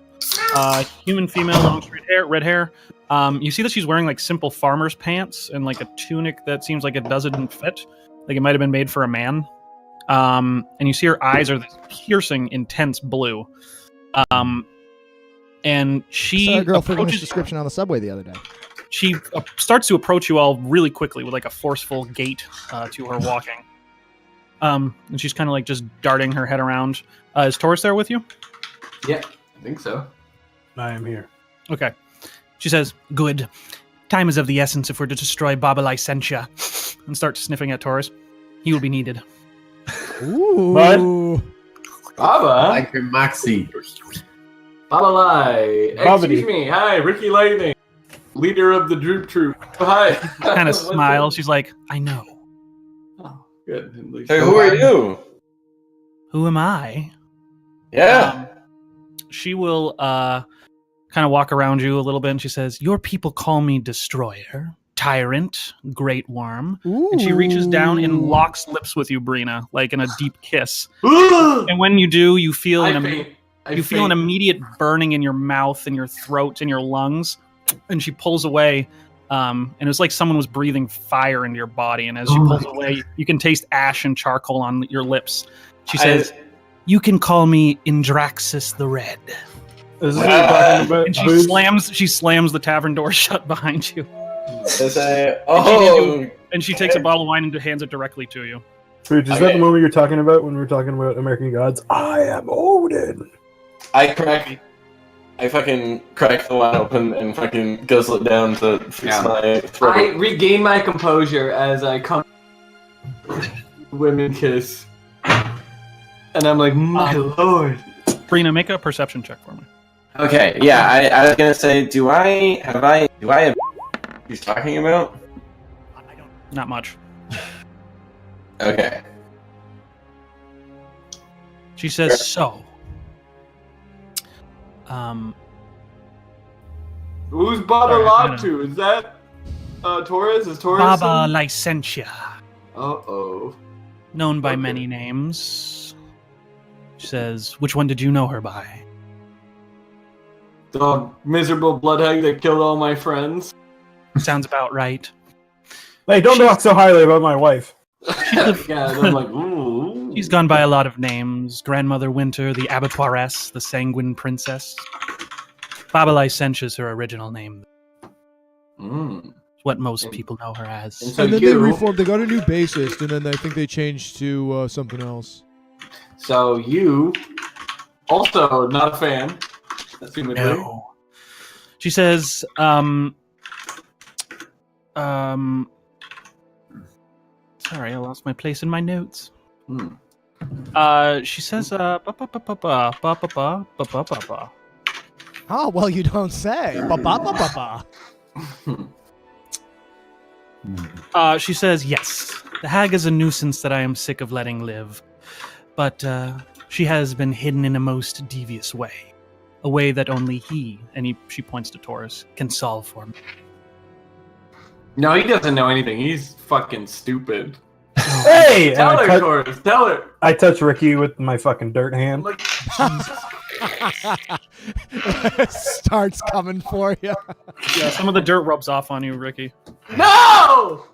human female, long straight hair, red hair. You see that she's wearing like simple farmer's pants and like a tunic that seems like it doesn't fit. Like it might have been made for a man. And you see her eyes are this piercing, intense blue. And she Saw a girl figuring this approaches. description on the subway the other day. She starts to approach you all really quickly with like a forceful gait to her walking. And she's kind of like just darting her head around. Is Taurus there with you? Yeah, I think so. I am here. Okay. She says, "Good. Time is of the essence if we're to destroy Baba Licentia." And starts sniffing at Taurus. He will be needed. Ooh. Bud? Baba? Like her Moxie. Baba Lai. Excuse me. Hi, Ricky Lightning. Leader of the Droop Troop. Oh, hi. Kind of smiles. She's like, "I know. Oh, good. Hey, who are you? Who am I?" Yeah. She will kind of walk around you a little bit, and she says, "Your people call me Destroyer, Tyrant, Great Worm." And she reaches down and locks lips with you, Brina, like in a deep kiss. And when you do, you feel an immediate burning in your mouth and your throat and your lungs. And she pulls away, and it's like someone was breathing fire into your body. And as she pulls away, you can taste ash and charcoal on your lips. She says, "You can call me Indraxis the Red." Is this what you're talking about? And she slams the tavern door shut behind you. I say, oh. And she takes a bottle of wine and hands it directly to you. Is that the moment you're talking about when we were talking about American Gods? I am Odin. I fucking crack the wine open and fucking guzzle it down to fix my throat. I regain my composure as I come women kiss. And I'm like, my lord. Brina, make a perception check for me. Okay, yeah, I was gonna say, do I have he's talking about? Not much. Okay. She says, "So, Who's Baba Sorry, Lab to? Is that Torres? Is Torres? Baba Licentia, Uh-oh. known by many names." She says, "Which one did you know her by?" The miserable blood hag that killed all my friends. Sounds about right. Hey, don't talk so highly about my wife. Yeah, and I'm like, ooh. She's gone by a lot of names. Grandmother Winter, the Abattoiress, the Sanguine Princess. Baba Licentia is her original name. what most people know her as. So and then you, they reformed. They got a new bassist, and then I think they changed to something else. So you, also not a fan, assumedly. No. She says, sorry, I lost my place in my notes. She says, Oh, well, you don't say. Ba-ba-ba-ba-ba. She says, yes, the hag is a nuisance that I am sick of letting live, but she has been hidden in a most devious way, a way that only he, and she points to Taurus, can solve for me. No, he doesn't know anything. He's fucking stupid. Hey! Tell her, and Taurus. Tell her. I touch Ricky with my fucking dirt hand. Like, Starts coming for you. Yeah, some of the dirt rubs off on you, Ricky. no!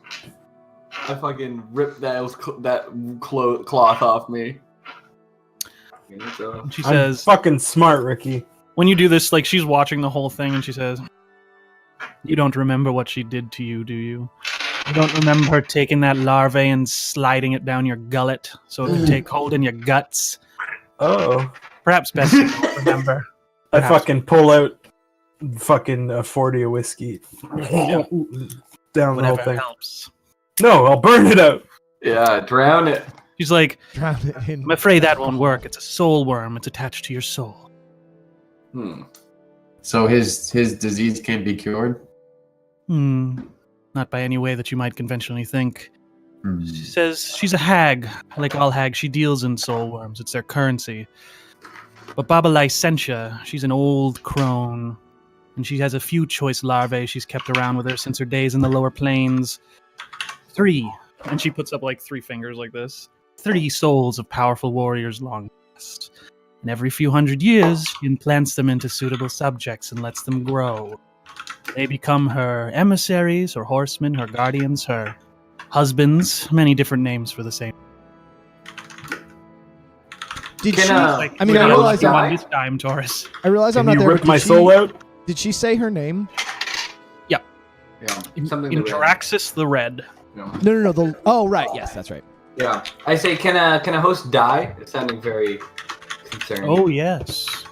I fucking ripped that cloth off me. She I'm says, fucking smart, Ricky. when you do this, like, she's watching the whole thing, and she says, you don't remember what she did to you, do you? You don't remember her taking that larvae and sliding it down your gullet so it could take hold in your guts? Oh. Perhaps best you don't remember. I Perhaps. fucking pull out fucking 40 of whiskey. Yeah. Down the whole Whatever thing. helps. No, I'll burn it out. Yeah, drown it. She's like, Drown it in. I'm afraid that won't work. It's a soul worm. It's attached to your soul. So his disease can't be cured? Not by any way that you might conventionally think. She says she's a hag. Like all hags, she deals in soul worms. It's their currency. But Baba Licentia, she's an old crone. And she has a few choice larvae she's kept around with her since her days in the lower plains. 3. And she puts up like 3 fingers like this. 3 souls of powerful warriors long past. And every few hundred years, she implants them into suitable subjects and lets them grow. They become her emissaries, her horsemen, her guardians, her husbands, many different names for the same. Did Can, she? uh, I mean, I can realize I- on this time, Taurus. I'm Can not you there. rip but my did soul out? Did she say her name? Yeah, something to read. Interaxis the Red. No. Oh, right. Yes, that's right. Yeah, I say, can a host die? It's sounding very concerning. Oh, yes.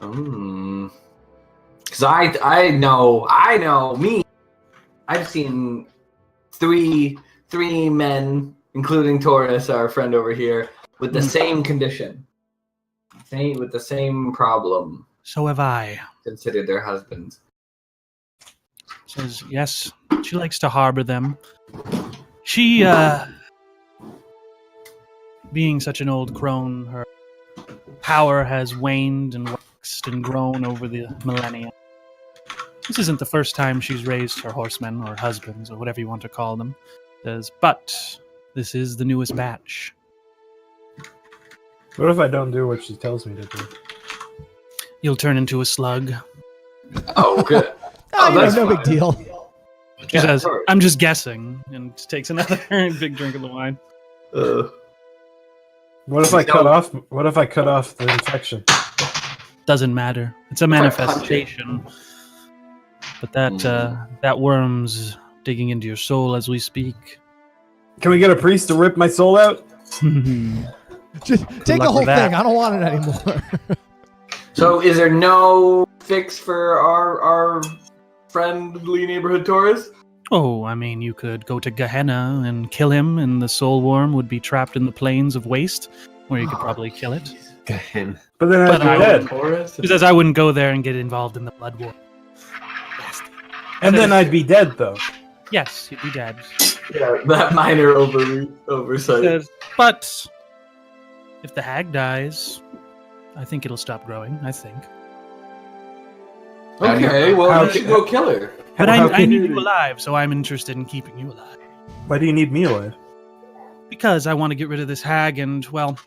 Because I know me. I've seen three men, including Taurus, our friend over here, with the same condition, with the same problem. So have I. Considered their husbands. Says, yes, she likes to harbor them. She, being such an old crone, her power has waned and waxed and grown over the millennia. This isn't the first time she's raised her horsemen or husbands or whatever you want to call them. Says, but this is the newest batch. What if I don't do what she tells me to do? You'll turn into a slug. Oh, good. That's no fine. big deal. She says, sorry. I'm just guessing, and takes another big drink of the wine. What if I cut off? What if I cut off the infection? Doesn't matter. It's a manifestation. But that worm's digging into your soul as we speak. Can we get a priest to rip my soul out? Just take the luck whole with that. thing. I don't want it anymore. So, is there no fix for our friendly neighborhood Taurus? Oh, I mean, you could go to Gehenna and kill him, and the soul worm would be trapped in the plains of waste, where you could probably kill it. Again. But then I'd But I be dead. Taurus? She says, I wouldn't go there and get involved in the blood war. And then I'd be dead, though. Yes, you'd be dead. Yeah, that minor She oversight. says, but if the hag dies, I think it'll stop growing, I think. Okay, well, How- you should go kill her. But How I can need you- you alive, so I'm interested in keeping you alive. Why do you need me alive? Because I want to get rid of this hag, and, well,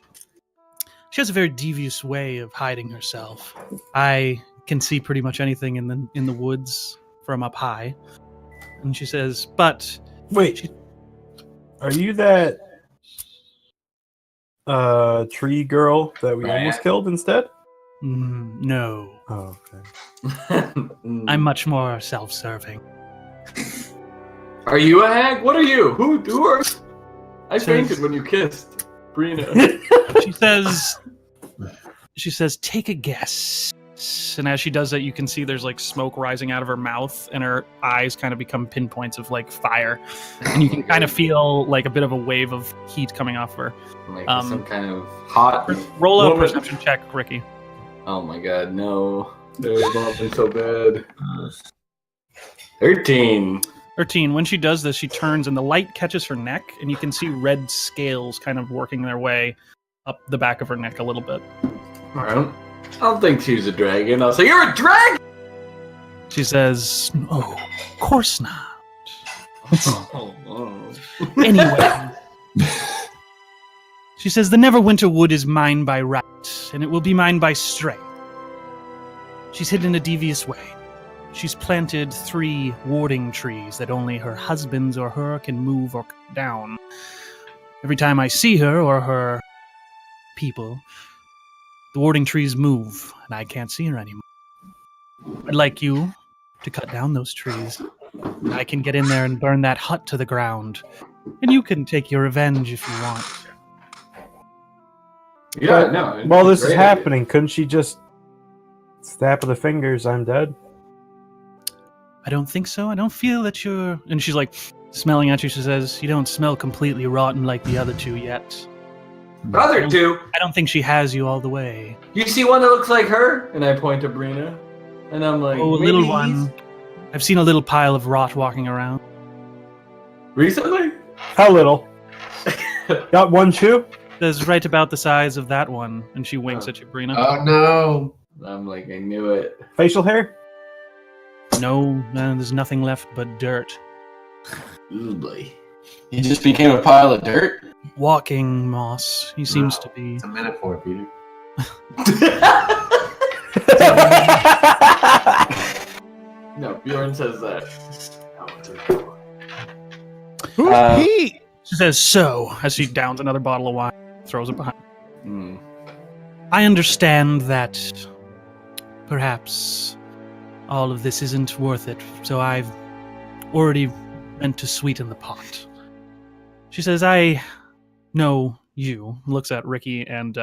she has a very devious way of hiding herself. I can see pretty much anything in the woods from up high. And she says, but Wait, are you that tree girl that we almost killed instead? no, Oh, okay. I'm much more self-serving. Are you a hag? What are you? Who are? I fainted when you kissed Brina. She says, take a guess. And as she does that, you can see there's like smoke rising out of her mouth, and her eyes kind of become pinpoints of like fire, and you can kind of feel like a bit of a wave of heat coming off her. Like some kind of hot. Roll a perception check, Ricky. Oh my god, no! They've all been so bad. 13. 13. When she does this, she turns, and the light catches her neck, and you can see red scales kind of working their way up the back of her neck a little bit. All right. I don't think she's a dragon. I'll say, you're a dragon! She says, oh, of course not. Anyway. She says, the Neverwinter Wood is mine by right, and it will be mine by strength. She's hidden in a devious way. She's planted 3 warding trees that only her husbands or her can move or cut down. Every time I see her or her people, the warding trees move, and I can't see her anymore. I'd like you to cut down those trees. I can get in there and burn that hut to the ground, and you can take your revenge if you want. Yeah, no. While this is happening, couldn't she just snap of the fingers, I'm dead? I don't think so. I don't feel that you're... And she's like smelling at you. She says, you don't smell completely rotten like the other 2 yet. The other 2? I don't think she has you all the way. You see one that looks like her? And I point to Brina. And I'm like, oh, a little one. I've seen a little pile of rot walking around. Recently? How little? Got 1 shoe? That's right about the size of that one. And she winks at you, Brina. Oh no! I'm like, I knew it. Facial hair? No, there's nothing left but dirt. Ooh, boy. He just became a pile of dirt? Walking moss. He seems to be. It's a metaphor, Peter. No, Bjorn says that. Who's Pete? She says so as she downs another bottle of wine, throws it behind. Mm. I understand that perhaps all of this isn't worth it, so I've already meant to sweeten the pot. She says, I know you, looks at Ricky and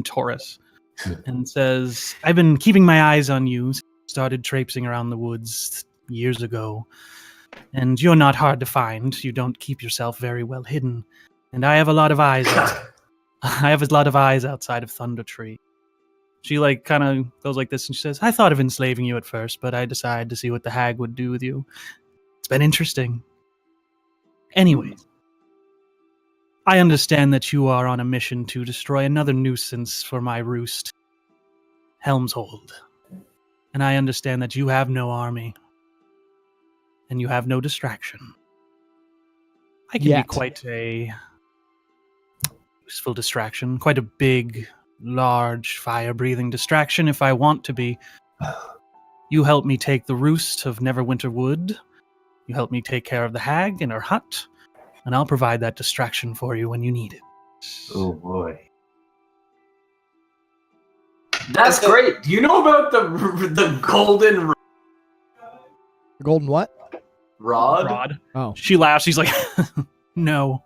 Taurus, and says, I've been keeping my eyes on you, started traipsing around the woods years ago, and you're not hard to find. You don't keep yourself very well hidden, and I have a lot of eyes. I have a lot of eyes outside of Thunder Tree. She kind of goes like this, and she says, I thought of enslaving you at first, but I decided to see what the hag would do with you. It's been interesting. Anyway, I understand that you are on a mission to destroy another nuisance for my roost, Helm's Hold. And I understand that you have no army, and you have no distraction. I can be quite a useful distraction, quite a big, large, fire-breathing distraction if I want to be. You help me take the roost of Neverwinter Wood. You help me take care of the hag in her hut, and I'll provide that distraction for you when you need it. Oh boy. That's great. Do you know about the golden Golden what? rod? Oh. She laughs. She's like, no.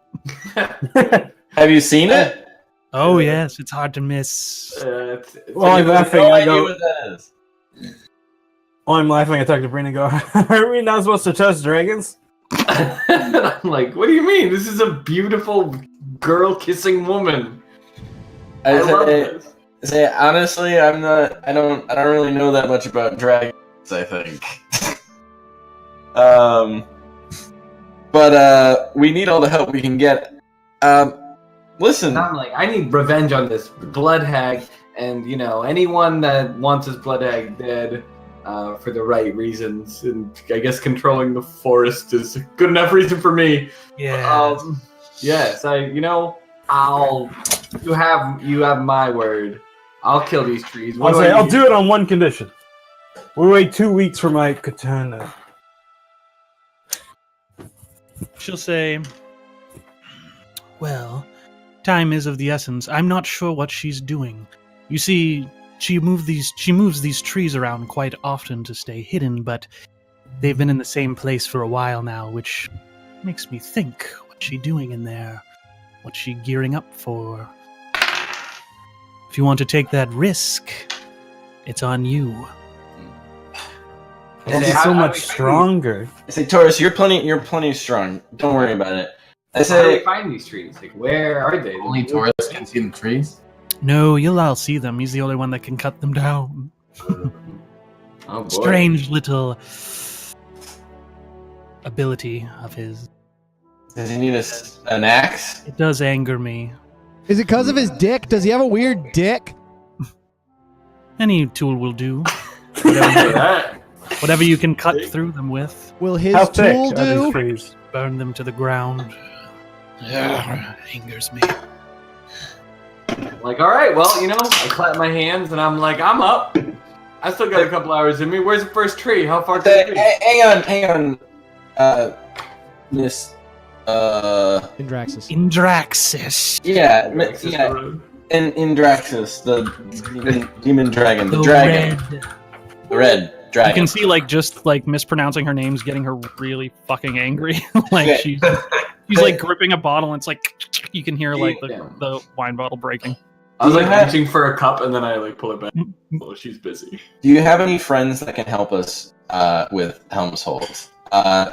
Have you seen it? Oh, yes. It's hard to miss. Well, I'm laughing. No I idea go, what that is. well, I'm laughing. I talk to Brina and go, are we not supposed to test dragons? I'm like, what do you mean? This is a beautiful girl-kissing woman. I love this. Say honestly, I don't really know that much about dragons, I think. But we need all the help we can get. Listen. I'm like, I need revenge on this blood hag, and anyone that wants his blood hag dead for the right reasons, and I guess controlling the forest is a good enough reason for me. Yeah. Yes, you have my word. I'll kill these trees. I'll do it on one condition. We wait 2 weeks for my katana. She'll say, well, time is of the essence. I'm not sure what she's doing. You see, she moves these trees around quite often to stay hidden, but They've been in the same place for a while now, which makes me think, what's she doing in there? What's she gearing up for? If you want to take that risk, it's on you. It's so much stronger. I say, Taurus, you're plenty strong. Don't worry about it. I How do say, we find these trees? Like, where are they? Only Taurus can see the trees. No, you'll all see them. He's the only one that can cut them down. Oh, boy. Strange little ability of his. does he need an axe? It does anger me. Is it because of his dick? Does he have a weird dick? Any tool will do. Whatever you can cut through them with. Will his How thick tool are these do? trees? Burn them to the ground. Angers me. Like, all right, well, you know, I clap my hands and I'm like, I'm up. I still got a couple hours in me. Where's the first tree? How far can it be? Hang on. Miss. Indraxis. Indraxis. Yeah, Access yeah. the road. Indraxis, the demon dragon, the The dragon, red. the red You dragon. can see, like, just like mispronouncing her name's getting her really fucking angry. Like Yeah. she's like gripping a bottle, and it's like you can hear like the wine bottle breaking. I was Do like you have- reaching for a cup and then I like pull it back. Oh, she's busy. Do you have any friends that can help us with Helm's Hold?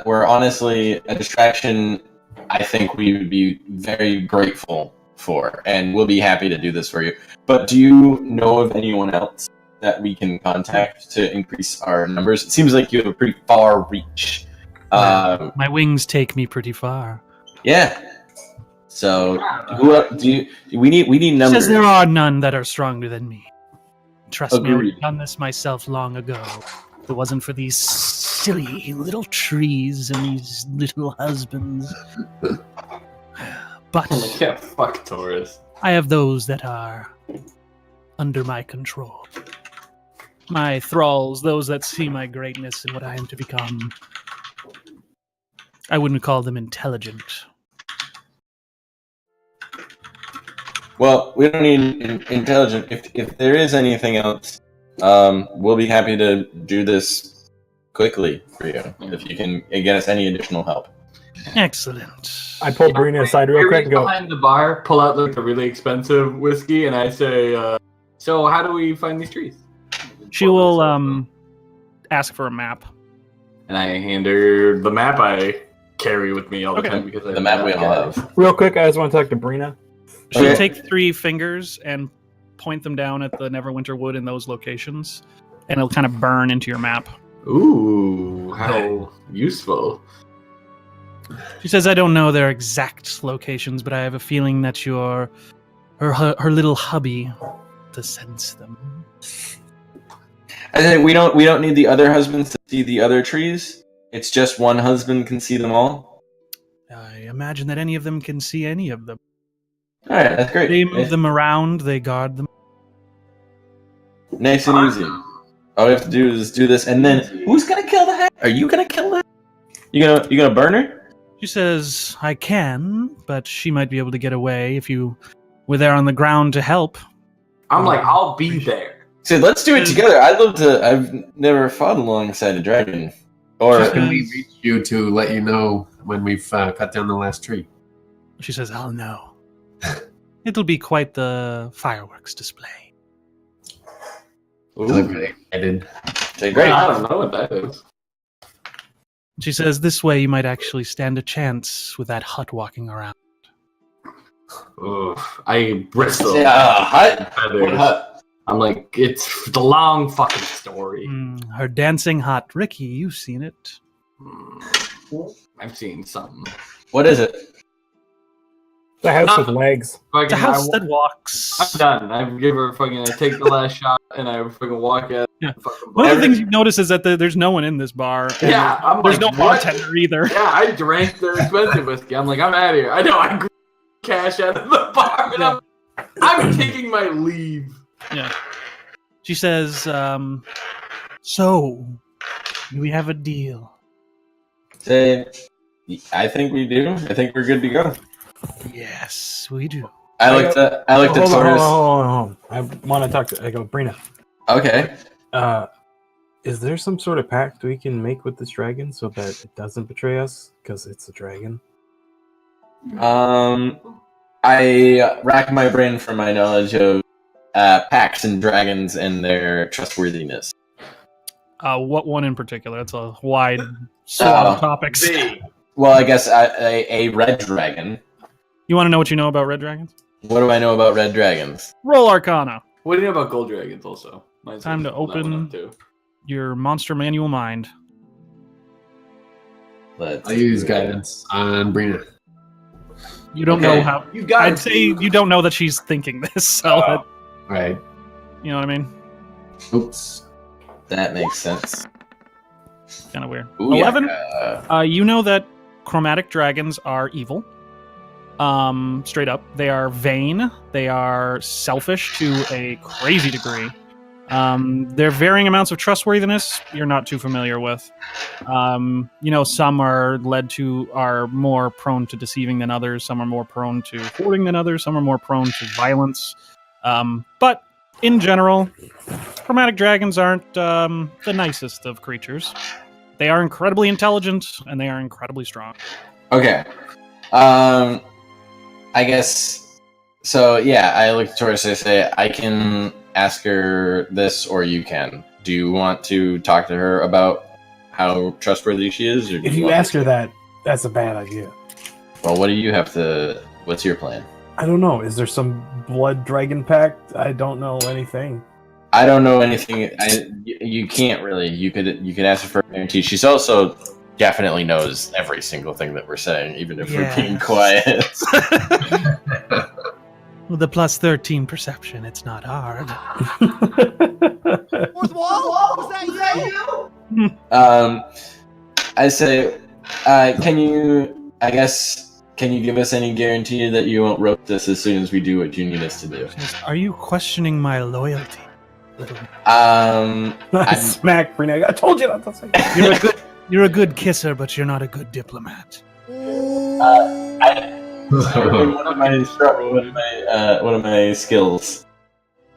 We're honestly a distraction. I think we would be very grateful for, and we'll be happy to do this for you. But do you know of anyone else that we can contact to increase our numbers? It seems like you have a pretty far reach. My wings take me pretty far. Yeah. So, who else do you? We need numbers. Says there are none that are stronger than me. Trust me, I would Agreed. have done this myself long ago. If it wasn't for these silly little trees and these little husbands. But Yeah, fuck Taurus. I have those that are under my control. My thralls, those that see my greatness and what I am to become. I wouldn't call them intelligent. Well, we don't need intelligent. If there is anything else, we'll be happy to do this quickly for you. If you can get us any additional help. Excellent. I pulled Brina aside real I quick reach and go, behind the bar, pull out like a really expensive whiskey, and I say, "So how do we find these trees?" She will ask for a map. And I hand her the map I carry with me all the Okay. time because I The map we all have. real quick, I just want to talk to Brina. She'll Okay. take 3 fingers and point them down at the Neverwinter Wood in those locations, and it'll kind of burn into your map. Ooh, how useful! She says, I don't know their exact locations, but I have a feeling that you're her little hubby to sense them. I think we don't need the other husbands to see the other trees. It's just one husband can see them all. I imagine that any of them can see any of them. All right, that's great. They move them around, they guard them. Nice and easy. All we have to do is do this, and then who's gonna kill the hat? Are you gonna kill that? You gonna burn her? She says, I can, but she might be able to get away if you were there on the ground to help. I'm like, I'll be there. So let's do it together. I'd love to. I've never fought alongside a dragon. Or Just can we reach you to let you know when we've cut down the last tree? She says, I'll know. It'll be quite the fireworks display. I'm pretty excited. say, great. I don't know what that is. She says, this way you might actually stand a chance with that hut walking around. Oof. I bristle. Yeah, hut. Feathers. What hut? I'm like, it's the long fucking story. Her dancing hut. Ricky, you've seen it. I've seen something. What is it? The house with legs. It's a Fucking, house that walks. I'm done. I give her fucking. I take the last shot and I fucking walk out. Yeah. Fucking One of the bar. things you've noticed is that there's no one in this bar. and Yeah, I'm There's like, no what? bartender either. Yeah, I drank the expensive whiskey. I'm like, I'm out of here. I know. I grabbed cash out of the bar and I'm taking my leave. Yeah. She says, so, do we have a deal? Say, I think we do. I think we're good to go. Yes, we do. I like to Hold Taurus. on. I want to talk to. I go, Brina. Okay. Is there some sort of pact we can make with this dragon so that it doesn't betray us? Because it's a dragon. I rack my brain for my knowledge of pacts and dragons and their trustworthiness. What one in particular? That's a wide swath of topics. Well, I guess a red dragon. You want to know what you know about red dragons? What do I know about red dragons? Roll Arcana. What do you know about gold dragons also? Mine's Time to that one open up, too. your monster manual mind. I'll use guidance on Brina. You don't know how. I'd say you don't know that she's thinking this, so Right. you know what I mean? Oops. That makes sense. Kind of weird. Ooh, 11. yeah. You know that chromatic dragons are evil. Straight up, they are vain. They are selfish to a crazy degree. Their varying amounts of trustworthiness you're not too familiar with. Some are more prone to deceiving than others. Some are more prone to hoarding than others. Some are more prone to violence. But in general, chromatic dragons aren't the nicest of creatures. They are incredibly intelligent and they are incredibly strong. Okay. I guess. So yeah, I look at Taurus. I say I can ask her this, or you can. Do you want to talk to her about how trustworthy she is? Or If you ask her that, that's a bad idea. Well, what do you have to? What's your plan? I don't know. Is there some blood dragon pact? I don't know anything. I don't know anything. You can't really. You could ask her for a guarantee. She's also definitely knows every single thing that we're saying, even if we're being quiet. With the plus 13 perception, it's not hard. Fourth wall? Was that you? I say, can you give us any guarantee that you won't roast us as soon as we do what you need us to do? Are you questioning my loyalty? Smack Brina. I told you not to say. You're a good kisser, but you're not a good diplomat. One of my skills.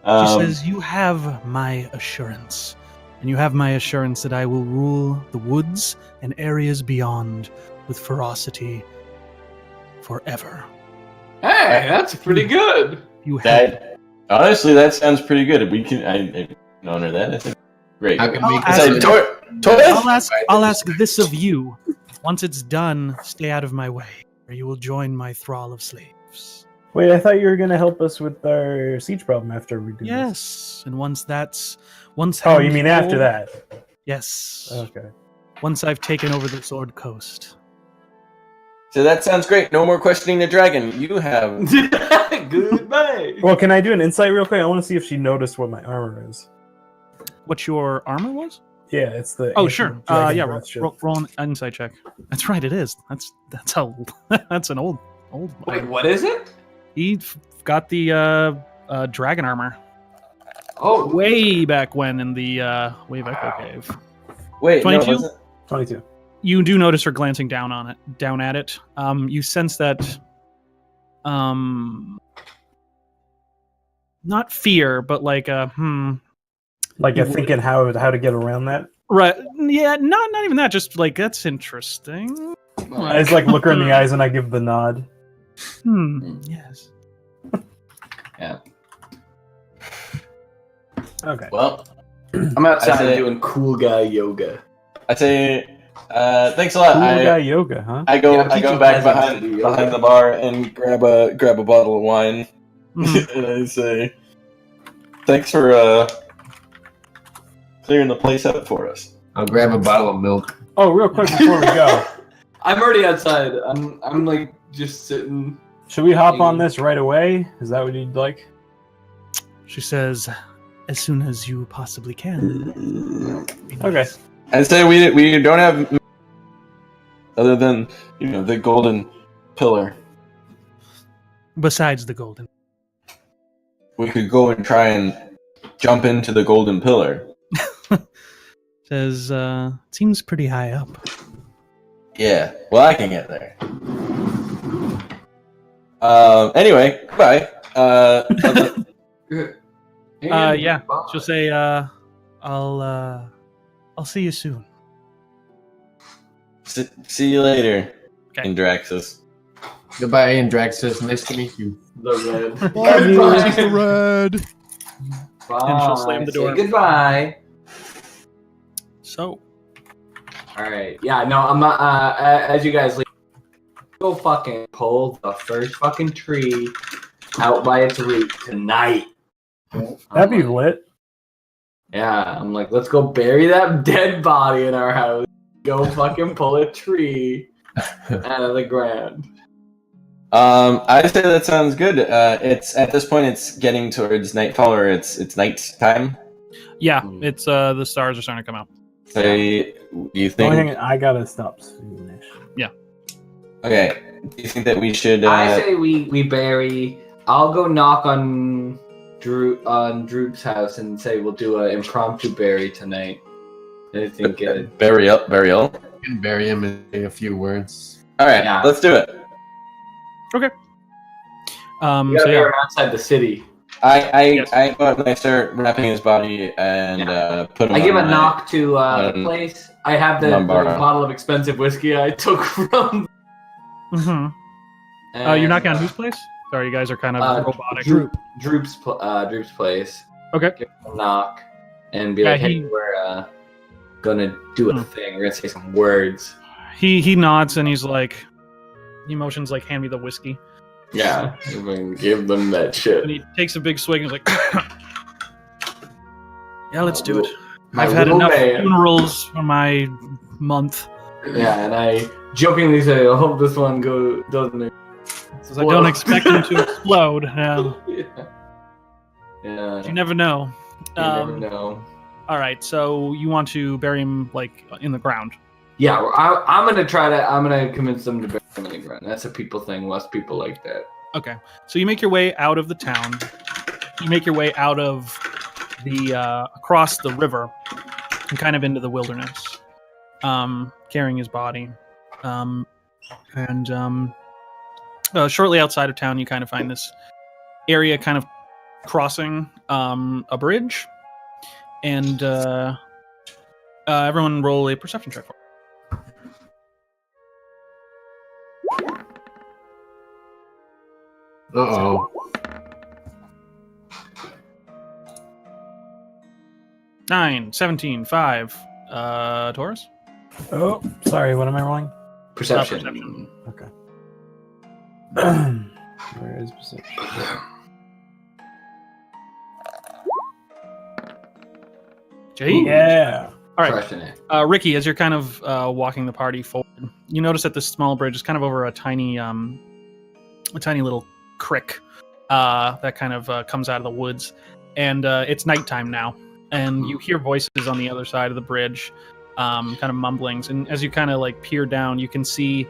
She says, you have my assurance. And you have my assurance that I will rule the woods and areas beyond with ferocity forever. Hey, that's pretty good. You have Honestly, that sounds pretty good. We can I honor that. I think great. How can we I'll ask this of you. Once it's done, stay out of my way, or you will join my thrall of slaves. Wait, I thought you were going to help us with our siege problem after we do this. Yes, and once. Oh, you mean after that? Yes. Okay. Once I've taken over the Sword Coast. So that sounds great. No more questioning the dragon. You have Goodbye. Well, can I do an insight real quick? I want to see if she noticed what my armor is. What your armor was? Yeah, it's the. Oh, sure. dragon Yeah, breath shit. roll an insight check. That's right, it is. That's that's an old. Wait, what is it? He got the dragon armor Oh, way back when in the Wave Echo Cave. wait. 22? No, was it? 22. You do notice her glancing down at it. You sense that, not fear, but like Like you're thinking how to get around that. right? Yeah, not even that. Just like that's interesting. I just like look her in the eyes and I give the nod. Yes. Yeah. Okay. Well, I'm outside I say- doing cool guy yoga. I say thanks a lot. Cool guy yoga, huh? I go Yeah, I'm I go teaching back peasants to do yoga. behind the bar and grab a bottle of wine and I say, thanks for clearing the place out for us. I'll grab a bottle of milk. Oh, real quick before we go, I'm already outside. I'm like just sitting. should we hop on this right away? Is that what you'd like? She says, as soon as you possibly can. Okay. I say we don't have other than the golden pillar. Besides the golden. We could go and try and jump into the golden pillar. Says, seems pretty high up. Yeah, well, I can get there. Anyway, goodbye. Good. Yeah. She'll say, I'll I'll see you soon. See you later, Okay. Indraxis. Goodbye, Andraxis. Nice to meet you. The red. Bye, Mr. Red. Bye. And she'll slam the door. Say goodbye. So, All right. Yeah. No. I'm not. As you guys leave, go fucking pull the first fucking tree out by its root tonight. That'd be lit. Yeah. I'm like, let's go bury that dead body in our house. Go fucking pull a tree out of the ground. I say that sounds good. It's at this point, it's getting towards nightfall, or it's night time. yeah, it's the stars are starting to come out. So you Only think? thing, I gotta stop soonish. Okay. Do you think that we should? I say we bury. I'll go knock on Droop's house and say we'll do an impromptu bury tonight. I think burial. You can bury him in a few words. All right, Yeah. let's do it. we So gotta yeah, bury him outside the city. I go out and I start wrapping his body and put him. I give on a my- knock to the place. I have the Lombard. bottle of expensive whiskey I took from. mm-hmm. You're knocking on whose place? Sorry, you guys are kind of robotic. Droop's place. Okay. Give him a knock and be Yeah, like, "Hey, we're gonna do a thing. We're gonna say some words." He nods and he's like, he motions like, hand me the whiskey. Yeah, I mean, give them that shit. And he takes a big swig and he's like, yeah, let's do it. My I've had little enough man. funerals for my month. Yeah, and I jokingly say, "I hope this one doesn't." Says, I don't expect him to explode. Yeah. You never know. You never know. All right, so you want to bury him like in the ground? Yeah, I'm gonna convince them to bury him in the ground. That's a people thing. Less people like that. Okay, so you make your way out of the town. You make your way out of the across the river and kind of into the wilderness, carrying his body. Shortly outside of town, you kind of find this area kind of crossing a bridge, and everyone roll a perception check for it. Uh-oh. 9, 17, 5. Taurus? Oh, sorry. What am I rolling? Perception. Perception. Okay. Where is perception? Jay? Yeah. All right. Crushing it. Ricky, as you're kind of walking the party forward, you notice that this small bridge is kind of over a tiny little creek that kind of comes out of the woods, and it's nighttime now, and you hear voices on the other side of the bridge, kind of mumblings, and as you kind of like peer down, you see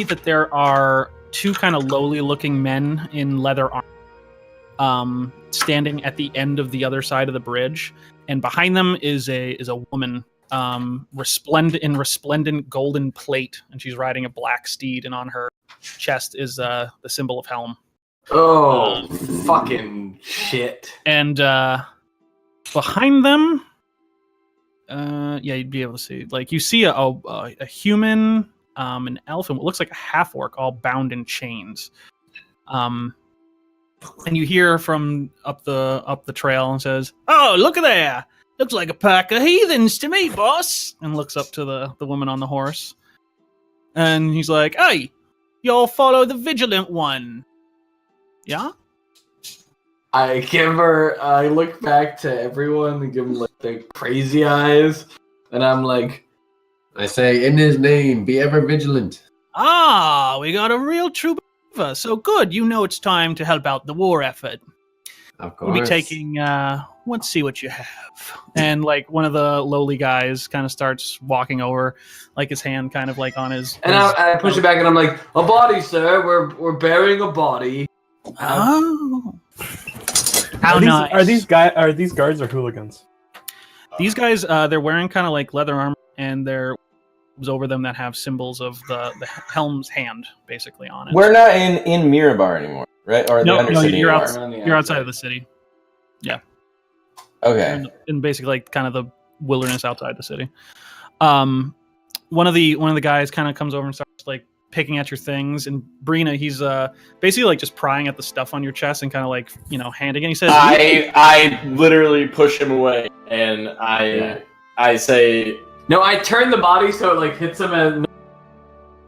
that there are two kind of lowly-looking men in leather armor, standing at the end of the other side of the bridge. And behind them is a woman, resplendent golden plate, and she's riding a black steed, and on her chest is the symbol of Helm. Oh, fucking shit! And behind them, you'd be able to see, like, you see a human, an elf, and what looks like a half orc, all bound in chains. And you hear from up the trail and says, "Oh, look at there! Looks like a pack of heathens to me, boss." And looks up to the woman on the horse. And he's like, "Hey, y'all follow the vigilant one. Yeah?" I look back to everyone and give them like the crazy eyes, and I'm like, I say, in his name, be ever vigilant. "Ah, we got a real true believer. So good, you know it's time to help out the war effort. Of course. We'll be taking, let's see what you have." And like one of the lowly guys kind of starts walking over, like his hand kind of like on his... and I push it back, and I'm like, "A body, sir. We're burying a body." Oh. How Are these, nice. are these guards or hooligans? These guys, they're wearing kind of like leather armor, and there's over them that have symbols of the Helm's hand, basically, on it. We're not in Mirabar anymore, right? Or No, the Undercity you're anymore. You're outside of the city. Okay. In basically like kind of wilderness outside the city. One of the guys kind of comes over and starts like picking at your things, and Brina, he's basically like just prying at the stuff on your chest and kind of like handing it. He says, I literally push him away, and I say, no, I turn the body so it like hits him, and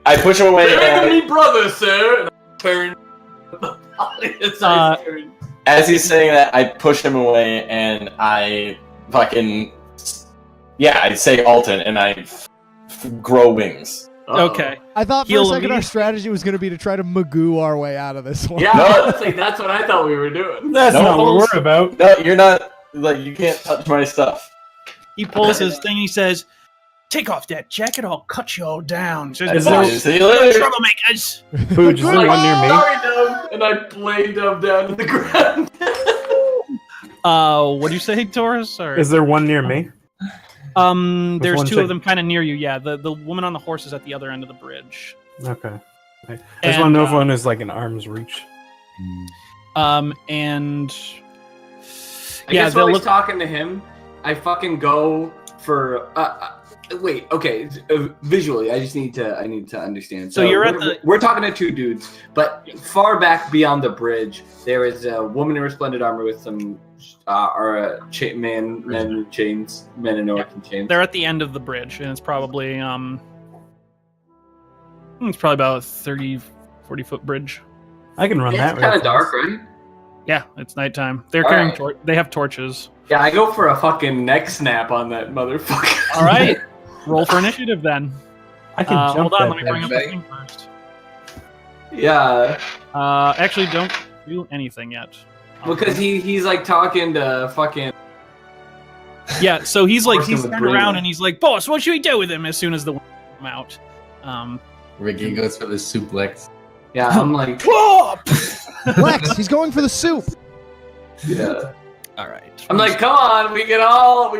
I push him away. Enemy brother, sir. And I turn the body. As he's saying that, I push him away, and I fucking I say Alton, and I grow wings. Okay. I thought for a second our strategy was going to be to try to Magoo our way out of this one. Yeah, honestly, that's what I thought we were doing. That's not what we're about. No, you're not. Like, you can't touch my stuff. He pulls his thing. He says, "Take off that jacket. I'll cut you all down." He says, See you later. "Troublemakers." Pooch, is there one near me? Sorry, Dove. And I play Dove down to the ground. What do you say, Taurus? Or Is there one near me? there's two of them kind of near you. Yeah, the woman on the horse is at the other end of the bridge. Okay. I just want to know if one is like an arm's reach. And I guess while he's talking to him, I fucking go for. Wait, okay. Visually, I need to understand. So you're at the. We're talking to two dudes, but far back beyond the bridge, there is a woman in resplendent armor with some men in chains, men in orc in chains. They're at the end of the bridge, and it's probably about a 30-40 foot bridge. I can run that. It's kind of dark, right? Yeah, it's nighttime. They're carrying they have torches. Yeah, I go for a fucking neck snap on that motherfucker. All right, roll for initiative then. I can jump. Hold on, that let me bring up the thing. thing first. Yeah. Actually, don't do anything yet. Because he's like talking to fucking. Yeah, so he's Working turned with around Brina. and he's like, "Boss, what should we do with him?" As soon as the wind come out. Ricky goes for the suplex. Yeah, I'm like. Lex, he's going for the soup. Yeah. All right. I'm like, come on, we can all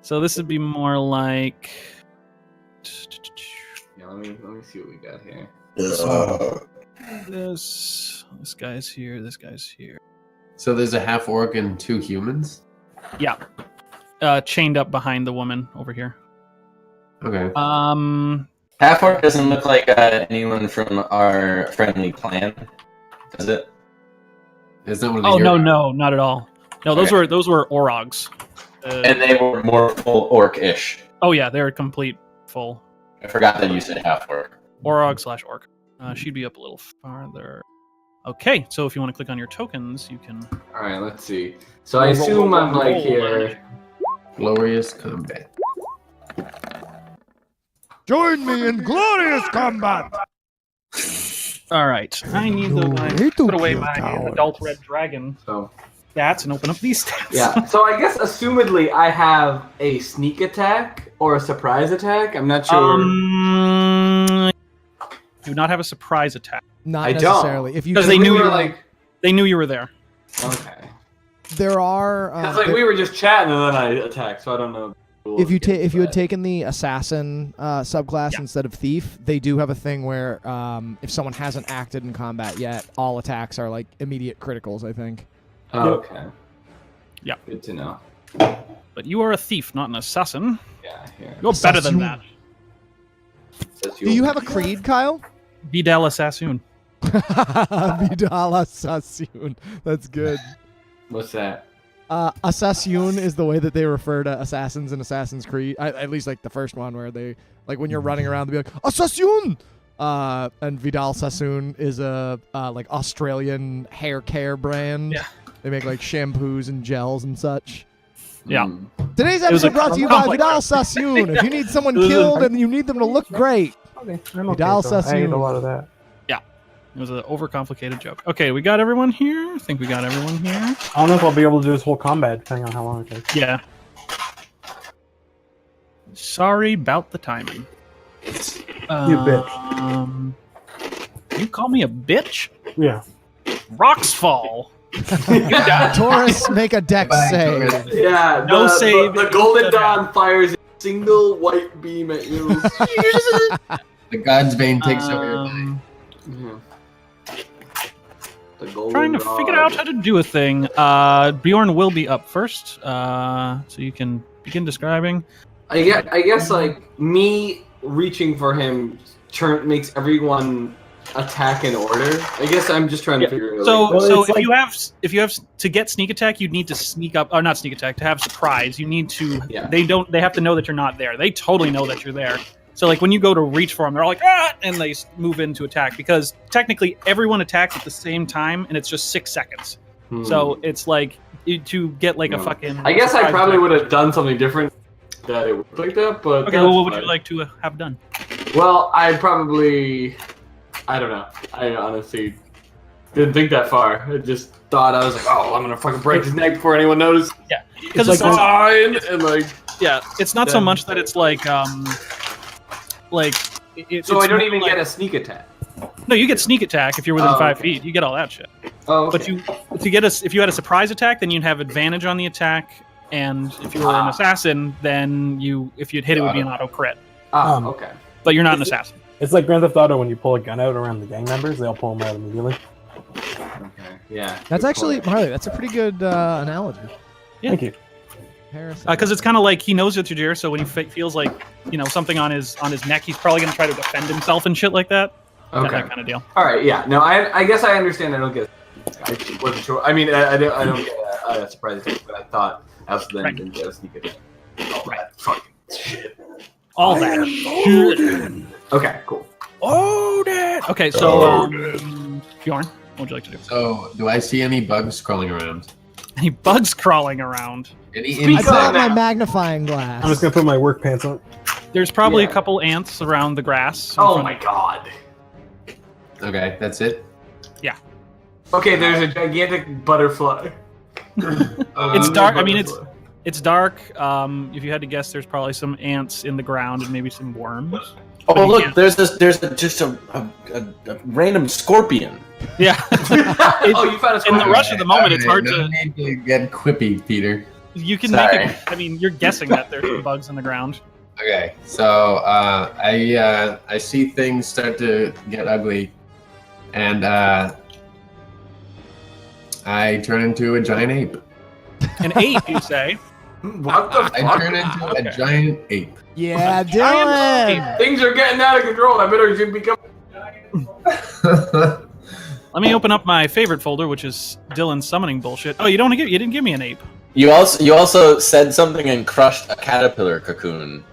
So this would be more like. Yeah, let me see what we got here. This guy's here. This guy's here. So there's a half orc and 2 humans? Yeah. Chained up behind the woman over here. Okay. Half orc doesn't look like anyone from our friendly clan, does it? Is that one of the Oh hero- no, not at all. No, those were Orogs. And they were more full orc-ish. Oh yeah, they're complete full I forgot that you said half orc. Orog/orc. She'd be up a little farther. Okay, so if you want to click on your tokens, you can. All right, let's see. So I assume I'm like here. Glorious combat. Join me in glorious combat. All right, I need to put away my adult red dragon So stats and open up these stats. yeah. So I guess assumedly I have a sneak attack or a surprise attack. I'm not sure. Do not have a surprise attack Not I don't. necessarily. If you because they We knew were you were like, they knew you were there. okay. there are. Because like we were just chatting and then I attacked, so I don't know. If you had taken the assassin subclass instead of thief, they do have a thing where if someone hasn't acted in combat yet, all attacks are like immediate criticals. I think. Oh, okay. Yeah. Good to know. But you are a thief, not an assassin. Yeah. Here. You're better than that. Do you have a creed, Kyle? Vidal Assassin. Vidal Assassin. That's good. What's that? Assassin is the way that they refer to assassins in Assassin's Creed. At least like the first one, where they like when you're running around, they'll be like Assassin. And Vidal Sassoon is a like Australian hair care brand. Yeah. They make like shampoos and gels and such. Yeah. Today's was a episode brought to you by complex Vidal Sassoon. If you need someone killed and you need them to look great, Okay, Vidal Sassoon. I ate a lot of that. It was an overcomplicated joke. Okay, we got everyone here. I think we got everyone here. I don't know if I'll be able to do this whole combat, depending on how long it takes. Yeah. Sorry about the timing. You bitch. You call me a bitch? Yeah. Rocks fall. Taurus, make a dex save. Yeah. No save. The Golden Dawn fires a single white beam at you. The God's Bane takes over your mind. The golden Trying to figure out how to do a thing. Bjorn will be up first, so you can begin describing. I guess like me reaching for him makes everyone attack in order. I guess I'm just trying to figure it out. So if you have to get sneak attack, you need to sneak up, or not sneak attack, to have surprise. You need to. Yeah. They have to know that you're not there. They totally know that you're there. So like when you go to reach for them, they're all like ah, and they move in to attack because technically everyone attacks at the same time, and it's just 6 seconds. So it's like to get like a fucking. I guess I probably attack. would have done something different that it worked like that, but Okay, well, what would you like to have done? Well, I don't know. I honestly didn't think that far. I just thought I was like, oh, I'm gonna fucking break his neck before anyone notices. Yeah, because It's like fine, and like yeah, it's not so much that it's like so it's I don't even like, get a sneak attack. No, you get sneak attack if you're within 5 okay. feet. You get all that shit. Oh, okay. But if you had a surprise attack, then you'd have advantage on the attack. And if you were an assassin, then if you'd hit it, would be an auto crit. Okay. But you're not an assassin. It's like Grand Theft Auto when you pull a gun out around the gang members, they all pull them out immediately. Okay. Yeah. That's good actually, point. Marley, that's a pretty good analogy. Yeah. Thank you. Because it's kind of like he knows that you're there, so when he feels like something on his neck, he's probably gonna try to defend himself and shit like that. Okay. That kind of deal. All right. Yeah. No. I guess I understand. I don't get. I wasn't sure. I mean, I don't get a surprise attack, but I thought I also then didn't get a sneak attack. All that fucking shit. All that shit. Okay. Cool. Oh, that. Okay, so Bjorn, what would you like to do? So, do I see any bugs crawling around? Any bugs crawling around? Any I insects? pull out my magnifying glass. I'm just gonna put my work pants on. There's probably Yeah. a couple ants around the grass. in Oh front my of- god. Okay, that's it. Okay. There's a gigantic butterfly. It's dark. I mean, it's dark. If you had to guess, there's probably some ants in the ground and maybe some worms. Oh, But you look, can't- there's just a random scorpion. Yeah. Oh, you found a In the scorpion. rush of the moment, it's hard no to. need to get quippy, Peter. You can Sorry. make it. I mean, you're guessing that there's some bugs in the ground. Okay, so I see things start to get ugly, and I turn into a giant ape. An ape, you say? What the fuck? I turn into Okay. a giant ape. Yeah, Giant Dylan. Things are getting out of control. I better should become. Let me open up my favorite folder, which is Dylan's summoning bullshit. Oh, you didn't give me an ape. You also said something and crushed a caterpillar cocoon.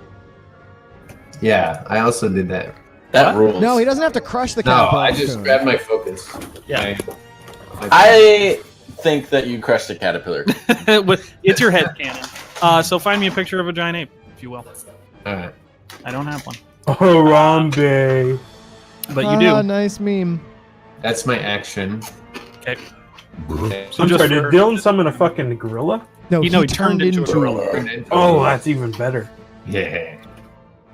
Yeah, I also did that. That What? rules. No, he doesn't have to crush the No, caterpillar. I just cocoon. grabbed my focus. Yeah. I think that you crushed a caterpillar. It's your head cannon. So find me a picture of a giant ape, if you will. All right. I don't have one, Harambe. but you do. Nice meme. That's my action. Okay. Okay. So I'm just sorry, did for- Dylan summon a fucking gorilla? No, he turned into a gorilla. Turned into Oh, a- that's even better. yeah.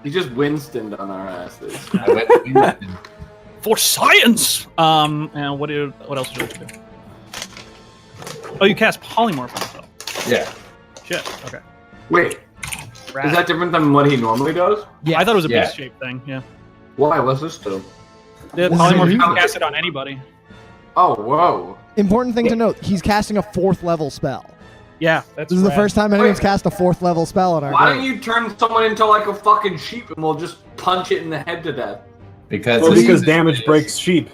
You just Winstoned on our asses. I went Winston. For science. And what else would you like to do? Oh, you cast polymorph on yourself. Yeah. Shit. Okay. Wait, Rad. is that different than what he normally does? Yeah. I thought it was a Yeah. beast shape thing. Yeah. Why? What's this do? The This is polymorph you new. can cast it on anybody. Oh, whoa. Important thing to note: he's casting a 4th level spell. Yeah, that's. This is the rad. first time anyone's cast a 4th level spell in our Why game. don't you turn someone into like a fucking sheep and we'll just punch it in the head to death? Because Well, as because soon as damage it- breaks sheep.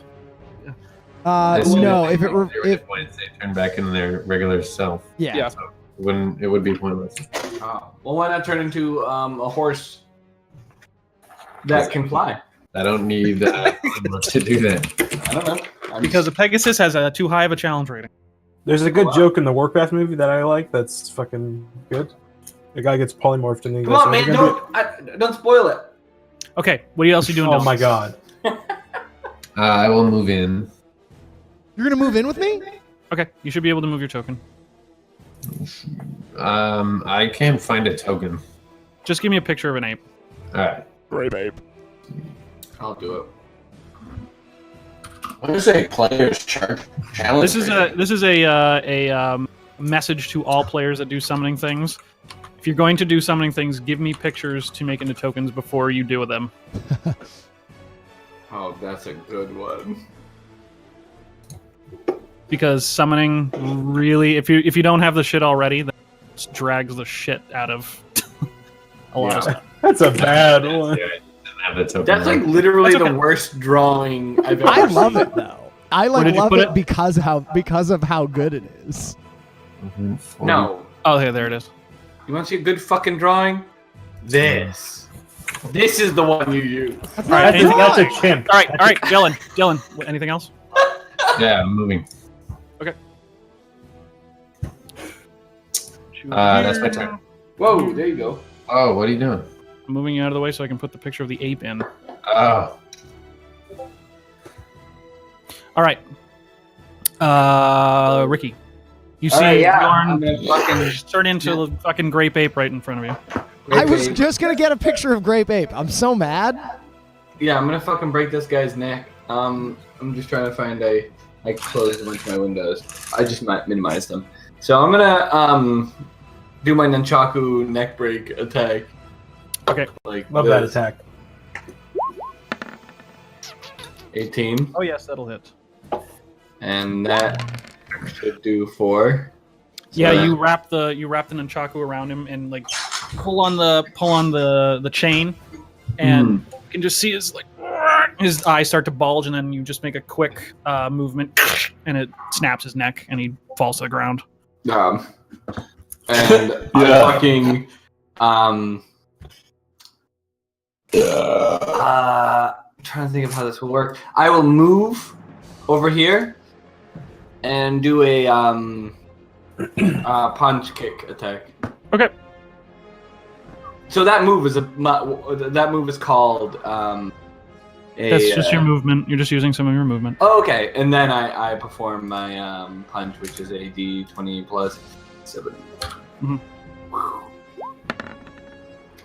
as soon No, as if they it were, break their if hit points, they turn back into their regular self. yeah. Yeah. It would be pointless. Oh. Well, why not turn into a horse that can fly? I don't need to do that. I don't know. I'm Because a Pegasus has a too high of a challenge rating. There's a good wow. joke in the Warcraft movie that I like. That's fucking good. The guy gets polymorphed and he Come goes, on, "Are you man! gonna Don't spoil it. Okay, what else are you do-" doing? Oh Dylan? my god! I will move in. You're gonna move in with me? Okay, you should be able to move your token. I can't find a token. Just give me a picture of an ape. All right. Great, babe. I'll do it. What is a player's challenge? This is a message to all players that do summoning things. If you're going to do summoning things, give me pictures to make into tokens before you do them. Oh, that's a good one. because summoning really, if you don't have the shit already, that just drags the shit out of a lot of stuff. That's a bad one. That's like literally the worst drawing I've ever I seen. love it though. I Where did you love put it it? because of how good it is. No. Oh, here, there it is. You want to see a good fucking drawing? This is the one you use. That's All right, not That's a a drawing. chimp. All right, Dylan. Anything else? Yeah, I'm moving. Okay. That's my turn. Whoa, there you go. Oh, what are you doing? I'm moving you out of the way so I can put the picture of the ape in. Oh, All right. Ricky. You see All right, yeah, I'm Bjorn gonna fucking turn into the fucking grape ape right in front of you. I was just gonna get a picture of Grape Ape. I'm so mad. Yeah, I'm gonna fucking break this guy's neck. I'm just trying to find I closed a bunch of my windows. I just minimized them. So I'm gonna do my nunchaku neck break attack. Okay. Like Love that this. attack. 18, Oh yes, that'll hit. and that should do 4. So Yeah, that- you wrap the nunchaku around him and like pull on the chain, and you can just see his eyes start to bulge, and then you just make a quick movement, and it snaps his neck, and he falls to the ground. and I fucking I'm trying to think of how this will work. I will move over here and do a punch kick attack. Okay. So that move is called That's just your movement. You're just using some of your movement. Oh, okay, and then I perform my punch, which is a D20 plus 7. Mhm.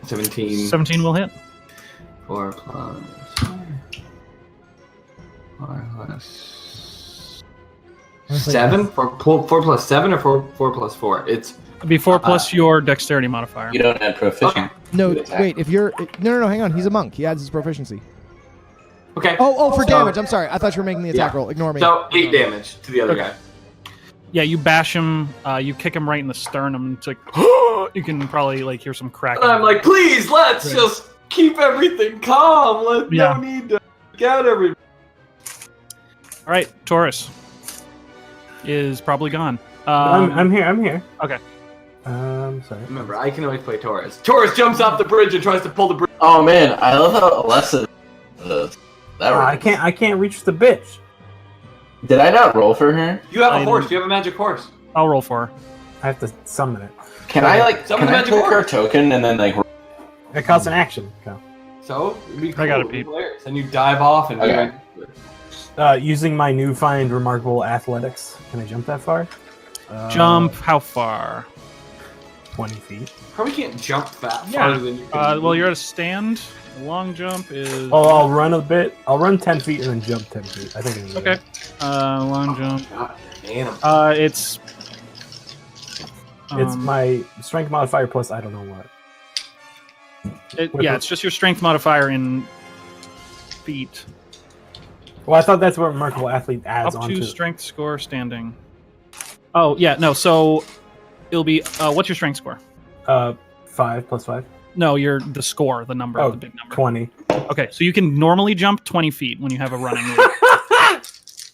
17. 17 will hit. 4 plus 4 plus 7? 4 plus 7 or 4 plus 4? It's It'd be 4 plus your dexterity modifier. You don't add proficient. okay. No, to attack. wait. If you're no, hang on. He's a monk. He adds his proficiency. Okay. Oh, for So- damage. I'm sorry. I thought you were making the attack Yeah. roll. Ignore me. So 8 damage to the other Okay. guy. Yeah, you bash him. You kick him right in the sternum. It's like you can probably like hear some cracking. And I'm like, please, let's just keep everything calm. Yeah. No need to get everything. All right, Taurus is probably gone. I'm here. Okay. Sorry. Remember, I can always play Taurus. Taurus jumps off the bridge and tries to pull the bridge. Oh man, I love how Alessa. That I can't reach the bitch. Did I not roll for her? You have a I horse. know. You have a magic horse. I'll roll for her. I have to summon it. Can I like? Someone Can I magic click her horse. token and then like? It costs an action. Go. So it'd be cool. I got it, It'd be Pete. hilarious. And you dive off and Okay. Using my newfound remarkable athletics, can I jump that far? Jump. How far? 20 feet. Probably can't jump that Yeah. farther than you can. Well, you're at a stand. Long jump is Oh, I'll run a bit. I'll run 10 feet and then jump 10 feet. I think I can do okay. that. Long jump. God damn. It's It's my strength modifier plus I don't know what. it's just your strength modifier in feet. Well, I thought that's what remarkable athlete adds Up on to to. strength score standing. Oh yeah, no. So it'll be what's your strength score? 5 plus 5. No, the score, the number, Oh, the big number. 20. Okay, so you can normally jump 20 feet when you have a running move.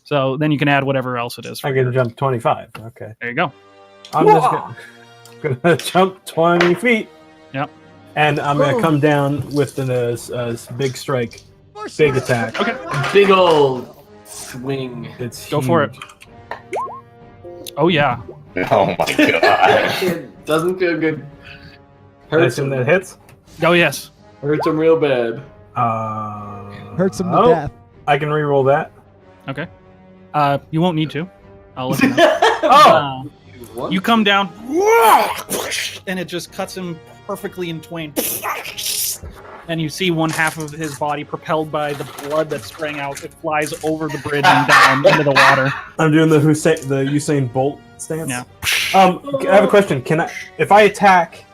So then you can add whatever else it is. For I can jump 25. Okay. There you go. I'm just gonna jump 20 feet. Yep. And I'm gonna come down with the big strike, big attack. Okay. Big old swing. It's Go for it. Oh yeah. Oh my god. It doesn't feel good. I Hurts assume him. that hits. Oh yes. Hurts him real bad. Hurts him to oh, death. I can re-roll that. Okay. You won't need to. I'll let you know. Oh! What? You come down, and it just cuts him perfectly in twain. And you see one half of his body propelled by the blood that's spraying out. It flies over the bridge and down into the water. I'm doing the Usain Bolt stance. Yeah. I have a question. Can I, if I attack,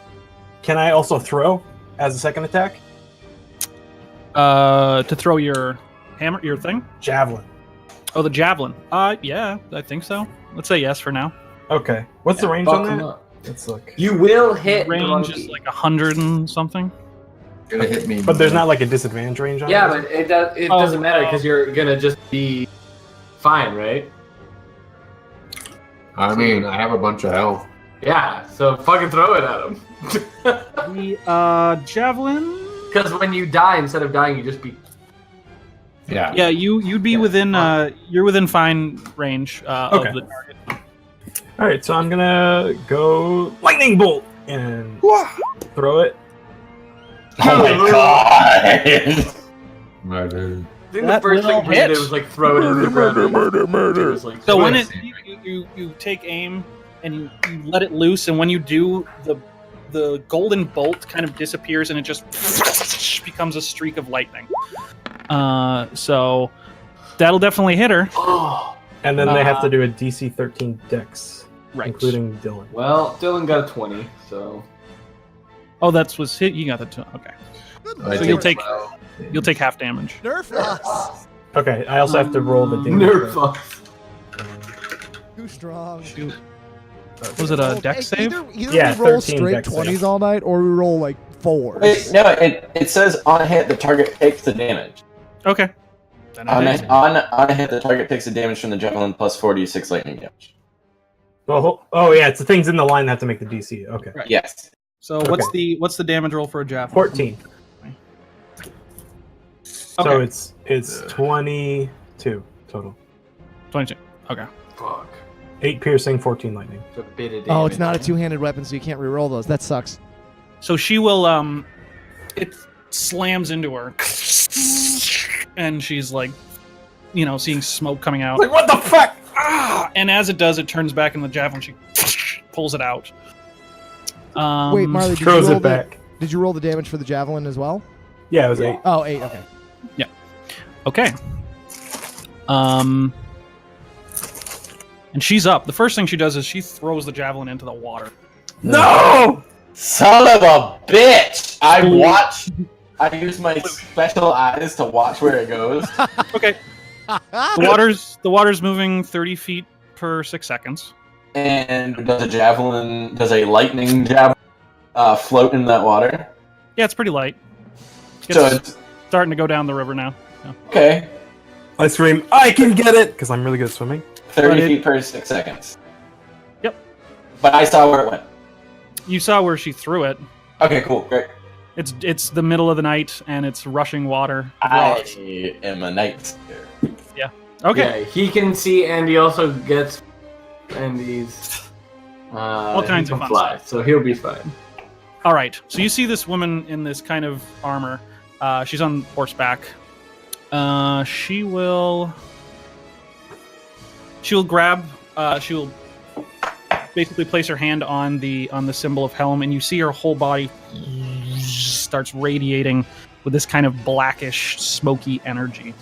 can I also throw as a second attack? To throw your hammer, your thing. Javelin. Oh, the javelin. Yeah, I think so. Let's say yes for now. Okay. What's the range Fuck on him that? up. Let's look. You will hit Range Drunky. is like 100 and something. Gonna hit me. But there's not like a disadvantage range on Yeah, it? but it Oh, doesn't matter because you're gonna just be fine, right? I mean, I have a bunch of health. Yeah, so fucking throw it at him. The javelin. Because when you die, instead of dying, you just be. Yeah. Yeah, you'd be within you're within fine range Okay. of the target. All right, so I'm gonna go lightning bolt and throw it. Oh my god! Murder. I think That the first will thing Brina hit. did was like throw it into the ground. It was like, So when Nice. you take aim and you let it loose, and when you do, the golden bolt kind of disappears and it just becomes a streak of lightning. So that'll definitely hit her. oh. And then they have to do a DC 13 dex, Right. including Dylan. Well, Dylan got a 20, so. Oh, that's was hit. You got the okay. I So you'll take take 12. you'll take half damage. Nerf us. Okay, I also have to roll the damage. Nerf us. Too strong. Shoot. Was it a dex save? Either Yeah, we roll 13 straight dex 20s save. all night, or we roll like 4s. Wait, no, it says on a hit the target takes the damage. Okay. Then On it a, is. on a hit the target takes the damage from the javelin plus 46 lightning damage. Oh yeah, it's the things in the line that have to make the DC. Okay. Right. Yes. So what's the damage roll for a javelin? 14. So Okay. it's 22 total. 22. Okay. Fuck. 8 piercing, 14 lightning. It's a bit of damage. Oh, it's not a two-handed weapon, so you can't re-roll those. That sucks. So she will it slams into her and she's like seeing smoke coming out. Like, what the fuck? Ah! And as it does, it turns back in the javelin. She pulls it out. Wait, Marley, did you, Throws roll it back. did you roll the damage for the javelin as well? Yeah, it was 8. Oh, 8, okay. Okay. And she's up. The first thing she does is she throws the javelin into the water. No! Son of a bitch! I use my special eyes to watch where it goes. Okay. The water's moving 30 feet per 6 seconds. And does a lightning javelin float in that water? Yeah, it's pretty light. So It's it's starting to go down the river now. okay. I scream, I can get it! Because I'm really good at swimming. 30 But it- feet per 6 seconds. Yep. But I saw where it went. You saw where she threw it. Okay, cool, great. It's the middle of the night and it's rushing water. I Rocks. am a knight. Okay. Yeah, he can see, and he also gets Andy's. All kinds he of can fun fly, stuff. so he'll be fine. All right. So you see this woman in this kind of armor. She's on horseback. She'll grab. She'll basically place her hand on the symbol of Helm, and you see her whole body starts radiating with this kind of blackish, smoky energy.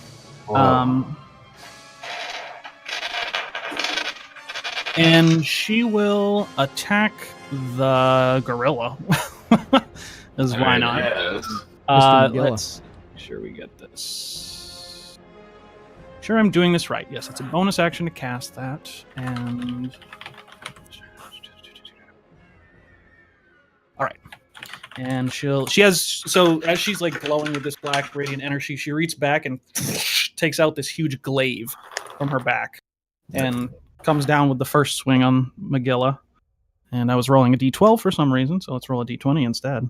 And she will attack the gorilla. As why not? Yes. Mr. McGilla. Let's make sure we get this. Sure, I'm doing this right. Yes, it's a bonus action to cast that, and all right. And she has so as she's like glowing with this black radiant energy, she reaches back and takes out this huge glaive from her back, and comes down with the first swing on Megilla. And I was rolling a d12 for some reason, so let's roll a d20 instead.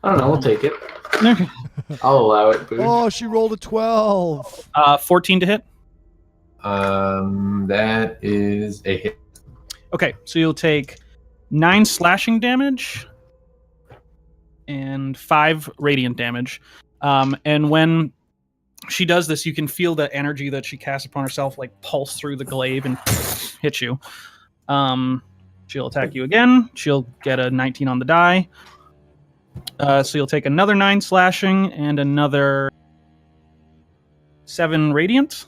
I don't know. We'll take it. Okay. I'll allow it. Boo. Oh, she rolled a 12. 14 to hit. That is a hit. Okay, so you'll take 9 slashing damage and 5 radiant damage. And when she does this, you can feel the energy that she casts upon herself like pulse through the glaive and hit you. She'll attack you again. She'll get a 19 on the die. So you'll take another 9 slashing and another 7 radiant.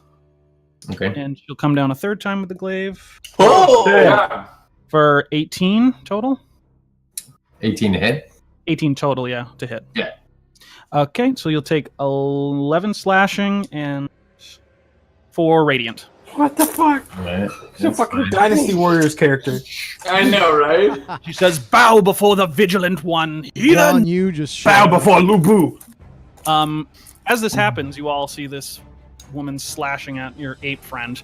Okay. And she'll come down a third time with the glaive Oh! Yeah. for 18 total. 18 to hit. 18 total, yeah, to hit. Yeah. Okay, so you'll take 11 slashing and 4 radiant. What the fuck? Right. She's a fucking Dynasty Warriors character. I know, right? She says, "Bow before the vigilant one, John, heathen." you just Bow showed- before Lubu. As this happens, you all see this woman slashing at your ape friend.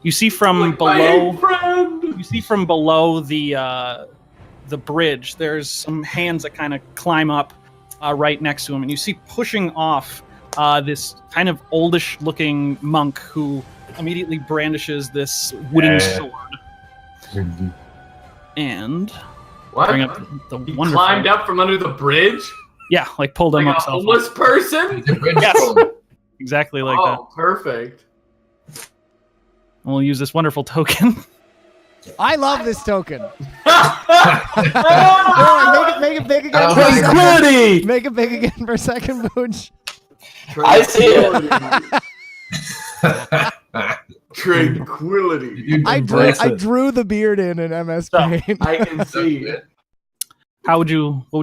You see from Like, below. my ape friend! You see from below the bridge. There's some hands that kind of climb up right next to him, and you see pushing off this kind of oldish-looking monk who immediately brandishes this wooden sword. And What? bring up the He wonderful. climbed up from under the bridge? Yeah, like pulled him Like a up. homeless person? Yes. Exactly like that. Oh, perfect. And we'll use this wonderful token. I love this token. Alright, make it big again. For a second. Tranquility! Make it big again for a second, Booch. I see it. Tranquility. I Embrace it. drew the beard in MS Paint. I can see. What would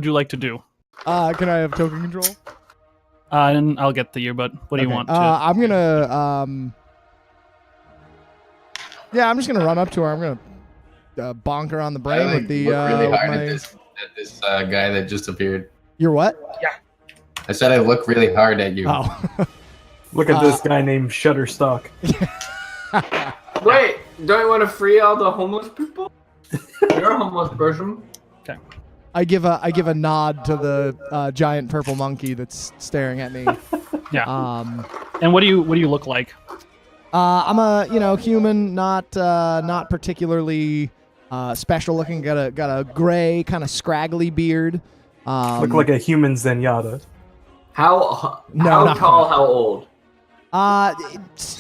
you like to do? Can I have token control? And I'll get to you, but what do you Okay. want to? I'm gonna yeah, I'm just gonna run up to her. I'm gonna bonk her on the brain with the look really with hard my... at this guy that just appeared. You're what? I said I look really hard at you. Oh. Look at this guy named Shutterstock. Wait, don't you want to free all the homeless people? You're a homeless person. I give a nod to the giant purple monkey that's staring at me. Yeah. And what do you look like? I'm a human, not particularly special looking. Got a gray kind of scraggly beard. Look like a human Zenyatta. How not tall, quite. how old?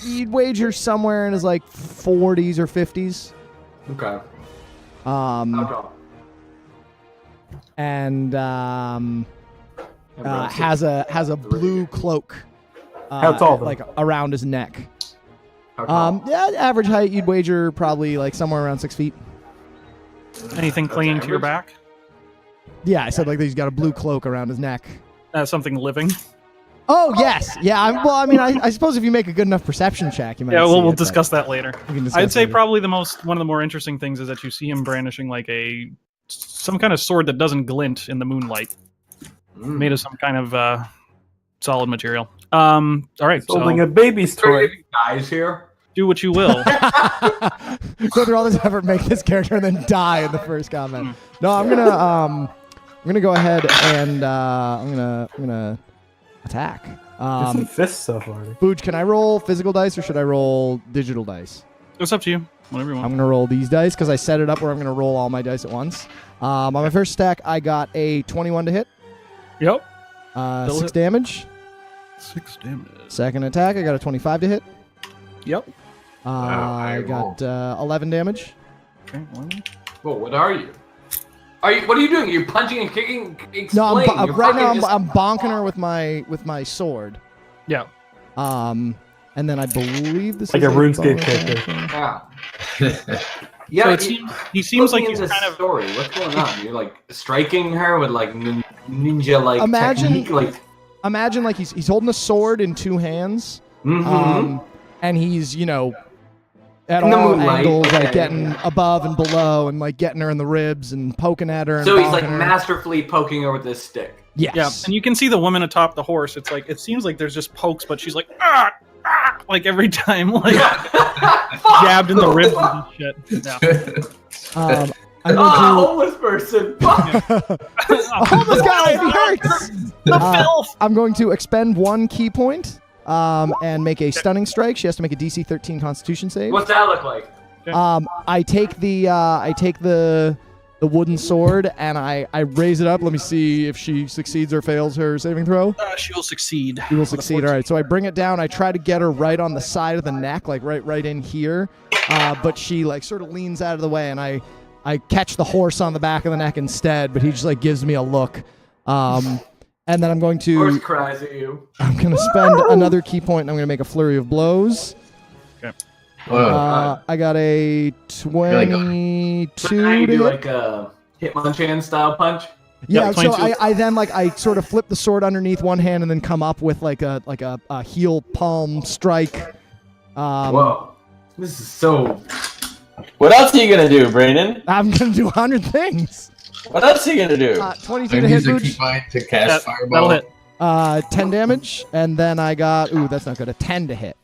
You'd wager somewhere in his like 40s or 50s. Okay. How tall? And has a blue cloak. How tall, though? Like around his neck. How tall? Yeah, average height. You'd wager probably like somewhere around 6 feet. Anything clinging to your average. back? Yeah, I said like he's got a blue cloak around his neck. Something living? Oh yes, yeah. I suppose if you make a good enough perception check, you might. Yeah, see we'll it, discuss that later. but we can discuss I'd say later. probably one of the more interesting things is that you see him brandishing like some kind of sword that doesn't glint in the moonlight, made of some kind of solid material. All right, Holding so a baby's toy. Guys here. do what you will. Go through all this effort, make this character, and then die in the first comment. No, I'm gonna go ahead and I'm gonna attack. There's some fist stuff already. Booch, can I roll physical dice or should I roll digital dice? It's up to you. Whatever you want. I'm gonna roll these dice because I set it up where I'm gonna roll all my dice at once. On my first stack, I got a 21 to hit. Yep. 6 hit. damage. 6 damage. Second attack, I got a 25 to hit. Yep. I got 11 damage. Okay, well, Whoa, what are you? What are you doing? You're punching and kicking. No, Explain. You're right now fucking just- I'm bonking her with my sword. yeah. And then I believe this Like is a RuneScape bonus character. action. Yeah. So he seems like he's this kind of. story. What's going on? You're like striking her with like ninja like Imagine- technique, like. Imagine like he's holding a sword in 2 hands, Mhm. and he's at In the all moonlight, angles like okay. getting above and below and like getting her in the ribs and poking at her. And So he's like bonking her. masterfully poking her with this stick. Yes. Yeah, and you can see the woman atop the horse. It's like it seems like there's just pokes, but she's like like every time, like jabbed in the ribs and shit. Yeah. I'm Oh, going homeless person. Fuck. to. Oh my god, it hurts! The filth. I'm going to expend 1 key point and make a stunning strike. She has to make a DC 13 Constitution save. What's that look like? I take the wooden sword and I raise it up. Let me see if she succeeds or fails her saving throw. She will succeed. She will succeed. All right. So I bring it down. I try to get her right on the side of the neck, like right in here. But she like sort of leans out of the way, and I catch the horse on the back of the neck instead. But he just like gives me a look. And then I'm going Horse to cries at you. spend another key point, and I'm going to make a flurry of blows. Whoa. I got a 22 So now you to do hit. like a Hitmonchan style punch. Yeah, Yeah, so 22. I then I sort of flip the sword underneath one hand and then come up with like a heel palm strike. Whoa. This is so. What else are you gonna do, Brandon? I'm gonna do 100 things. What else are you gonna do? 22 I to use hit a key Booch. point to cast That'll Fireball. hit. 10 damage, and then I got that's not good. A 10 to hit.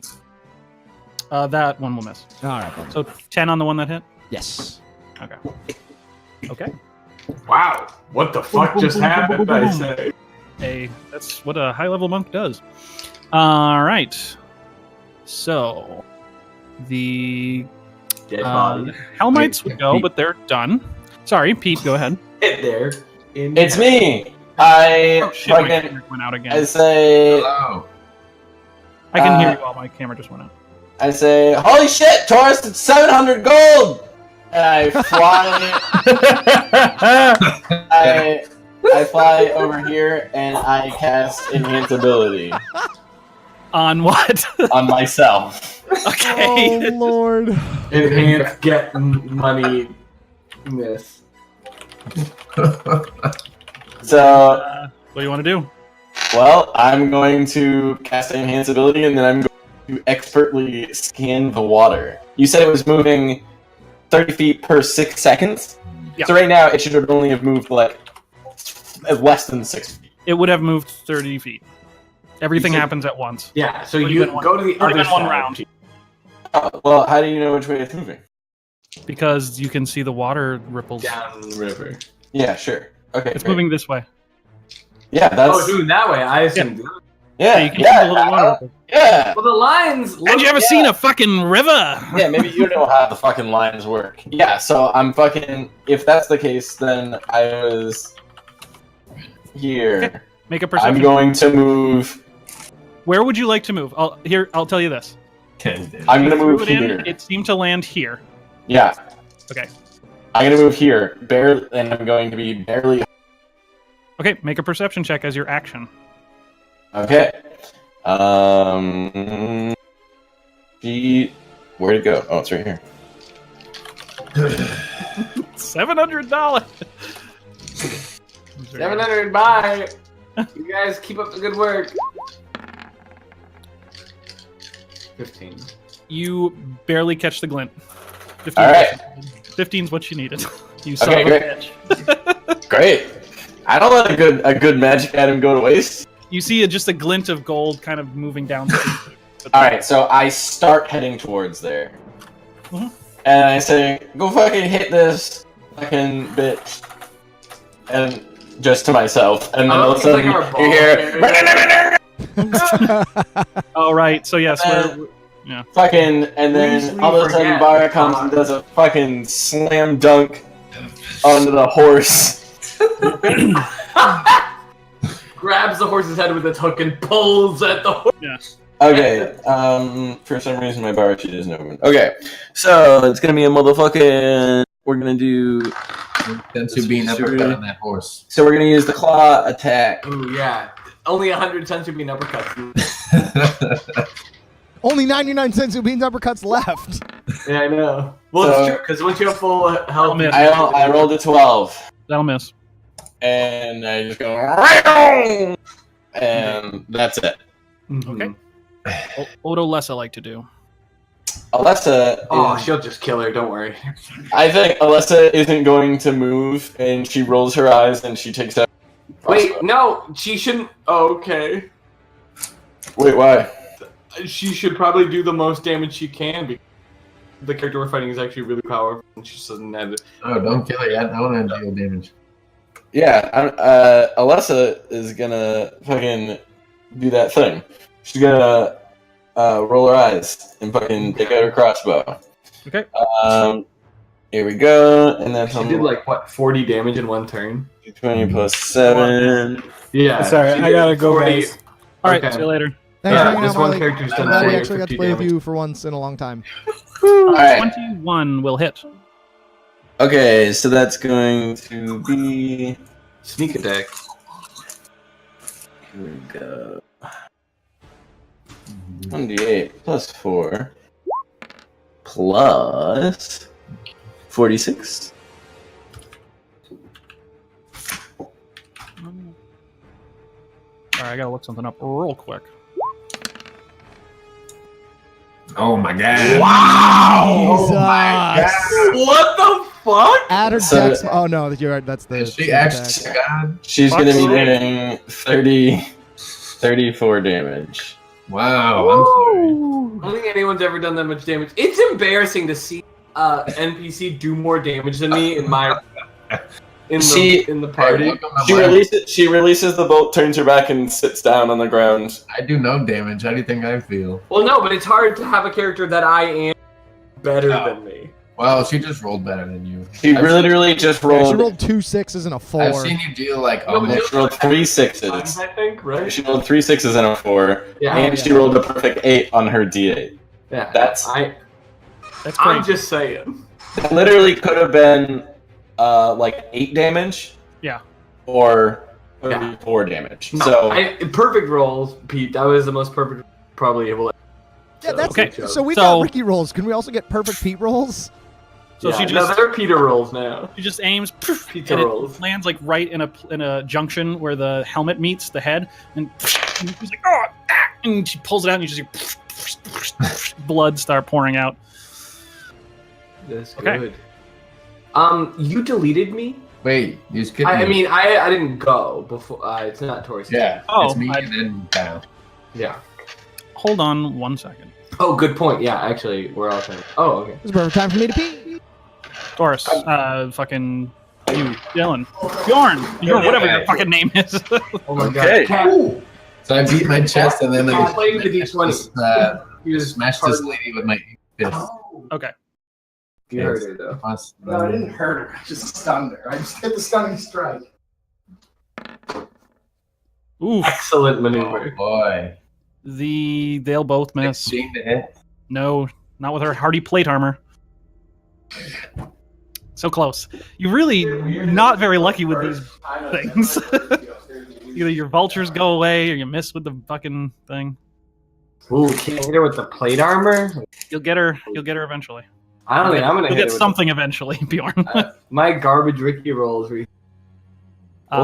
That one will miss. All right. Then. So 10 on the one that hit. Yes. Okay. Okay. Wow. What the fuck just happened? I say. That's what a high level monk does. All right. So the Dead body. Helmites would go, but they're done. Sorry, Pete. Go ahead. Hit there. It's me. I Oh shit! My fucking. camera went out again. I say. Hello. I can hear you all. My camera just went out. I say, holy shit, Taurus, it's 700 gold! And I fly. I fly over here and I cast Enhance Ability On what? on myself. Okay. Oh Lord. Enhance get money. Miss. So, What do you want to do? well, I'm going to cast Enhance Ability and then I'm going to expertly scan the water. You said it was moving 30 feet per 6 seconds? Yeah. So right now it should only have moved like less than 6 feet. It would have moved 30 feet. Everything You said- happens at once. Yeah. So Or you even one- go to the or other even one side. round. Oh, well, how do you know which way it's moving? Because you can see the water ripples. Down the river. Yeah, sure. Okay, It's great. moving this way. Yeah, that's... Oh, doing that way. I assumed. yeah, You can yeah, see the little water ripples. yeah. Well, the lines. Had you ever seen a fucking river? Yeah, maybe you know how the fucking lines work. Yeah, so I'm fucking... If that's the case, then I was... here. Okay. Make a perception. I'm going to move... Where would you like to move? I'll tell you this. 10 damage. I'm gonna Threw move it in, here. it seemed to land here. Yeah. Okay. I'm gonna move here, barely, and I'm going to be barely... Okay, make a perception check as your action. Okay. Where'd it go? Oh, it's right here. $700. 700. Bye. You guys keep up the good work. 15. You barely catch the glint. 15 All right. 15's what you needed. You saw Okay, the great. pitch. Great. I don't let a good magic item go to waste. You see just a glint of gold kind of moving down. All right, so I start heading towards there, Mhm. and I say, "Go fucking hit this fucking bitch," and just to myself, and then all of a It's like sudden our ball you hear, All right, so yes, And we're fucking, and Please then all of a sudden forget. Bara comes and does a fucking slam dunk onto the horse. Grabs the horse's head with its hook and pulls at the horse. Okay, for some reason my bar sheet isn't open. Okay, so it's gonna be a motherfucking. We're gonna do. Sensu bean uppercut on that horse. So we're gonna use the claw attack. Ooh, yeah. Only 100 cents would be an uppercut. Only 99 cents of beans uppercuts left. Yeah, I know. Well, So- it's true, because once you have full health... miss. I rolled a 12, that'll miss. and I just go, and that's it. Mhm. Okay. What do Lessa like to do? Alessa, Oh, is, she'll just kill her, don't worry. I think Alessa isn't going to move, and she rolls her eyes and she takes out. Wait, no, she shouldn't... Oh, okay. Wait, why? She should probably do the most damage she can, because the character we're fighting is actually really powerful, and she just doesn't have it. Oh, don't kill her yet. I want to deal damage. Yeah, Alessa is gonna fucking do that thing. She's gonna roll her eyes and fucking take out her crossbow. Okay. Here we go, and then She did, like, what, 40 damage in one turn? 20 plus 7. Yeah. Sorry, she I did gotta go, 40 guys. All right, Okay. see you later. Thanks Yeah, for hanging this out, one Marley. character's I'm done glad we 40 or actually got to 50 play with damage. you for once in a long time. Alright. 21 will hit. Okay, so that's going to be. Sneak attack. Here we go. 1d8 plus 4 plus 46. All right, I gotta look something up real quick. Oh my god! Wow! Jesus. What the fuck? Add her So- dex. Oh no, you're right. That's the. Is she sneak actually attack. god? She's going to be Fuck's doing 34 damage. Wow, I'm sorry. I don't think anyone's ever done that much damage. It's embarrassing to see NPC do more damage than me in my in the party. She releases the bolt, turns her back, and sits down on the ground. I do no damage. How do you think I feel? Well, no, but it's hard to have a character that I am better than me. Well, she just rolled better than you. She literally just Yeah, rolled. she rolled 2 6s and a 4. I've seen you deal like No, but almost. She rolled 3 Times, 6s. I think, right? She rolled 3 6s and a 4, Yeah. and she rolled a perfect 8 on her D8. Yeah, That's I'm crazy. just saying. That literally could have been like 8 damage. Yeah. Or 34 damage. No, So perfect rolls, Pete. That was the most perfect probably able. Yeah, that's Okay. So we So- got Ricky rolls. Can we also get perfect Pete rolls? So Yeah, she no, just they're Peter rolls now. she just aims, poof, Pizza and it rolls. lands like right in a junction where the helmet meets the head, and she's like, oh, ah, and she pulls it out, and you just see blood start pouring out. That's Okay. good. You deleted me. Wait, you skipped I me. mean, I didn't go before. It's not Taurus. Yeah, Oh, it's me I- and then Kyle. Yeah. Hold on 1 second. Oh, good point. Yeah, actually, we're all kind of. Oh, okay. It's perfect time for me to pee. Taurus, fucking you, Dylan, Bjorn, whatever your fucking name is. Oh my Okay. god. So I beat my chest and then I'm playing the D20. You just smashed this lady with my fist. Okay. You heard her though. No, I didn't hurt her. I just stunned her. I just hit the stunning strike. Ooh, Excellent Oh maneuver. boy. they'll both miss. 16 to hit. No, not with her hardy plate armor. So close. You're not very lucky with these things. Either your vultures go away or you miss with the fucking thing. Ooh, can't hit her with the plate armor. You'll get her eventually. I don't think I'm gonna You'll hit get her something eventually, Bjorn. with my garbage Ricky rolls. We'll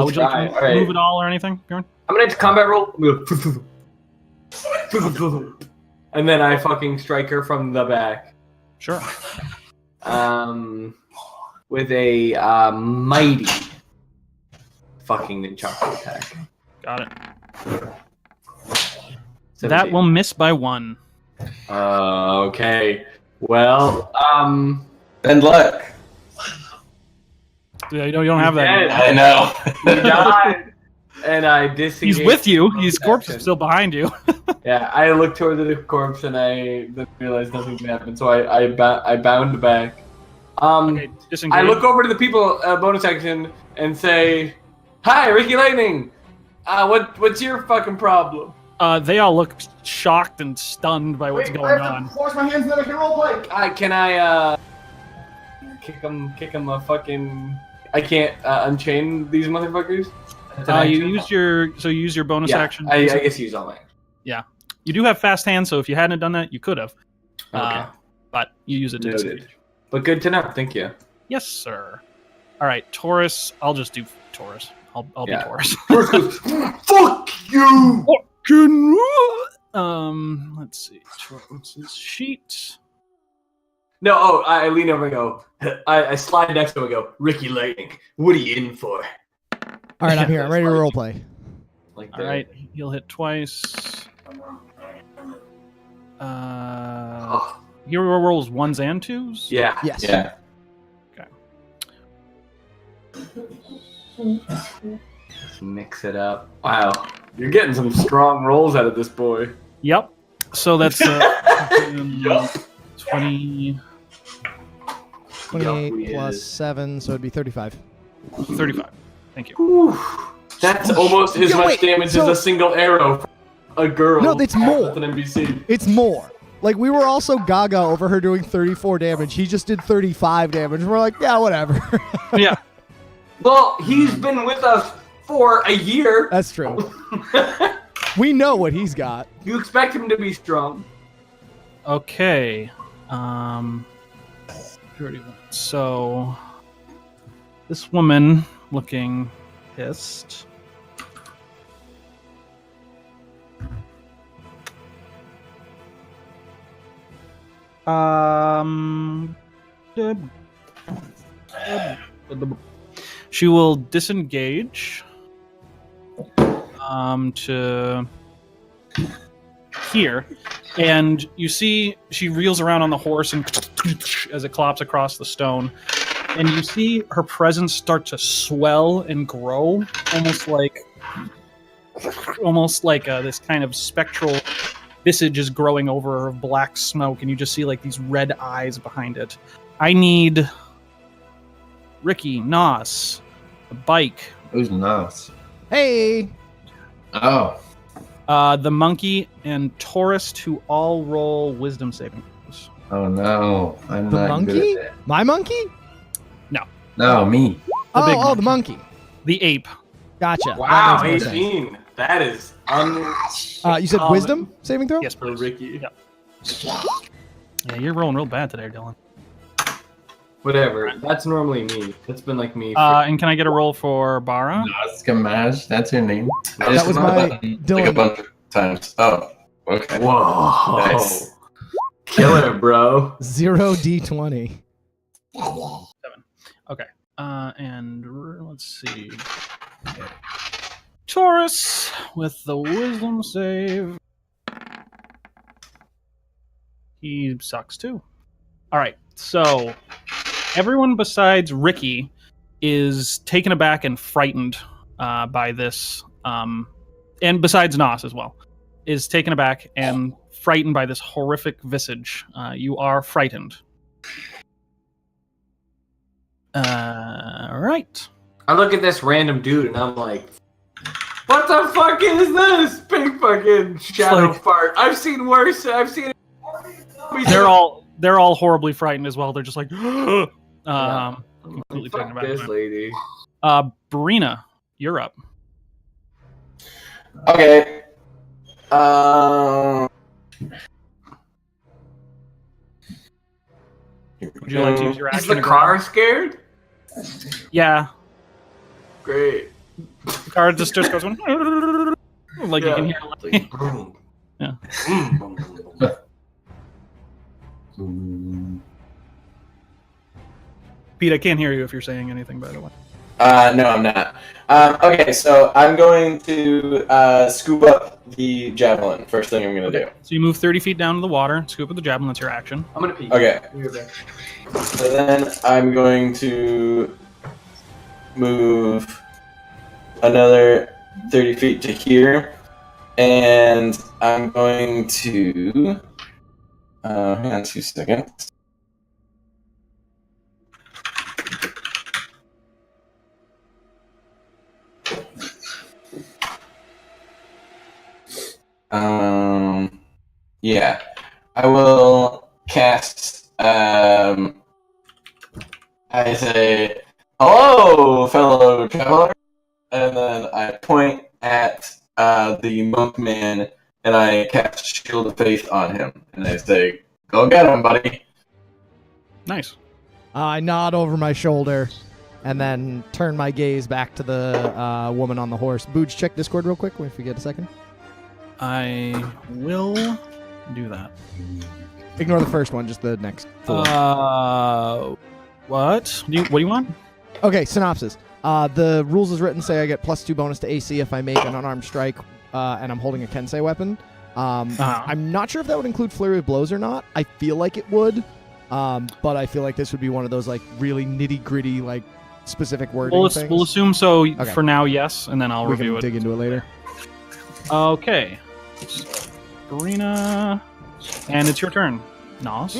Would you like try. to All right. move at all or anything, Bjorn? I'm gonna hit combat roll. And then I fucking strike her from the back. Sure. With a mighty fucking nunchaku attack. Got it. 17. That will miss by 1. Okay. Well, and luck. Yeah, you don't have that. dead. I know. He died, and I disengaged. He's with you. from His that corpse is action. still behind you. Yeah, I looked toward the corpse and I then realized nothing can happen, so I bound back. Okay, disengage. I look over to the people bonus action and say, "Hi, Ricky Lightning. What's your fucking problem?" They all look shocked and stunned by what's Wait, going I have on. to wash my hands and then I can roleplay. Can I kick him a fucking? I can't unchain these motherfuckers. That's an You action? use your bonus Yeah, action. I guess use all my. You do have fast hands, so if you hadn't done that, you could have. Okay. But you use it to Noted. disengage. But good to know. Thank you. Yes, sir. All right, Taurus. I'll just do Taurus. I'll Yeah. be Taurus. First goes, fuck you. Let's see. What's this sheet? No, oh, I lean over and go. I slide next to him and go, Ricky Lightning, what are you in for? All right, I'm here. I'm ready to roleplay. Like All right, he'll hit twice. Oh, Hero rolls 1s and 2s. yeah. Yes. Yeah. Mix it up. Wow. You're getting some strong rolls out of this boy. Yep. So that's Yup. 20, 28 Yup, plus is. 7, so it'd be 35. 35. Thank you. Whew. That's almost as Yo, much wait, damage so- as a single arrow from a girl. No, it's more. With an NPC. It's more. Like, we were also gaga over her doing 34 damage. He just did 35 damage. We're like, yeah, whatever. Yeah. Well, he's been with us for a year. That's true. We know what he's got. You expect him to be strong. Okay. 31. So this woman looking pissed. She will disengage to here, and you see she reels around on the horse and as it clops across the stone, and you see her presence start to swell and grow, almost like this kind of spectral visage is growing over her of black smoke, and you just see like these red eyes behind it. I need Ricky, Nos, a bike. Who's Nas? Hey. Oh. The monkey and tourist who all roll wisdom saving throws. Oh no. I'm The not monkey? good at it. My monkey? No, me. big The monkey. The ape. Gotcha. Wow, That makes more 18. That is you said wisdom saving throw? Yes, for please. Ricky. Yeah, you're rolling real bad today, Dylan. Whatever. That's normally me. That's been like me. And can I get a roll for Bara? Nas Gamash, that's your name. I That was my like a Dylan. bunch of times. Oh, okay. Whoa. Nice. Killer, bro. 0d20. Okay. And let's see. Taurus with the wisdom save. He sucks too. All right. So everyone besides Ricky is taken aback and frightened by this, and besides Nos as well, is taken aback and frightened by this horrific visage. You are frightened. All right. I look at this random dude and I'm like, what the fuck is this? Big fucking shadow like- fart. I've seen worse. I've seen it. They're all horribly frightened as well. They're just like, completely taken Fuck aback. this lady. Brina, you're up. Okay. Would you like to use your Is action? the to car grab? scared? Yeah. Great. The car just goes like you can hear. Like, boom. Yeah. Boom, boom, boom, boom. Pete, I can't hear you if you're saying anything, by the way. No, I'm not. Okay, so I'm going to scoop up the javelin. First thing I'm going to do. So you move 30 feet down to the water, scoop up the javelin, that's your action. I'm gonna pee. Okay. You're there. So then I'm going to move another 30 feet to here, and I'm going to hang on 2 seconds. Yeah, I will cast. I say, "Hello, fellow traveler," and then I point at the monk man, and I cast Shield of Faith on him, and I say, "Go get him, buddy." Nice. I nod over my shoulder and then turn my gaze back to the woman on the horse. Booj, check Discord real quick if we get a second. I will do that. Ignore the first one, just the next four. What? What do you want? Okay, synopsis. The rules as written say I get +2 bonus to AC if I make an unarmed strike and I'm holding a Kensei weapon. I'm not sure if that would include Flurry of Blows or not. I feel like it would, but I feel like this would be one of those like really nitty-gritty, like specific wording things. We'll assume so Okay. for now, yes, and then I'll we review can it. dig into it later. Okay. Karina, and it's your turn. Nos.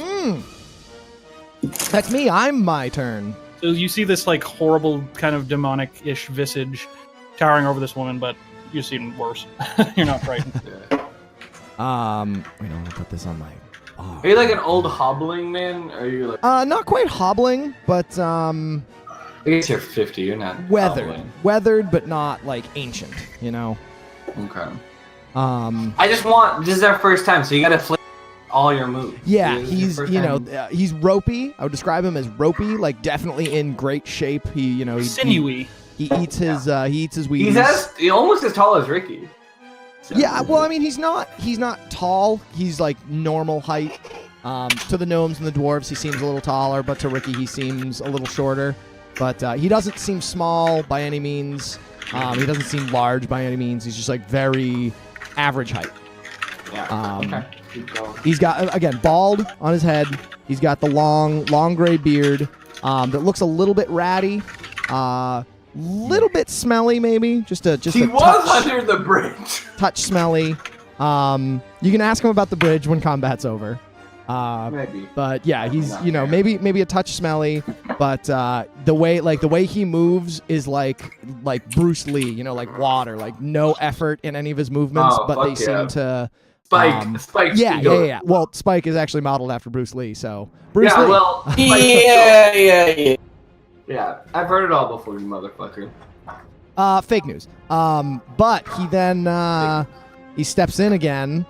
That's me. I'm my turn. So you see this like horrible kind of demonic-ish visage towering over this woman, but you've seen worse. You're not frightened. Wait, I'm gonna put this on my. Are you like an old hobbling man? Or are you like? Not quite hobbling, but I guess you're 50. You're not weathered, hobbling. weathered, but not like ancient. You know. Okay. I just want. This is our first time, so you gotta play all your moves. Yeah, This is your he's first time. he's ropey. I would describe him as ropey, like definitely in great shape. He Sinewy. He eats his he's almost as tall as Ricky. Yeah, well, I mean, he's not tall. He's like normal height. To the gnomes and the dwarves, he seems a little taller, but to Ricky, he seems a little shorter. But he doesn't seem small by any means. He doesn't seem large by any means. He's just like very average height. Yeah. Okay. Keep going. He's got, again, bald on his head. He's got the long gray beard that looks a little bit ratty. Little bit smelly, maybe. Just a He was touch, under the bridge. touch smelly. You can ask him about the bridge when combat's over. Maybe. But yeah, he's maybe a touch smelly, but the way he moves is like Bruce Lee, like water, like no effort in any of his movements, Oh, but they fuck yeah. seem to Spike. yeah. Well, Spike is actually modeled after Bruce Lee, so Bruce Lee. Well, Yeah. yeah. I've heard it all before, you motherfucker. Fake news. But he then he steps in again,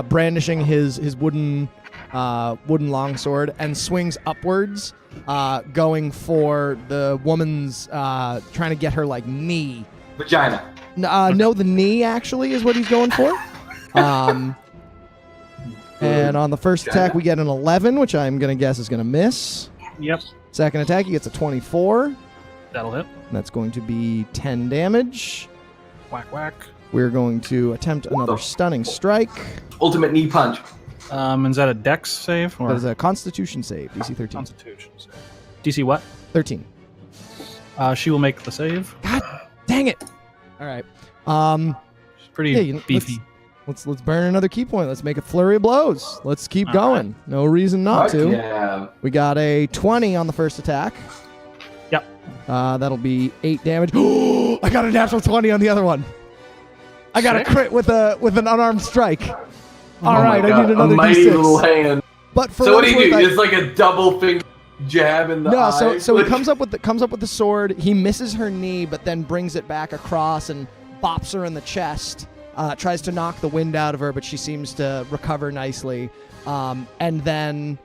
brandishing his wooden longsword and swings upwards, going for the woman's trying to get her like knee. Vagina. No, the knee actually is what he's going for. And on the first attack we get an 11, which I'm gonna guess is gonna miss. Yep, Second attack he gets a 24. that'll hit. That's going to be 10 damage. Whack, whack. We're going to attempt another stunning strike. Ultimate knee punch. Is that a Dex save or That is a Constitution save, DC 13. Constitution save? DC what? 13. She will make the save. God dang it! All right. She's pretty Yeah, beefy. Let's burn another key point. Let's make a flurry of blows. Let's keep going. No reason not Fuck to. Yeah. We got a 20 on the first attack. Yep. That'll be 8 damage. I got a natural 20 on the other one. I got a crit with an unarmed strike. All right, I need another a mighty D6. little hand. But for So what do you do? I- It's like a double finger jab in the No, eye. so he comes up with the sword. He misses her knee, but then brings it back across and bops her in the chest. Tries to knock the wind out of her, but she seems to recover nicely. And then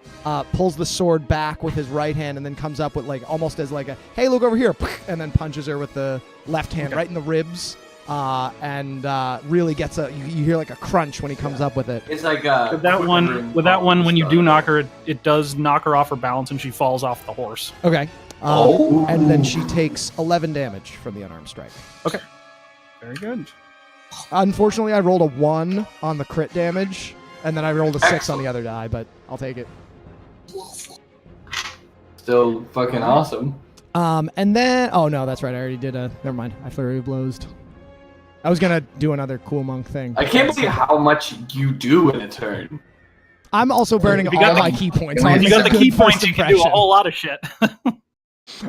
pulls the sword back with his right hand, and then comes up with almost as a hey, look over here, and then punches her with the left hand right in the ribs. And really gets you hear a crunch when he comes up with it. It's like With that one, when you do knock her, it does knock her off her balance and she falls off the horse. Okay. And then she takes 11 damage from the unarmed strike. Okay. Very good. Unfortunately, I rolled a 1 on the crit damage, and then I rolled a 6 on the other die, but I'll take it. Still fucking awesome. And then oh no, that's right. I already did never mind. I flurry of blows. I was gonna do another cool monk thing. I can't believe how much you do in a turn. I'm also burning all my key points. If you got the key Good points, first you can do a impression. whole lot of shit.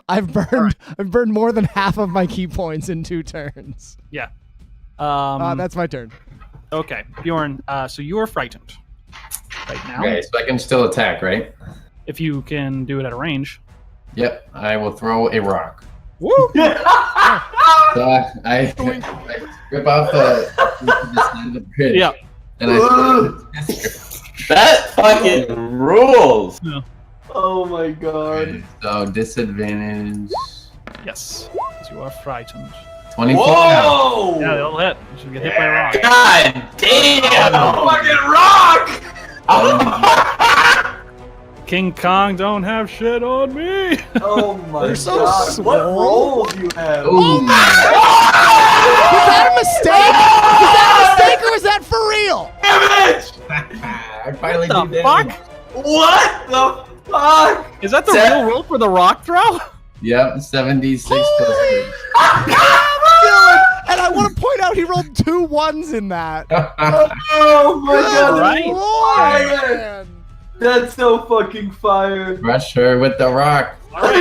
I've burned more than half of my key points in 2 turns. Yeah. That's my turn. Okay, Bjorn. So you are frightened right now. Okay, so I can still attack, right? If you can do it at a range. Yep, I will throw a rock. Woo! So I rip off the side of the bridge. Yeah. And I That fucking rules. Oh my god. so disadvantage Yes. Because you are frightened. 24. Whoa! Yeah, they'll hit. You should get hit by a rock. God damn! Fucking rock! King Kong don't have shit on me. Oh my They're so god. swole. What rolls you have? Ooh. Was that a mistake? Was that a mistake or was that for real? I finally What did the damage. fuck? What the fuck? Is that the real roll for the rock throw? Yep, 76 plus Holy 3. Dylan! And I want to point out he rolled 2 1s in that. Oh my god. Right. Lord, man. That's so fucking fire. Rush her with the rock. All right.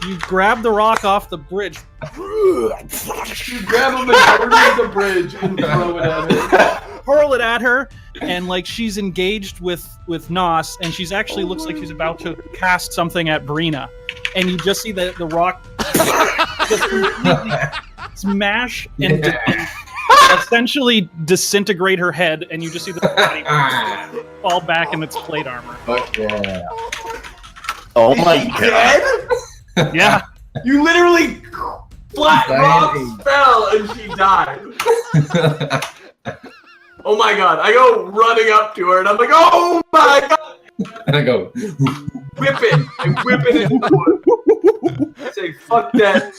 You grab the rock off the bridge. You grab him and the bridge and throw it at her. Hurl it at her, and she's engaged with Nos, and she's actually looks like she's about to cast something at Brina, and you just see the rock just completely smash and essentially disintegrate her head, and you just see the body fall back in its plate armor. Fuck yeah. Oh my god. Yeah. You literally flat rock fell and she died. Oh my god! I go running up to her, and I'm like, oh my god! And I go, Whip it! I whip it into the wood. I say, fuck that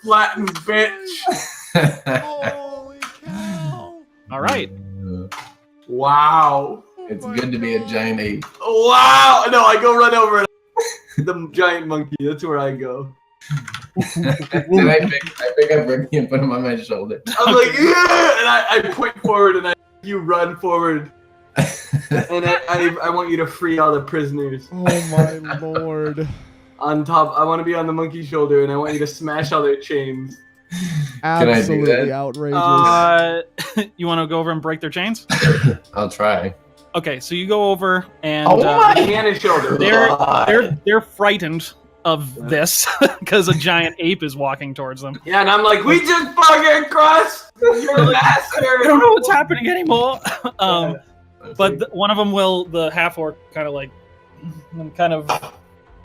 flattened bitch. Holy cow! All right. Wow. It's good to be a giant ape. Wow! No, I go run over the giant monkey. That's where I go. Then I pick up Ricky and put him on my shoulder. I'm like, yeah! And I point forward, and you run forward. And I want you to free all the prisoners. Oh my lord! On top, I want to be on the monkey's shoulder, and I want you to smash all their chains. Absolutely outrageous. You want to go over and break their chains? I'll try. Okay, so you go over and Hand and shoulder. they're frightened of this because a giant ape is walking towards them. Yeah, and I'm like, we just fucking crossed your master. I don't know what's happening anymore. But one of them will, the half orc, kind of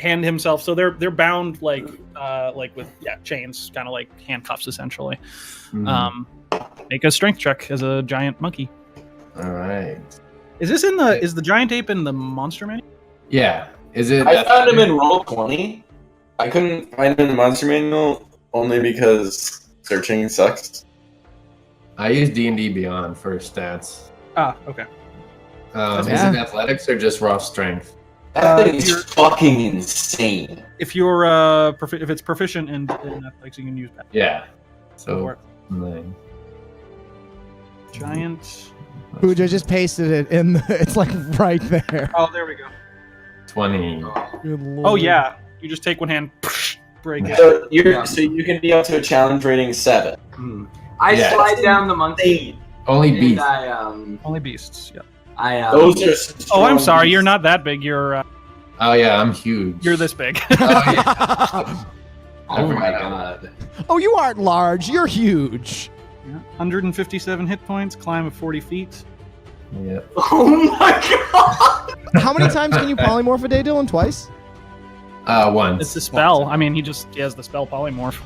hand himself. So they're bound like with chains, kind of like handcuffs essentially. Make a strength check as a giant monkey. All right. Is this is the giant ape in the monster manual? Yeah. Is it? I found him in Roll20. I couldn't find him in the Monster Manual only because searching sucks. I use D&D Beyond for stats. Ah, okay. Is it athletics or just raw strength? That thing is fucking insane. If you're if it's proficient in athletics, you can use that. Yeah. Go for So it. 9. Giant. Pooja just pasted it in. It's like right there. Oh, there we go. 20. Good lord. Oh yeah, you just take one hand, break it. So you can be up to a challenge rating 7. I slide down the monkey. Only And beast. Only beasts. Yeah. Those are strong Oh, I'm sorry. beasts. You're not that big. You're Oh yeah, I'm huge. you're this big. Oh, yeah. Oh my forgot. god. Oh, you aren't large. You're huge. 157 hit points. Climb of 40 feet. Yeah. Oh my god. How many times can you polymorph a day, Dylan? Twice? Once. It's a spell. I mean, he has the spell polymorph.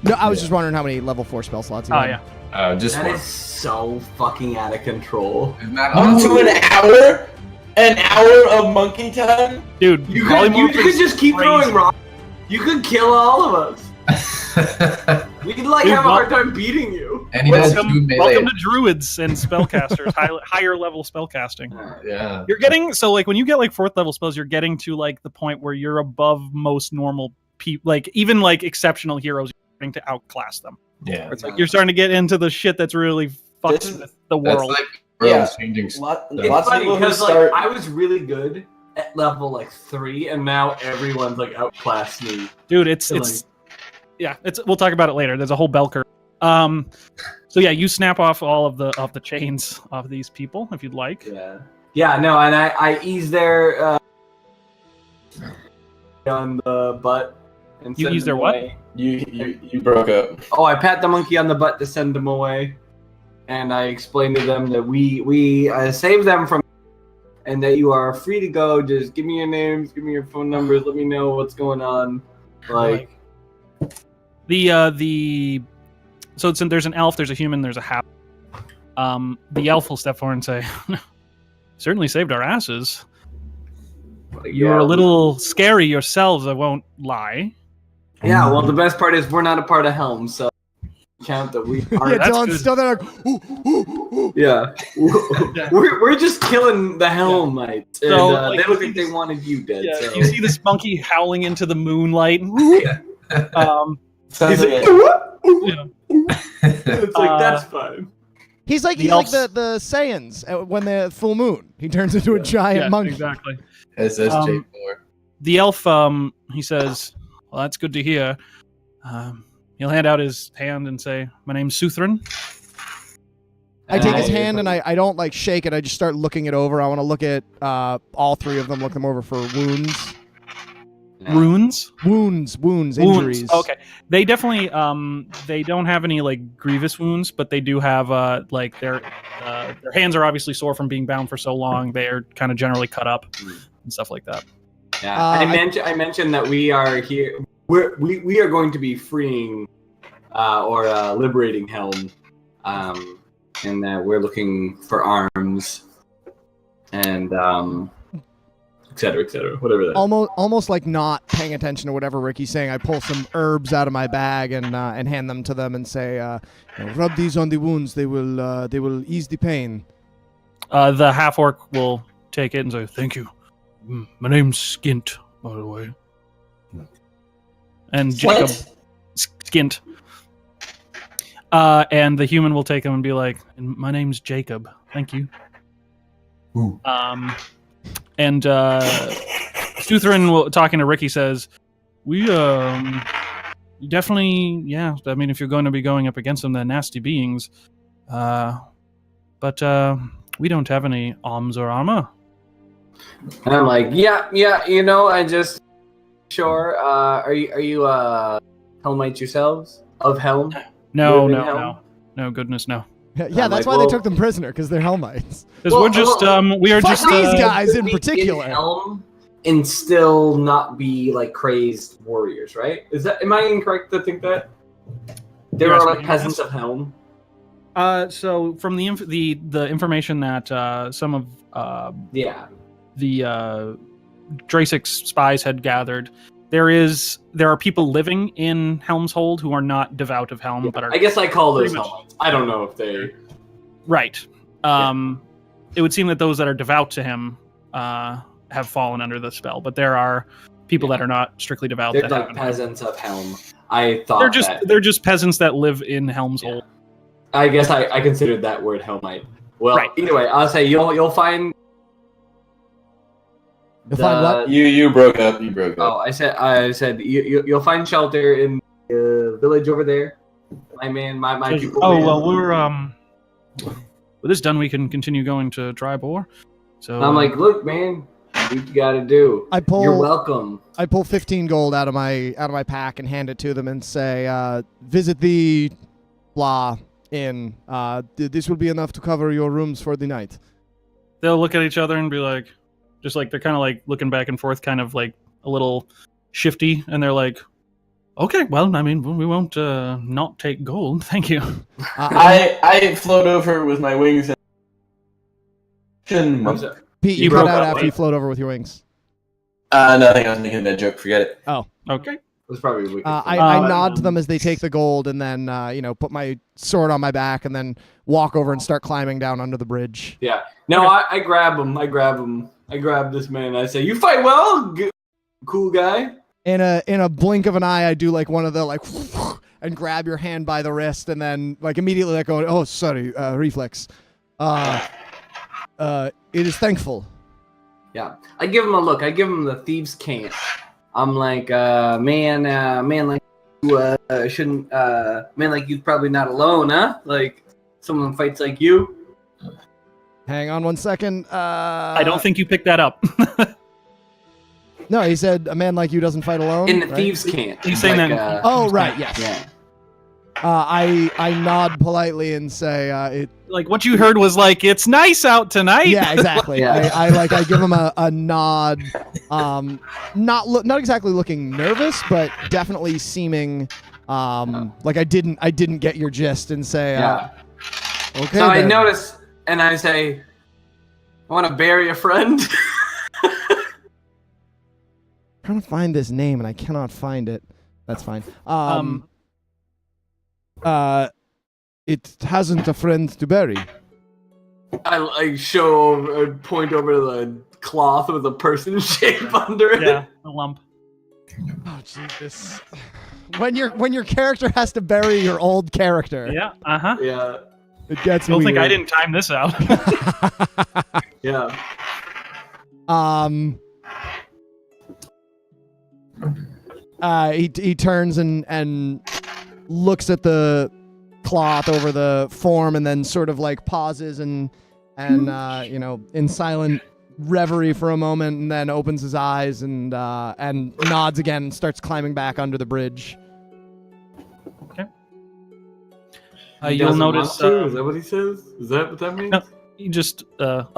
No, I was just wondering how many level 4 spell slots you Oh had. yeah. Oh, just That one. is so fucking out of control. Isn't that Up to an hour? An hour of monkey time? Dude, You polymorph could is just keep crazy. throwing rocks. You could kill all of us. We'd like Dude, have a hard time beating you. And he has 2 Welcome melee. to druids and spellcasters, higher level spellcasting. Yeah. You're getting like when you get like 4th level spells, you're getting to like the point where you're above most normal people, like even like exceptional heroes. You're starting to outclass them. Yeah. It's like you're starting to get into the shit that's really fucking This- with the That's world. like world's changing. It's Lots of funny people who because start. like I was really good at level like 3, and now everyone's like outclassed me. Dude, it's we'll talk about it later. There's a whole bell curve. So yeah, you snap off all of the chains of these people if you'd like. Yeah. No, and I ease their on the butt. And You send ease them their what? away. You broke up. Oh, I pat the monkey on the butt to send them away, and I explain to them that we saved them from, and that you are free to go. Just give me your names, give me your phone numbers, let me know what's going on. Like, So there's an elf, there's a human, there's a half. The elf will step forward and say, "Certainly saved our asses. You're a little scary yourselves, I won't lie." yeah. Well, the best part is we're not a part of Helm, so count that we are. Yeah, that's Dylan's good. still there. Like, ooh, ooh, ooh. Yeah, we're just killing the Helmites, and So, like, they look like they wanted you dead. Yeah, so. you see this monkey howling into the moonlight. Sounds like Yeah. It's like that's fine. He's like The like elves- the Saiyans when the full moon. He turns into a giant Yeah, monkey. exactly. SSJ4. The elf, he says, "Well, that's good to hear." He'll hand out his hand and say, "My name's Suthran." I take his hand and I don't like shake it. I just start looking it over. I want to look at all 3 of them. Look them over for wounds, Runes? injuries. Okay. They definitely they don't have any like grievous wounds, but they do have like their hands are obviously sore from being bound for so long. They are kind of generally cut up and stuff like that. Yeah, I mentioned that we are here. We are going to be freeing or liberating Helm, and that we're looking for arms, and et cetera, whatever that. Almost like not paying attention to whatever Ricky's saying. I pull some herbs out of my bag and hand them to them and say, "Rub these on the wounds. They will ease the pain." The half orc will take it and say, "Thank you. My name's Skint, by the way." And Jacob Skint. And the human will take him and be like, "My name's Jacob. Thank you." Ooh. And Sutherin, talking to Ricky, says, "We definitely, yeah. I mean, if you're going to be going up against them, they're nasty beings. But we don't have any arms or armor." And I'm like, yeah. I just sure. Are you Helmites yourselves of Helm? No, Helm? no, goodness, no. Yeah, that's why they took them prisoner, because they're Hellmites. Because we are fuck just these guys in be particular. in Helm and still not be like crazy warriors, right? Am I incorrect to think that there You're are asking like peasants of Helm? So from the information that some of the Dracic's spies had gathered, there are people living in Helm's Hold who are not devout of Helm, but are. I guess I call those pretty much- Helmites. I don't know if they. Right. It would seem that those that are devout to him have fallen under the spell, but there are people that are not strictly devout. They're that like haven't. peasants of Helm. I thought They're just peasants that live in Helm's Hold. I guess I considered that word Helmite. Well, Right. either way, I'll say you'll find. You'll find what? You broke up. You broke Oh, up. I said you'll find shelter in the village over there. My people. Oh man. well, with this done, we can continue going to Tribor. So I'm like, look, man, do what you gotta do. You're welcome. I pull 15 gold out of my pack and hand it to them and say, "Visit the blah inn. This will be enough to cover your rooms for the night." they'll look at each other and be like, just like they're kind of like looking back and forth, kind of like a little shifty, and they're like, "Okay, well, I mean, we won't not take gold, thank you." I float over with my wings. Pete, you cut out after you float over with your wings. Nothing. I was making that joke. Forget it. Oh, okay. It's probably wicked. I nod to them as they take the gold, and then put my sword on my back, and then walk over and start climbing down under the bridge. Yeah. No, I grab him. I grab this man. And I say, "You fight well, cool guy." In a blink of an eye, I do like one of the like, and grab your hand by the wrist, and then like immediately like going, "Oh, sorry, reflex." It is thankful. Yeah, I give him a look. I give him the thieves' cant. I'm like, man like you shouldn't. Man like you's probably not alone, huh? Like someone fights like you. Hang on one second. I don't think you picked that up. No, he said a man like you doesn't fight alone. In the right? thieves' cant. He's saying like, that. Oh, right, yes. Yeah. I nod politely and say, "It." Like what you heard was like, "It's nice out tonight." Yeah, exactly. Yeah. I give him a nod, not exactly looking nervous, but definitely seeming like I didn't get your gist, and say, Yeah. "Okay." So I then." notice, and I say, "I want to bury a friend." trying to find this name and I cannot find it. That's fine. It hasn't a friend to bury. I point over the cloth with a person shape under it. Yeah, a lump. Oh Jesus! When your character has to bury your old character, Yeah. Yeah. it gets I don't think I weird. didn't time this out. Yeah. He turns and looks at the cloth over the form, and then sort of like pauses and in silent reverie for a moment, and then opens his eyes and nods again and starts climbing back under the bridge. Okay. He You'll doesn't notice. want to? Is that what he says? Is that what that means? No. You just Sort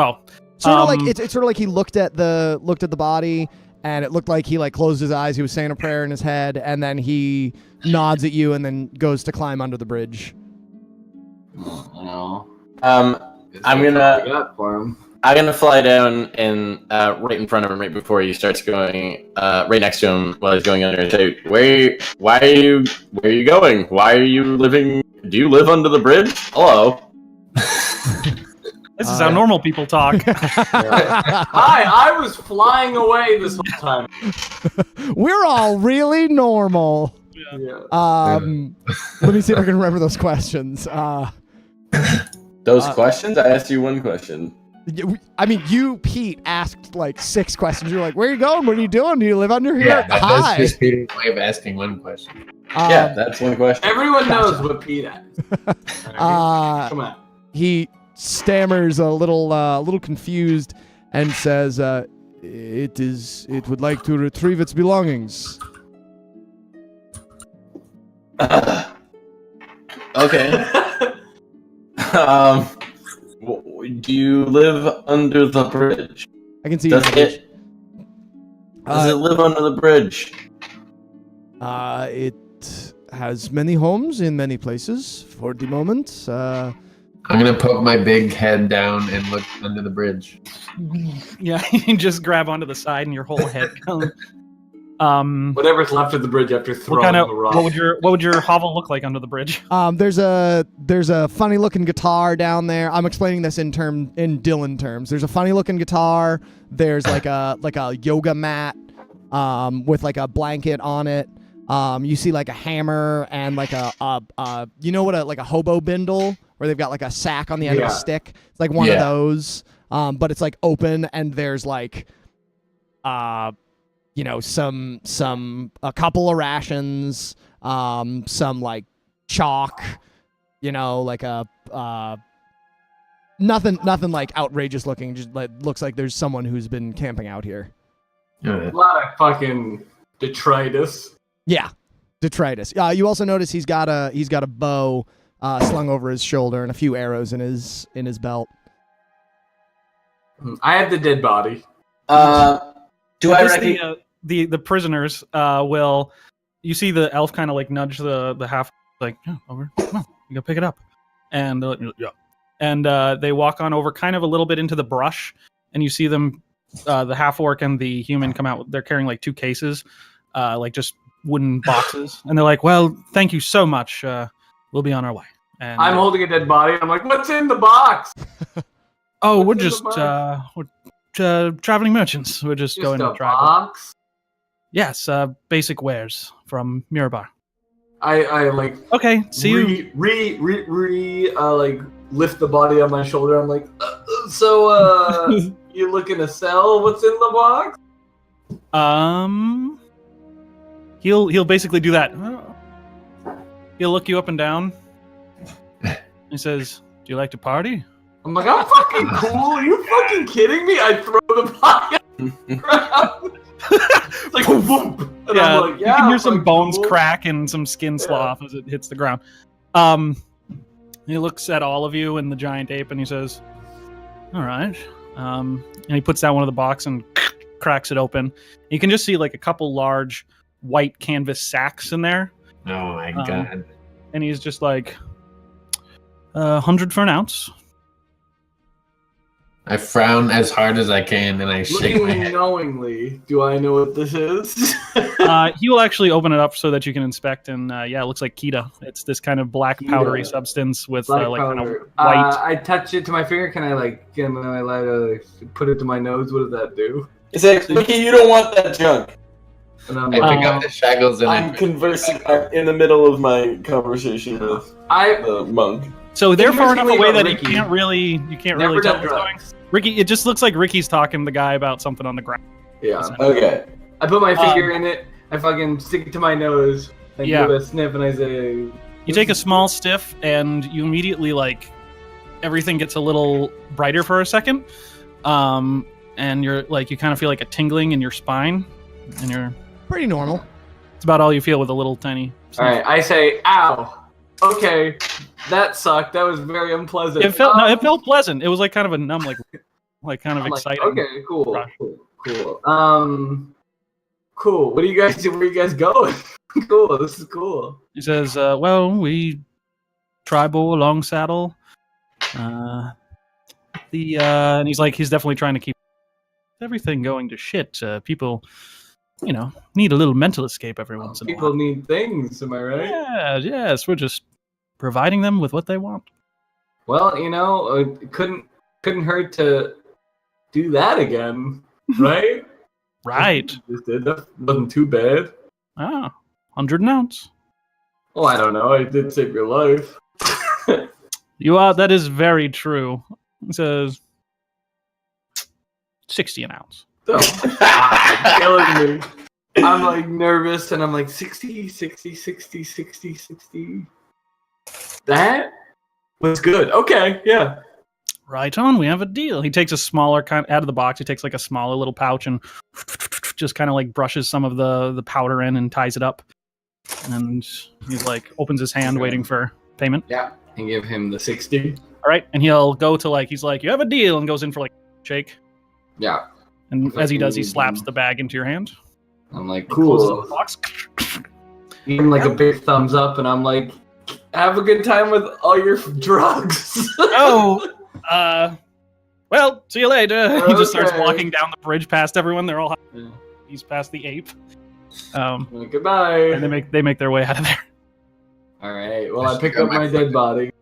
of like it's sort of like he looked at the body, and it looked like he like closed his eyes. He was saying a prayer in his head, and then he nods at you, and then goes to climb under the bridge. No. I'm That's all I got for him. gonna fly down and right in front of him, right before he starts going, right next to him while he's going under, and say, where are you going? Why are you living? Do you live under the bridge? Hello. This is how normal people talk. Hi, I was flying away this whole time. We're all really normal. Yeah. Let me see if I can remember those questions. Those questions? I asked you one question. I mean, you, Pete, asked like 6 questions. You're like, where are you going? What are you doing? Do you live under here? Yeah, Hi. that's just Peter's way of asking one question. Yeah, that's one question. Everyone knows what Pete asked. Come on. He stammers a little confused and says, it would like to retrieve its belongings. Okay. Do you live under the bridge? I can see Does you. it live under the bridge? It has many homes in many places for the moment. I'm gonna poke my big head down and look under the bridge. Yeah, you can just grab onto the side and your whole head comes. Whatever's left of the bridge after throwing What kind of the rock. what would your hovel look like under the bridge? There's a funny looking guitar down there. I'm explaining this in Dylan terms. There's a funny looking guitar. There's like a yoga mat with like a blanket on it. You see like a hammer and like a you know what like a hobo bindle where they've got like a sack on the end of a stick. It's like one of those. But it's like open and there's like you know, a couple of rations, some like chalk, you know, like a nothing like outrageous looking. Just like looks like there's someone who's been camping out here. A lot of fucking detritus. Yeah, detritus. You also notice he's got a bow slung over his shoulder and a few arrows in his belt. I have the dead body. Do I recognize? The prisoners will. You see the elf kind of like nudge the half like over. Come on, you gotta pick it up, and yeah, and they walk on over kind of a little bit into the brush, and you see them, the half orc and the human come out. They're carrying like 2 cases, like just wooden boxes, and they're like, "Well, thank you so much. We'll be on our way." And I'm holding a dead body. I'm like, what's in the box? oh, what's we're in the just box? traveling merchants. We're just going a to travel. box? Yes, basic wares from Mirabar. I like Okay, see you. Like lift the body on my shoulder. I'm like, so you looking to sell what's in the box? He'll basically do that. He'll look you up and down. He says, "Do you like to party?" I'm like, I'm fucking cool. Are you fucking kidding me? I throw the body on the ground. It's like boom. And Yeah, I'm like, you can hear some fucking bones cool. crack and some skin slough as it hits the ground. He looks at all of you and the giant ape and he says, "All right." And he puts down one of the box and cracks it open. You can just see like a couple large white canvas sacks in there. Oh my god. And he's just like, 100 for an ounce. I frown as hard as I can and I shake my Looking head. knowingly, do I know what this is? He will actually open it up so that you can inspect, and yeah, it looks like Kita. It's this kind of black powdery Kita. substance with Black like kind of powder. white. I touch it to my finger. Can I put it to my nose? What does that do? It's like, Mickey, you don't want that junk. And I'm I like, pick up the shackles and I'm I conversing in the middle of my conversation with the monk. So they're far enough Interestingly away about that Ricky, you can't really never tell done what's going. drugs. Ricky, it just looks like Ricky's talking to the guy about something on the ground. Yeah. Okay. I put my finger in it. I fucking stick it to my nose. I Yeah. give it a sniff and I say, You take a small stiff, and you immediately like everything gets a little brighter for a second, and you're like you kind of feel like a tingling in your spine, and you're Pretty normal. it's about all you feel with a little tiny. all right. I say, ow. Okay, that sucked. That was very unpleasant. It felt pleasant. It was like kind of a numb, like kind of I'm like, exciting. okay, cool, rush. cool. Cool. What do you guys do? Where are you guys going? Cool. This is cool. He says, "Well, we tribal long saddle. And he's definitely trying to keep everything going to shit. People, need a little mental escape every once in a while. People need things, am I right? Yeah, yes, we're just providing them with what they want. Well, it couldn't hurt to do that again, right? Right. Just did that. Wasn't too bad. 100 an ounce. Oh, I don't know. I did save your life. That is very true. It says 60 an ounce. Oh, killing me. I'm like nervous and I'm like 60. That was good. Okay, yeah. Right on, we have a deal. He takes a smaller out of the box. He takes like a smaller little pouch and just kind of like brushes some of the powder in and ties it up. And he's like opens his hand, waiting for payment. Yeah, and give him the 60. All right, and he'll go to he's like, you have a deal, and goes in for shake. Yeah. And as he does, he slaps the bag into your hand. I'm like, Closes cool. the box. Give him like a big thumbs up, and I'm like, have a good time with all your drugs. Well, see you later. He just starts Okay. walking down the bridge past everyone. They're all he's past the ape. Goodbye. And they make their way out of there. All right. Well, I pick up my dead body.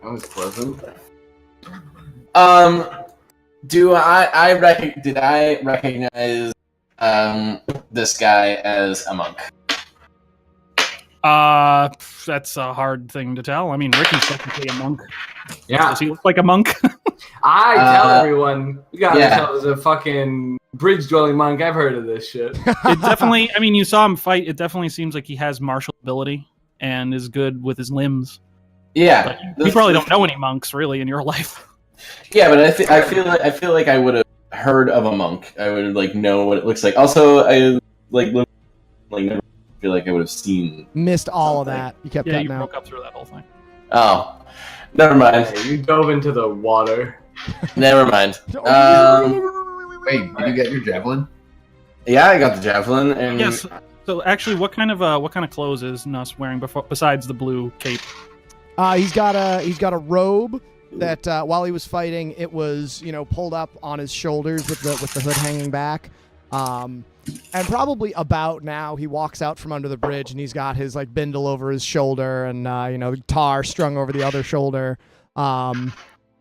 That was pleasant. Did I recognize this guy as a monk? That's a hard thing to tell. I mean, Ricky's technically a monk. Yeah. Does he look like a monk? I tell everyone, you got yeah. yourself as a fucking bridge-dwelling monk. I've heard of this shit. It definitely, I mean, you saw him fight. It definitely seems like he has martial ability and is good with his limbs. Yeah. But you probably don't know any monks, really, in your life. Yeah, but I feel like I would have heard of a monk. I would know what it looks like. Also, I never feel like I would have seen. Missed all something. of that. You kept Yeah, cutting you out. broke up through that whole thing. Oh, never mind. Hey, you dove into the water. Never mind. Wait, did you get your javelin? Yeah, I got the javelin, and Yes. So actually, what kind of clothes is Nuss wearing besides the blue cape? He's got a robe that while he was fighting, it was pulled up on his shoulders with the hood hanging back. And probably about now, he walks out from under the bridge and he's got his bindle over his shoulder and tar strung over the other shoulder. And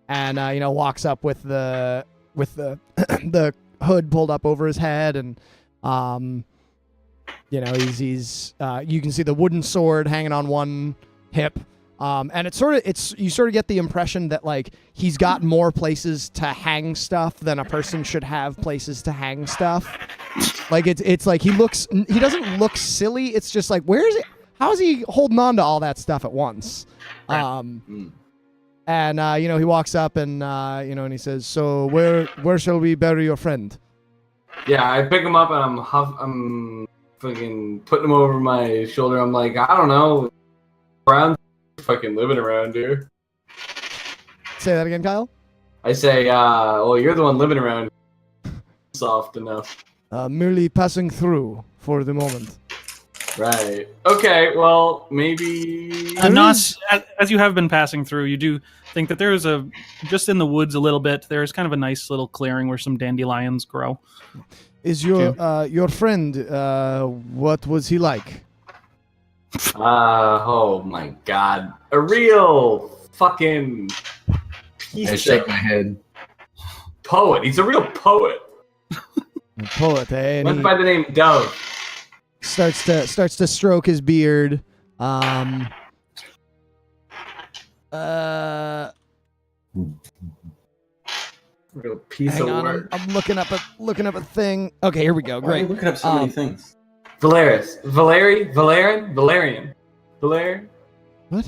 walks up with the the hood pulled up over his head, and he's you can see the wooden sword hanging on one hip. And you sort of get the impression that he's got more places to hang stuff than a person should have places to hang stuff. It's like he doesn't look silly. It's just where is it? How is he holding on to all that stuff at once? And he walks up and and he says, "So where shall we bury your friend?" Yeah, I pick him up and I'm fucking putting him over my shoulder. I'm like, I don't know, around fucking living around here. Say that again, Kyle. I say, well, you're the one living around. Soft enough. Merely passing through for the moment. Right. Okay, well, maybe... Nas, as you have been passing through, you do think that there is just in the woods a little bit, there's kind of a nice little clearing where some dandelions grow. Is your friend, what was he like? Oh my god. A real fucking piece I shake my head. poet. He's a real poet. A poet, eh? And Went he by the name Dove. starts to stroke his beard. Real piece Hang of on, work. I'm looking up a thing. Okay, here we go. Why are you Great. looking up so many things? Valerian. Valerian. What?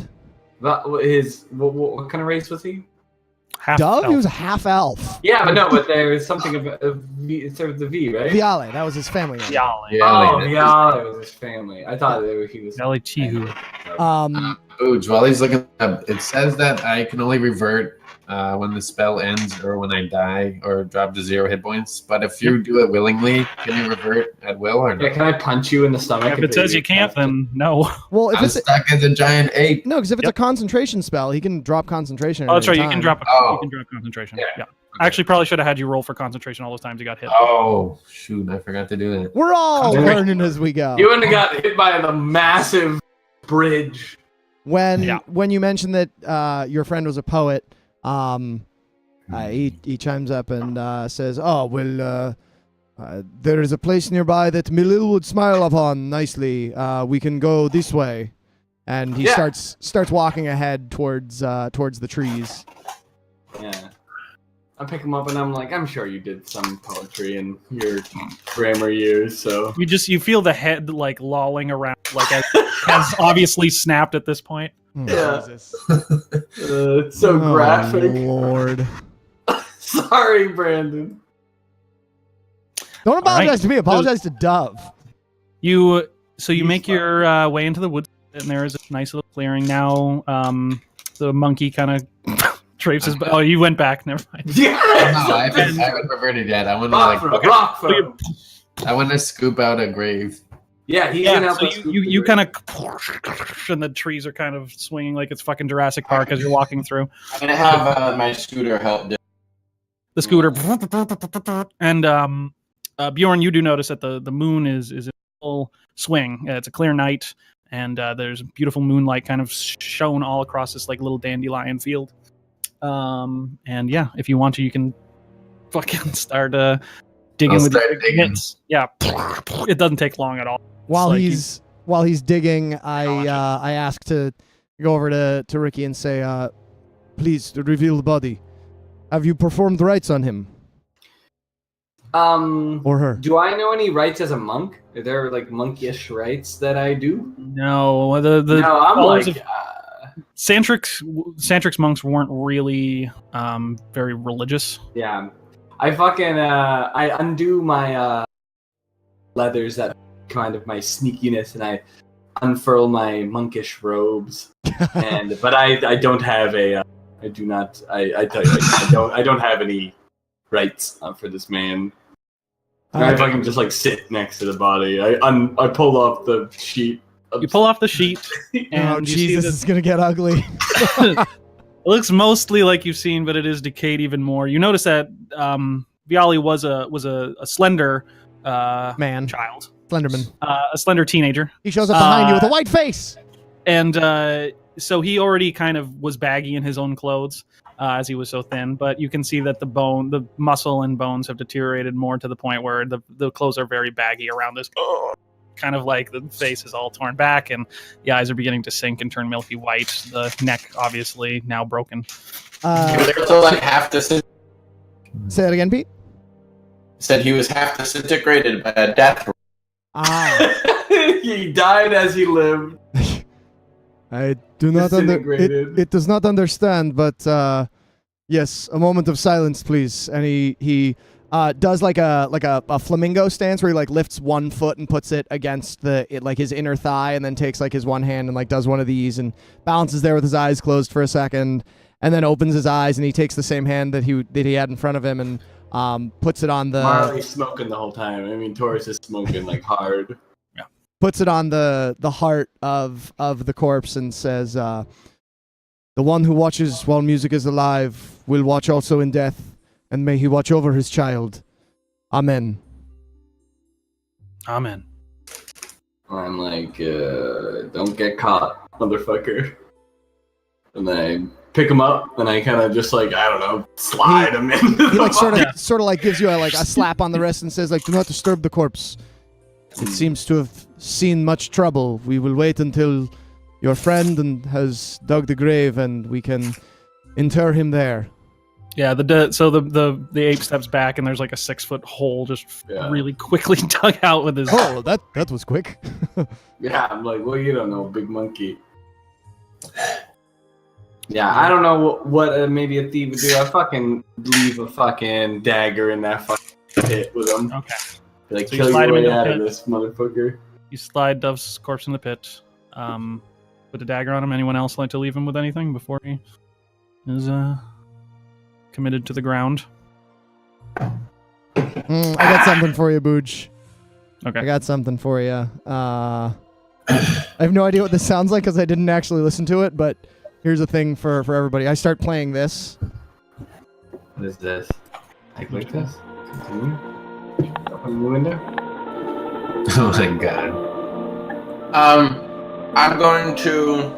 What kind of race was he? Half Dove? elf. He was a half elf. Yeah, but there was something of it started with the V, right? Viale, that was his family name. Yale. Oh, yeah, it was his family. I thought he was. Yale Tihu. Ooh, while he's looking up, it says that I can only revert when the spell ends or when I die or drop to 0 hit points. But if you do it willingly, can you revert at will or Yeah, no? can I punch you in the stomach? If it says you can't, then no. Well, if I'm it's stuck as a giant ape. no, because if it's Yep. a concentration spell, he can drop concentration. Oh, that's at right. any You can time. drop. Oh. You can drop concentration. Yeah. Yeah. I actually probably should have had you roll for concentration all those times you got hit. Oh, shoot. I forgot to do that. We're all Concentration. learning as we go. You wouldn't have got hit by the massive bridge. When you mentioned that your friend was a poet, he chimes up and says, "Oh well, there is a place nearby that Milil would smile upon nicely. We can go this way." And he Yeah. starts walking ahead towards the trees. Yeah. I pick him up and I'm like, I'm sure you did some poetry in your grammar years, so. You feel the head like lolling around, like has obviously snapped at this point. Oh, Yeah. Jesus. It's so graphic. Lord. Sorry, Brandon. Don't apologize right. to me. Apologize to Dove. You He's make your way into the woods, and there is a nice little clearing now. The monkey kind of traipses. Oh, you went back. Never mind. No, Yeah. I haven't reverted yet. I want to Rock throw. I want to scoop out a grave. Yeah, he's Yeah, gonna help so us scoop you the kind of, and the trees are kind of swinging like it's fucking Jurassic Park as you're walking through. I'm gonna have my scooter help. The scooter, and Bjorn, you do notice that the moon is in full swing. It's a clear night, and there's beautiful moonlight kind of shown all across this like little dandelion field. And yeah, if you want to, you can fucking start digging I'll with start your digging. mitts. Yeah, it doesn't take long at all. While like he's digging, I ask to go over to Ricky and say, "Please reveal the body. Have you performed rites on him or her?" Do I know any rites as a monk? Are there like monkish rites that I do? No, the No, I'm followers like. of Santrix monks weren't really very religious. Yeah, I fucking I undo my leathers that kind of my sneakiness, and I unfurl my monkish robes. But I don't have a I do not I tell you I don't have any rights for this man. I fucking just like sit next to the body. I pull off the sheet. You pull off the sheet, and Oh you Jesus, see it's gonna get ugly. that it looks mostly like you've seen, but it is decayed even more. You notice that Viali was a slender Man, child, Slenderman. a slender teenager, He shows up behind you with a white face. and so he already kind of was baggy in his own clothes as he was so thin. But you can see that the muscle and bones have deteriorated more to the point where the clothes are very baggy around this. Kind of like the face is all torn back, and the eyes are beginning to sink and turn milky white. The neck, obviously, now broken. They're also like half Say that again, Pete. said he was half disintegrated by a death. Ah, He died as he lived. I do not Disintegrated. it does not understand, but yes, a moment of silence, please. And he does like a flamingo stance where he like lifts one foot and puts it against like his inner thigh, and then takes like his one hand and like does one of these and balances there with his eyes closed for a second, and then opens his eyes, and he takes the same hand that he had in front of him and puts it on the Marley's smoking the whole time. I mean, Taurus is smoking like hard. puts it on the heart of the corpse and says, "The one who watches while music is alive will watch also in death, and may he watch over his child. Amen." Amen. I'm like, don't get caught, motherfucker. And then I pick him up, and I kind of just like, I don't know, slide him in. He like sort of like gives you a slap on the wrist and says like, "Do not disturb the corpse. It seems to have seen much trouble. We will wait until your friend has dug the grave, and we can inter him there." Yeah, the ape steps back, and there's like a 6-foot hole just really quickly dug out with his. Oh, that was quick. Yeah, I'm like, well, you don't know, big monkey. Yeah, I don't know what maybe a thief would do. I fucking leave a fucking dagger in that fucking pit with him. Okay. Like, So you kill slide him your way into the out of pit. this motherfucker. You slide Dove's corpse in the pit. Put a dagger on him. Anyone else like to leave him with anything before he is committed to the ground. I got something for you, Booj. Okay. I got something for you. I have no idea what this sounds like because I didn't actually listen to it, but here's a thing for everybody. I start playing this. What is this? I click this. Continue. Open the window. Oh my god. I'm going to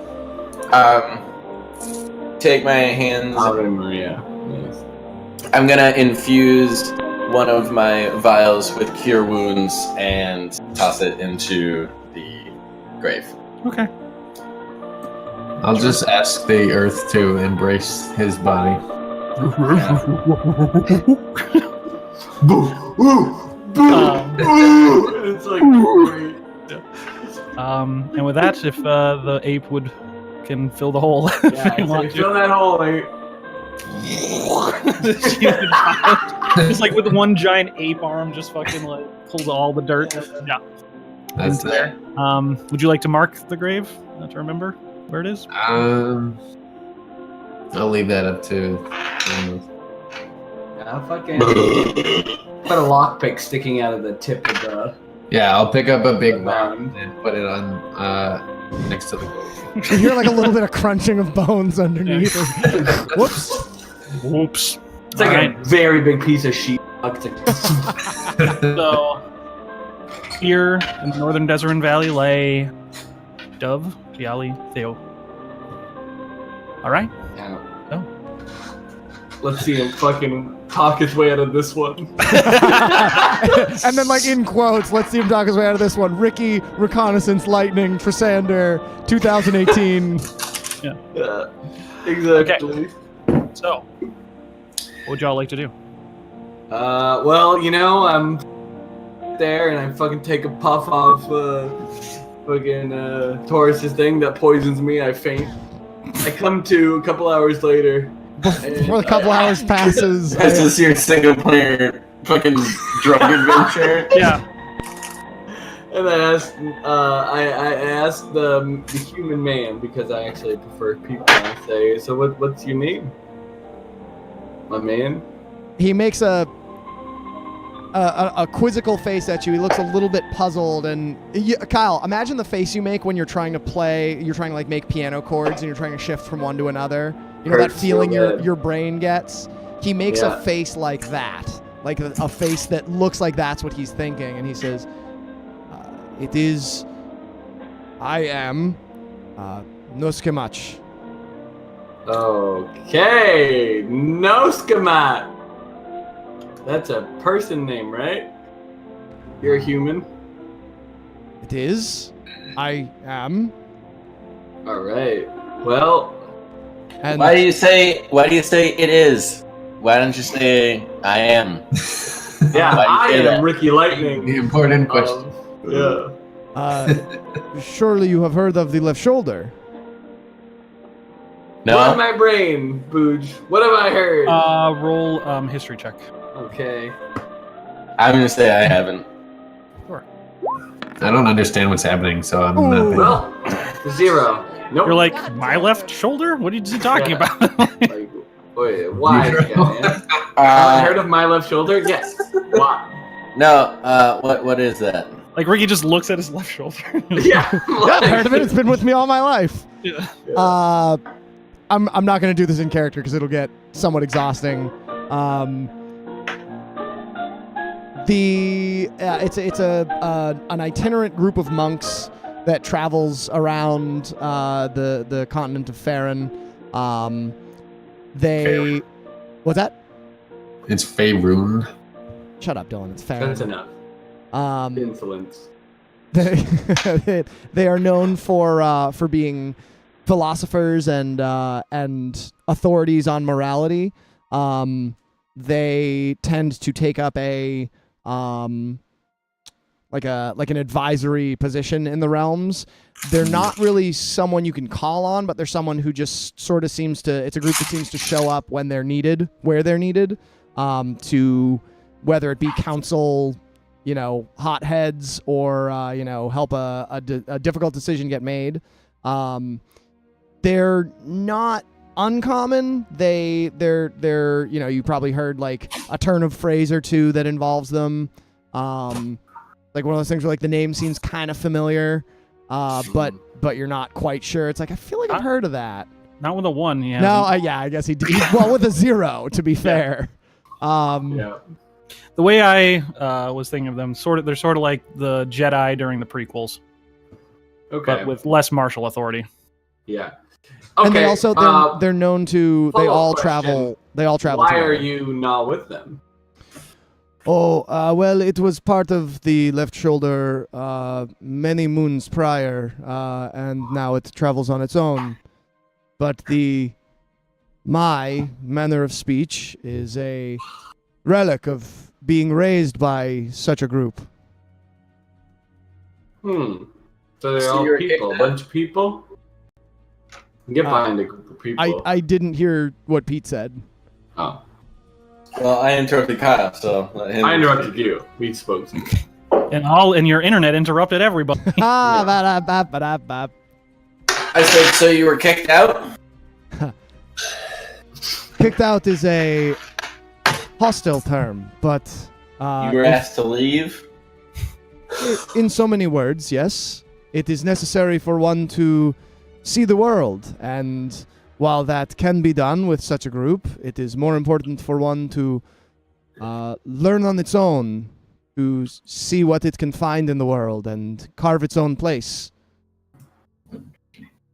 take my hands. Ave Maria. Yes. I'm gonna infuse one of my vials with cure wounds and toss it into the grave. Okay. I'll just ask the earth to embrace his body. Boo! Ooh! Boo! Ooh! It's like great. And with that, if the ape can fill the hole, Yeah, if you so want you to. fill that hole, like, Just like with one giant ape arm, just fucking like pulls all the dirt. Yeah. That's there. Would you like to mark the grave to remember where it is? I'll leave that up to. yeah, fucking put a lockpick sticking out of the tip of the. Yeah, I'll pick up a big The rock mound. and put it on next to the. You hear like a little bit of crunching of bones underneath. Whoops. Whoops. It's like Alright. a very big piece of sheet. It's like, So, here in the northern Desert Valley lay Dove, Giali, Theo. All right. yeah. Oh. Let's see him fucking talk his way out of this one. And then, like in quotes, let's see him talk his way out of this one. Ricky, Reconnaissance, Lightning, Trisander, 2018. Yeah, exactly. So, what would y'all like to do? Well, you know, I'm there and I fucking take a puff off fucking Taurus's thing that poisons me. I faint. I come to a couple hours later. Before a couple hours passes. This is your single player fucking drug adventure. Yeah. And I asked the human man because I actually prefer people. I say, so what's your name, my man? He makes a quizzical face at you. He looks a little bit puzzled. And Kyle, imagine the face you make when you're trying to like make piano chords and you're trying to shift from one to another. You know that Hurts feeling so bad. your brain gets? He makes Yeah. a face like that. Like a face that looks like that's what he's thinking. And he says, it is... I am... Nuskemach. Okay, Noskamat. That's a person name, right? You're a human. It is. I am. All right. Well, And Why do you say it is? Why don't you say I am? yeah, Why I do you say am that? Ricky Lightning. The important question. Yeah. surely you have heard of the left shoulder. What in No. my brain, Booj? What have I heard? Roll history check. Okay. I'm gonna say I haven't. I don't understand what's happening, so I'm Ooh. not. Well, 0. Nope. You're like, my left shoulder? What are you talking Yeah. about? Like, wait, why? Zero. Yeah, heard of my left shoulder? Yes. Why? No. What is that? Like Ricky just looks at his left shoulder. Yeah. Yeah, I've heard of it. It's been with me all my life. Yeah. I'm not gonna do this in character because it'll get somewhat exhausting. It's an itinerant group of monks that travels around the continent of Farron. What's that? It's Faerun. Shut up, Dylan. It's Farron. That's enough. Insolence. They are known for being philosophers and authorities on morality. They tend to take up like an advisory position in the realms. They're not really someone you can call on, but they're someone who just sort of seems to. It's a group that seems to show up when they're needed, where they're needed, to whether it be counsel, hotheads, or help a difficult decision get made. They're not uncommon. They're you probably heard like a turn of phrase or two that involves them. Like one of those things where like the name seems kind of familiar, but you're not quite sure. It's like I feel like I've heard of that. Not with a 1, yeah. No, I guess he did. Well, with a 0, to be fair. Yeah. The way I was thinking of them, they're sort of like the Jedi during the prequels, Okay. but with less martial authority. Yeah. Okay. And they also they're known to they all travel. They all travel. Why together. are you not with them? Oh, well, it was part of the left shoulder many moons prior, and now it travels on its own. But my manner of speech is a relic of being raised by such a group. So they're So all you're people, a bunch of people? Get behind a group of people. I didn't hear what Pete said. Oh. Well, I interrupted Kyle, so let him. I interrupted you. We spoke. And your internet interrupted everybody. Ba-da-ba-ba-ba-ba. I said, so you were kicked out? Kicked out is a hostile term, but You were asked to leave? in so many words, yes. It is necessary for one to see the world, and while that can be done with such a group, it is more important for one to learn on its own, to see what it can find in the world and carve its own place.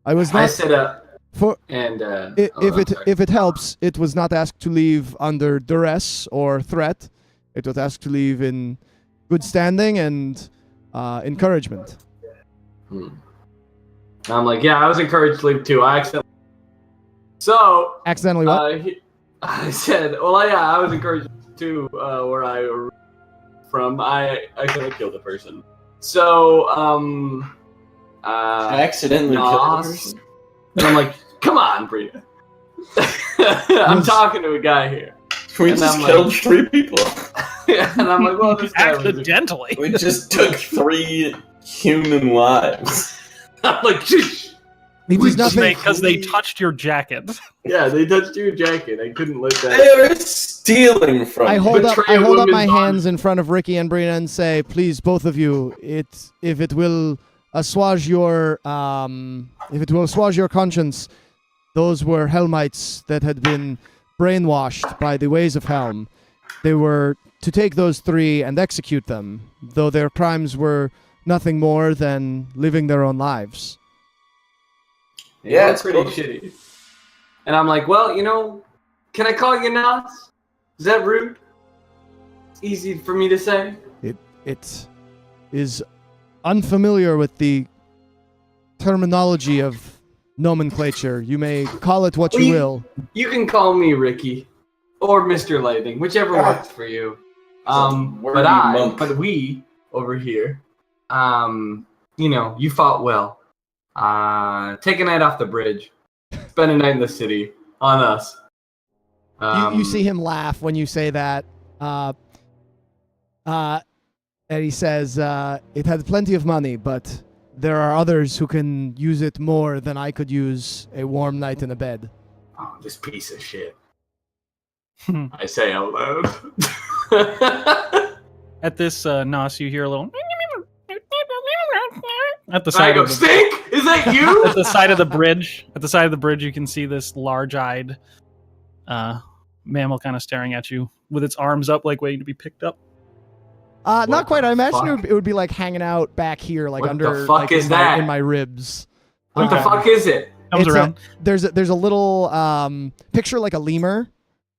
I was not I set up for and if it helps, it was not asked to leave under duress or threat. It was asked to leave in good standing and encouragement. I'm like, yeah, I was encouraged to leave too. I Accidentally what? I said, well, yeah, I was encouraged to where I from. I accidentally killed a person. So, I accidentally killed a person. And I'm like, come on, Brina. I'm talking to a guy here. We And just I'm killed like- 3 people. And I'm like, well, this guy was... Accidentally. We just took 3 human lives. I'm like, shh. It is nothing. Because they touched your jacket. Yeah, they touched your jacket. I couldn't let that... They were stealing from I you. hold up Betray a my woman's honor. hands in front of Ricky and Brina and say, please, both of you, if it will assuage your conscience, those were Helmites that had been brainwashed by the ways of Helm. They were to take those 3 and execute them, though their crimes were nothing more than living their own lives. Yeah, it's pretty shitty. And I'm like, well, can I call you Nas? Is that rude? It's easy for me to say. It is unfamiliar with the terminology of nomenclature. You may call it what you will. You can call me Ricky or Mr. Lightning, whichever works for you. But we over here, you fought well. Take a night off the bridge. Spend a night in the city on us. You see him laugh when you say that. And he says, it had plenty of money, but there are others who can use it more than I could use a warm night in a bed. Oh, this piece of shit. I say out loud. At this, Nos, you hear a little... At the And I side go, of the... Stink? Is that you? At the side of the bridge. At the side of the bridge, you can see this large-eyed mammal kind of staring at you with its arms up, like waiting to be picked up. Not quite. I imagine fuck? it would be like hanging out back here, like What under the fuck like, is in that? my ribs. What the fuck is it? Comes around. There's a little picture like a lemur,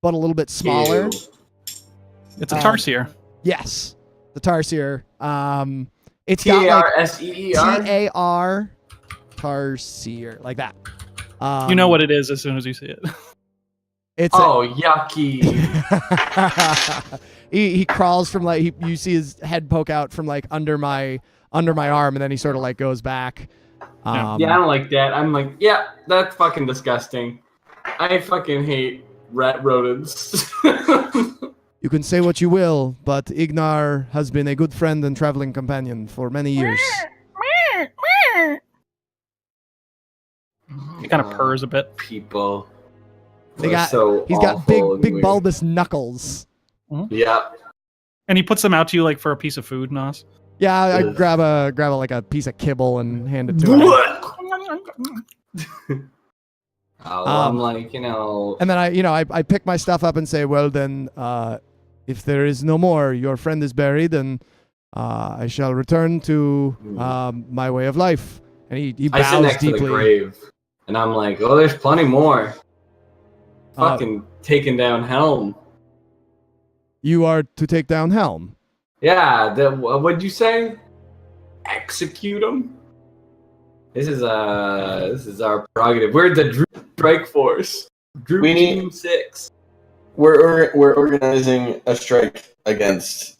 but a little bit smaller. Ew. It's a tarsier. Yes, the tarsier. It's got like Tarseer? TAR tarsier, like that. You know what it is as soon as you see it. It's yucky. he crawls from like you see his head poke out from like under my arm, and then he sort of like goes back. Yeah, I don't like that. I'm like, yeah, that's fucking disgusting. I fucking hate rat rodents. You can say what you will, but Ignar has been a good friend and traveling companion for many years. He kind of purrs a bit. People. They got so he's got awful and big weird. bulbous knuckles. Yeah. And he puts them out to you like for a piece of food, Nos. Yeah, I Ugh. grab a piece of kibble and hand it to him. I'm like, And then I pick my stuff up and say, well then, if there is no more, your friend is buried, and I shall return to my way of life. And he I sit bows next to the deeply. grave, and I'm like, oh, there's plenty more. Fucking taking down Helm. You are to take down Helm. Yeah, what'd you say? Execute him. This is our prerogative. We're the Droop Strike Force. Droop We need- Team 6. We're organizing a strike against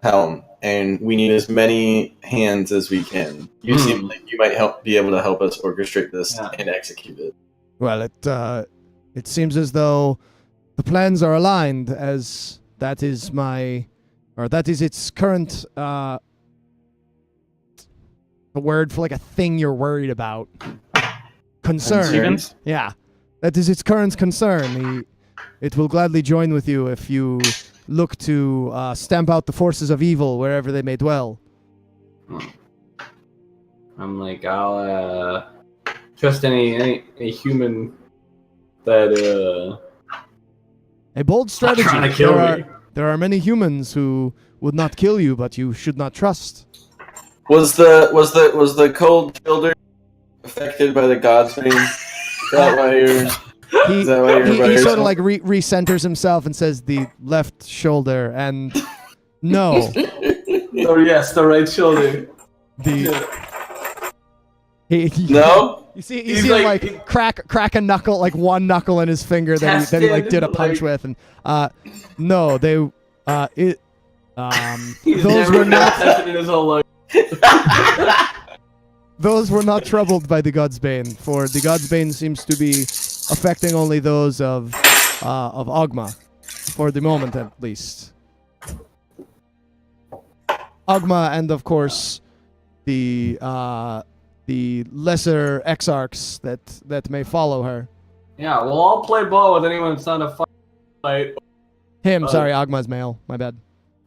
Helm, and we need as many hands as we can. You seem like you might be able to help us orchestrate this and execute it. Well, it seems as though the plans are aligned, as that is its current the word for like a thing you're worried about. Concern. Stevens? Yeah. That is its current concern. It will gladly join with you if you look to stamp out the forces of evil wherever they may dwell. I'm like, I'll trust any human that A bold strategy. trying to kill me. There are many humans who would not kill you, but you should not trust. Was the cold shoulder affected by the God's name? Is that why you're? Is that why you're by He sort yourself? of like recenters himself and says the left shoulder, and no, Oh yes, the right shoulder. No? You see He's him like- like crack a knuckle, like one knuckle in his finger that he like did a punch with, and no, they He's those never were been not tested in his whole life. those were not troubled by the God's Bane, for the God's Bane seems to be affecting only those of Ogma, for the moment at least. Ogma, and of course the lesser exarchs that may follow her. Yeah, well, I'll play ball with anyone that's not a fight. Him, sorry, Ogma's male. My bad.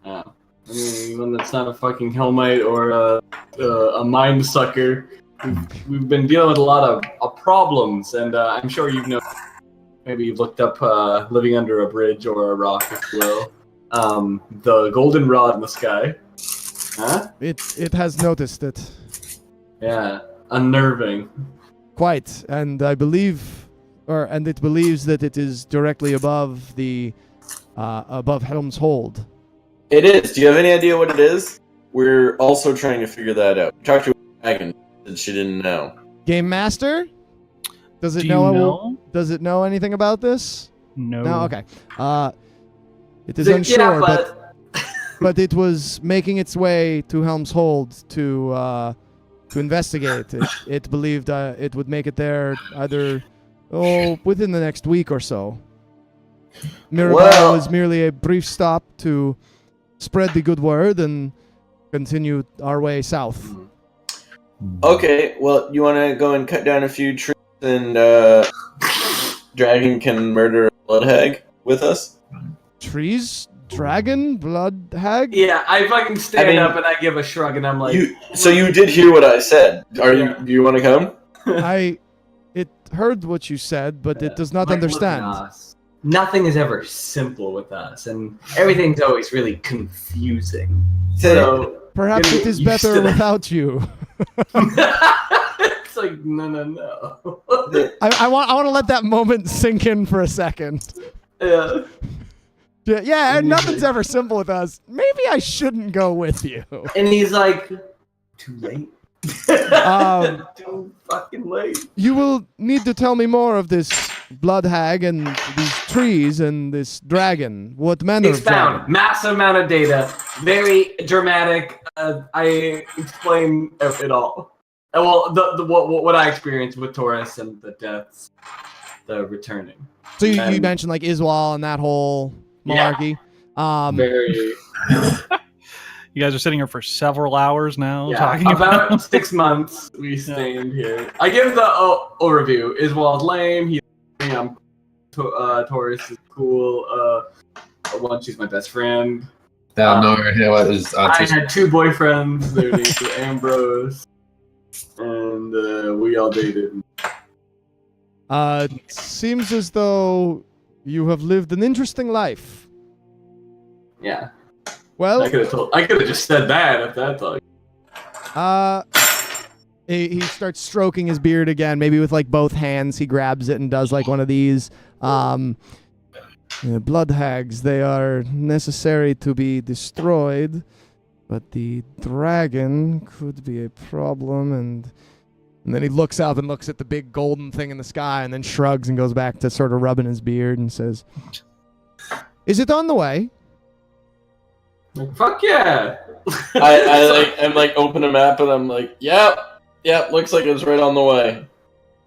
Yeah. Anyone that's not a fucking Hellmite or a mind sucker. We've been dealing with a lot of problems, and I'm sure maybe you've looked up living under a bridge or a rock, if you will. The golden rod in the sky. Huh? It has noticed it. Yeah, unnerving. Quite, and I believe, and it believes that it is directly above above Helm's Hold. It is. Do you have any idea what it is? We're also trying to figure that out. We talked to a dragon, and she didn't know. Game Master, does it Do you know? know? Does it know anything about this? No. No. Okay. It is Yeah, unsure, but but it was making its way to Helm's Hold to investigate. It believed it would make it there either within the next week or so. Mirabelle is merely a brief stop to spread the good word and continue our way south. Okay, well, you want to go and cut down a few trees, and Dragon can murder a blood hag with us? Trees, dragon, blood hag. yeah, I fucking stand I mean, up and I give a shrug, and I'm like, So you did hear what I said. Do you want to come? It heard what you said, but it does not like, look at understand. us. Nothing is ever simple with us, and everything's always really confusing. So Perhaps getting it is used better to that. without you. It's like no. I want to let that moment sink in for a second. Yeah. Yeah, and nothing's ever simple with us. Maybe I shouldn't go with you. And he's like, too late. Too fucking late. You will need to tell me more of this blood hag and these trees and this dragon. What manner It's of dragon? found. Massive amount of data. Very dramatic. I explain it all. Well, what I experienced with Taurus and the deaths, the returning. So you And- mentioned like Iswal and that whole malarkey. Very. You guys are sitting here for several hours now Yeah, talking about 6 months we stand here. I give the overview. Iswald's lame. He's Taurus is cool. One, she's my best friend. It was I had 2 boyfriends. Their names were Ambrose, and we all dated. It seems as though you have lived an interesting life. Yeah. Well, I could have just said that if that's like. He starts stroking his beard again, maybe with like both hands. He grabs it and does like one of these. Blood hags, they are necessary to be destroyed, but the dragon could be a problem. And then he looks up and looks at the big golden thing in the sky and then shrugs and goes back to sort of rubbing his beard and says, "Is it on the way?" Fuck yeah! I'm like open a map and I'm like, yep, looks like it's right on the way.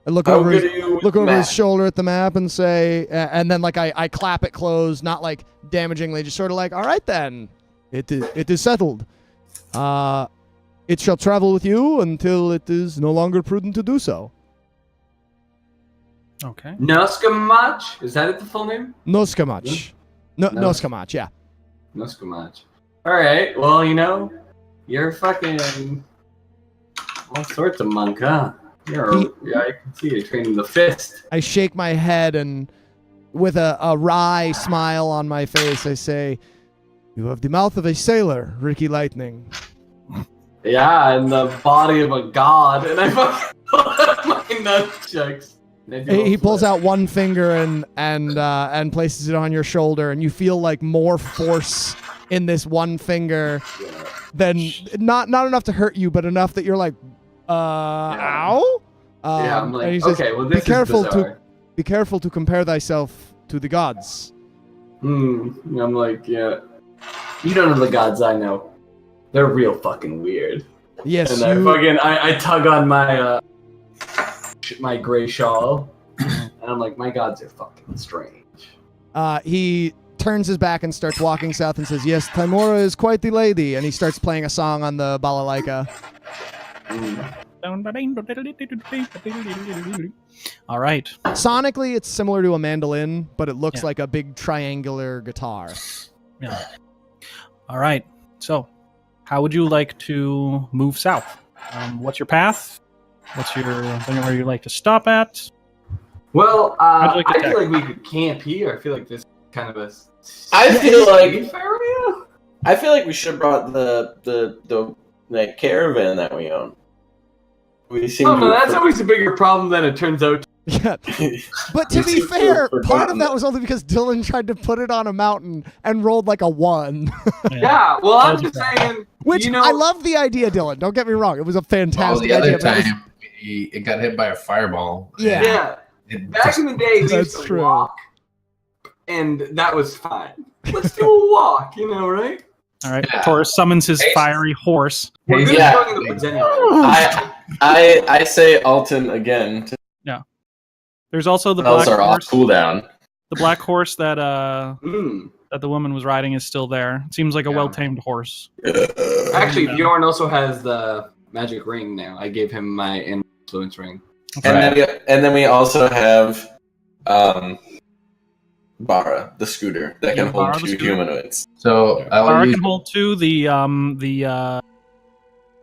I look How over good his, are you with look over his math? shoulder at the map and say, and then like I clap it closed, not like damagingly, just sort of like, all right then, it is settled. It shall travel with you until it is no longer prudent to do so. Okay. Noskamach? Is that the full name? Noskamach. No. Noskamach, yeah. Noskamach. Alright, well, you're fucking all sorts of monk, huh? Yeah, I can see you training the fist. I shake my head and with a wry smile on my face, I say, "You have the mouth of a sailor, Ricky Lightning." Yeah, and the body of a god, and I fucking my nunchucks. He pulls out one finger and places it on your shoulder, and you feel like more force in this one finger than not enough to hurt you, but enough that you're like, ow. I'm like, and he says, okay, well, this is bizarre. Be careful to compare thyself to the gods. I'm like, yeah. You don't know the gods I know. They're real fucking weird. Yes, and I tug on my my gray shawl, and I'm like, my gods are fucking strange. He turns his back and starts walking south and says, "Yes, Timora is quite the lady," and he starts playing a song on the balalaika. All right. Sonically, it's similar to a mandolin, but it looks like a big triangular guitar. Yeah. All right. So, how would you like to move south? What's your path? What's where you like to stop at? Well, like I feel like we could camp here. I feel like this is kind of a. I feel safe like area. I feel like we should have brought the like caravan that we own. We seem Oh to no, have that's always a bigger problem than it turns out. Yeah. But to We be seem to have fair, part of forgotten that was only because Dylan tried to put it on a mountain and rolled like a 1. Yeah, well, I'm just saying. Which I love the idea, Dylan. Don't get me wrong. It was a fantastic the other idea. but it was- time, it got hit by a fireball. Yeah. Yeah. Back in the day, we That's used to true. walk, and that was fine. Let's do a walk, right? All right. Yeah. Taurus summons his fiery horse. We're gonna Yeah. go in the woods anyway. I say Alton again. There's also the Else black are off horse. cooldown. The black horse that Mm. that the woman was riding is still there. It seems like a well-tamed horse. Actually, Bjorn also has the magic ring now. I gave him my influence ring. And then we also have Bara, the scooter that can Yeah, hold Bara the 2 scooter. humanoids. So I will Bara use can hold 2. The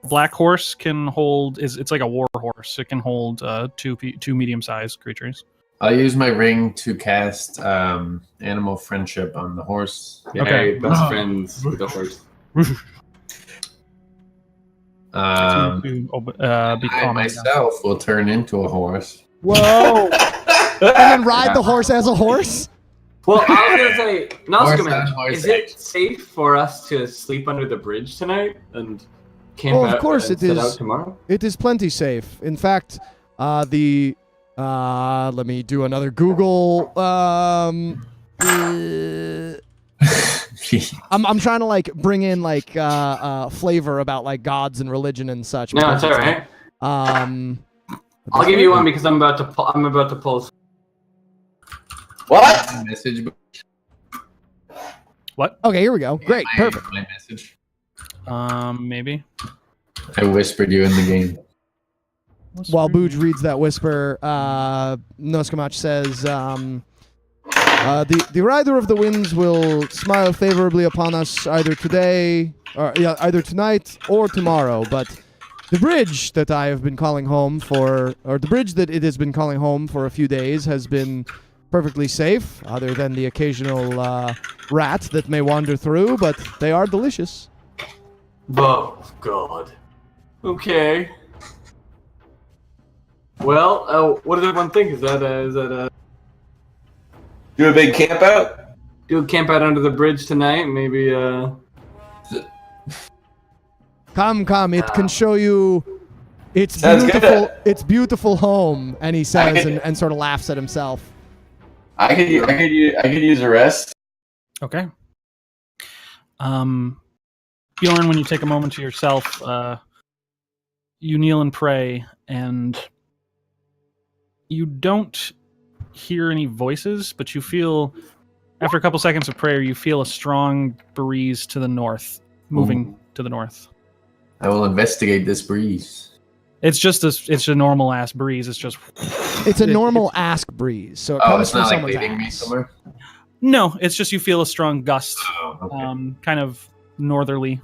black horse can hold. It's like a war horse. It can hold 2 medium-sized creatures. I'll use my ring to cast animal friendship on the horse. Okay, best friends with the horse. To I become myself will turn into a horse. Whoa! And then ride the horse as a horse? Well, I was gonna say, Horse on Noskoman, horse is it safe for us to sleep under the bridge tonight and camp Oh, of out course and it set is. out tomorrow? It is plenty safe. In fact, let me do another Google. I'm trying to like bring in like flavor about like gods and religion and such. No, it's all right. I'll give you one because I'm about to pull. What? Message. What? Okay, here we go. Great, perfect. My message. Maybe. I whispered you in the game. While Booj reads that whisper, Noskamach says, The rider of the winds will smile favorably upon us either today, or either tonight or tomorrow. But the bridge that I have been calling home for, or the bridge that it has been calling home for a few days, has been perfectly safe, other than the occasional rat that may wander through. But they are delicious. Oh God. Okay. Well, what does everyone think? Is that Do a big camp out? do a camp out under the bridge tonight? Maybe Come, it can show you its Sounds good. its beautiful home. And he says, and sort of laughs at himself. I could use a rest. Okay. Bjorn, when you take a moment to yourself, you kneel and pray, and you don't hear any voices, but you feel, after a couple seconds of prayer, you feel a strong breeze to the north, moving to the north. I will investigate this breeze. It's just it's a normal ass breeze. It's just It's a normal ask breeze, so it Oh, comes it's from not like someone's leading me ass. somewhere? no. It's just you feel a strong gust, Oh, okay. kind of northerly.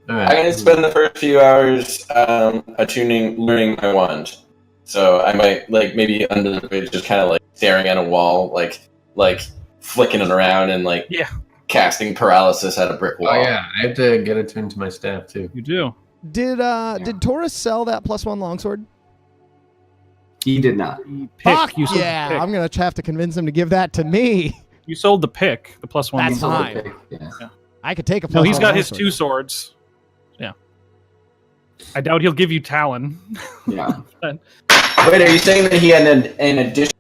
All I'm right. gonna spend the first few hours learning my wand. So I might maybe under the bridge, just kind of staring at a wall, like flicking it around and Yeah. casting paralysis at a brick wall. Oh yeah, I have to get it turned to my staff too. You do. Did Taurus sell that +1 longsword? he did not. Pick. Fuck You sold the yeah! pick. I'm gonna have to convince him to give that to me. You sold the pick, the +1. That's So, fine. okay, yeah. I could take a +1. No, he's got his longsword. 2 swords. Yeah. I doubt he'll give you Talon. Yeah. Wait, are you saying that he had an addition?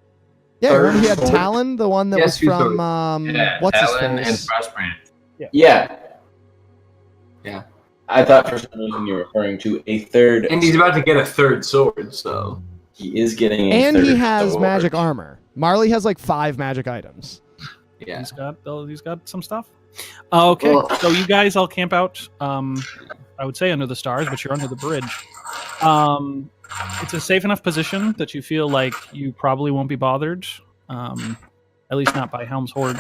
Yeah, remember he had sword? Talon, the one that Yes, was you from Yeah, what's Talon his and face? Frostbrand. Yeah. Yeah. I thought for some reason you were referring to a third. And he's about to get a third sword, so He is getting a And third he has sword. magic armor. Marley has 5 magic items. yeah. He's got some stuff. Okay, Well- so you guys all camp out. I would say under the stars, but you're under the bridge. It's a safe enough position that you feel like you probably won't be bothered. At least not by Helm's Horde.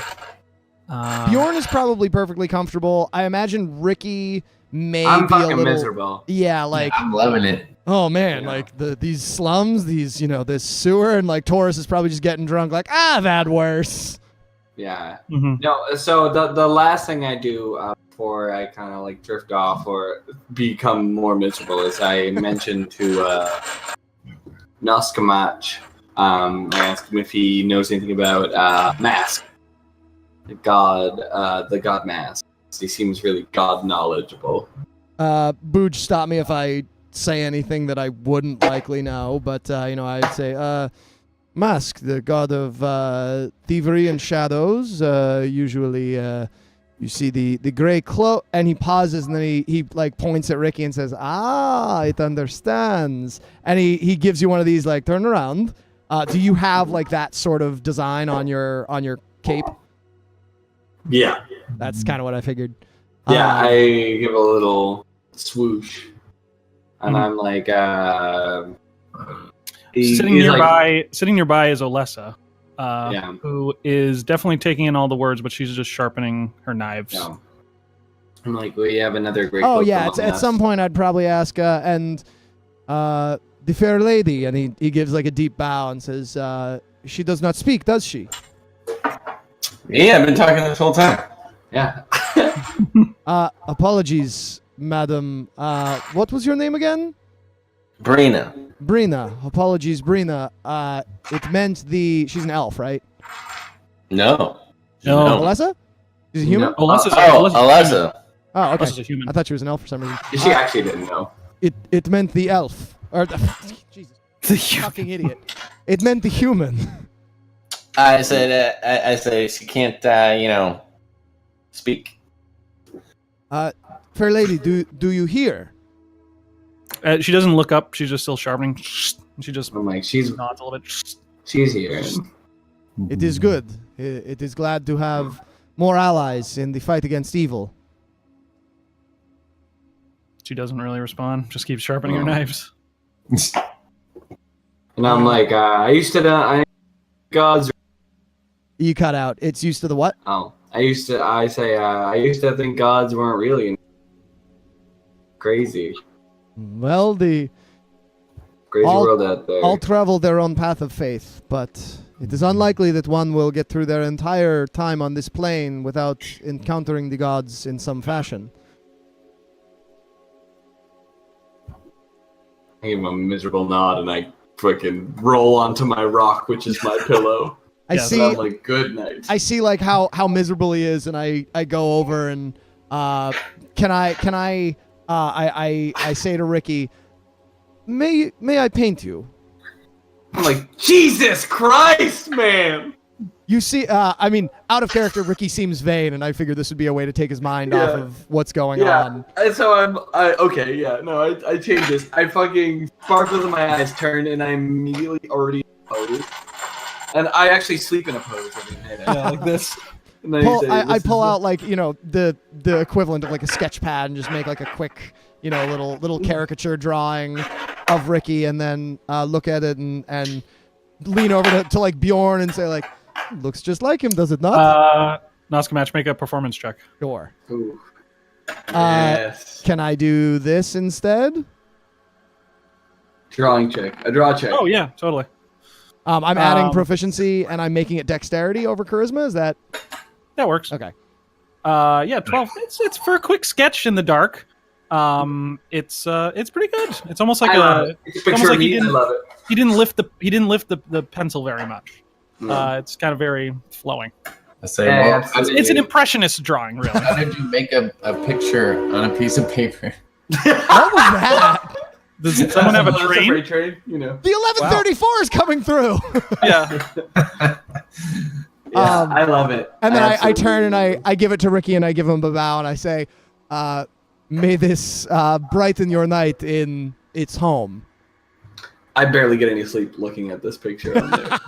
Bjorn is probably perfectly comfortable. I imagine Ricky may I'm be a fucking little miserable. Yeah, like I'm loving it. oh man, Yeah. like these slums, this sewer, and Taurus is probably just getting drunk. Like I've had worse. Yeah. Mhm. No, so the last thing I do before I kind of drift off or become more miserable is I mentioned to Noskamatch. I asked him if he knows anything about Mask, the god Mask. He seems really god knowledgeable. Booj, stop me if I say anything that I wouldn't likely know, but I'd say Mask, the god of thievery and shadows. Usually, you see the gray cloak, and he pauses, and then he points at Ricky and says, "Ah, it understands." And he gives you one of these turn around. Do you have that sort of design on your cape? Yeah. That's kind of what I figured. Yeah, I give a little swoosh, and I'm like, Sitting nearby is Olessa, yeah. who is definitely taking in all the words, but she's just sharpening her knives. Yeah. I'm like, we have another great. Oh book yeah, among at us. some point I'd probably ask, and the fair lady, and he gives a deep bow and says, "She does not speak, does she?" Yeah, I've been talking this whole time. Yeah. Apologies, madam. What was your name again? Brina. Brina. Apologies, Brina. It meant she's an elf, right? No. No. Alessa? She's a human? No. Olessa's Alessa. Oh, okay. Olessa's a human. I thought she was an elf for some reason. She actually didn't know. It meant the elf. Or Jesus, The human. fucking idiot. It meant the human. I said she can't, speak. Fair lady, do you hear? She doesn't look up. She's just still sharpening. She just I'm like, she's nods a little bit. here. It is good. It is glad to have more allies in the fight against evil. She doesn't really respond. Just keeps sharpening her knives. And I'm like, I used to know gods. You cut out. It's used to the what? Oh, I used to think gods weren't really crazy. Well, the Crazy All- world out there. all travel their own path of faith, but it is unlikely that one will get through their entire time on this plane without encountering the gods in some fashion. I give him a miserable nod and I fucking roll onto my rock, which is my pillow. I Yeah, see. And I'm like, good night. I see like how miserable he is, and I go over and can I say to Ricky, may I paint you? I'm like, Jesus Christ, man! You see, I mean, out of character, Ricky seems vain, and I figured this would be a way to take his mind off of what's going on. And so I change this. I fucking sparkles in my eyes turn, and I immediately already pose. And I actually sleep in a pose every night. Yeah, like this. And then I pull out like the equivalent of like a sketch pad and just make like a quick little caricature drawing of Ricky, and then look at it and lean over to like Bjorn and say like, looks just like him, does it not? Noskamatch, make a performance check. Sure. Ooh. Yes. Can I do this instead? Drawing check. A draw check. Oh yeah, totally. I'm adding proficiency and I'm making it dexterity over charisma. Is that works? Okay. Yeah, 12. It's for a quick sketch in the dark. It's pretty good. It's almost like it's almost like I love it. he didn't lift the pencil very much. It's kind of very flowing. I say, well, It's an impressionist drawing, really. how did you make a picture on a piece of paper? What was that? Does someone have a It's train? freight train, The 1134 is coming through. Yeah. Yeah, I love it. And then I Absolutely. turn and I give it to Ricky and I give him a bow and I say, may this brighten your night in its home. I barely get any sleep looking at this picture on there.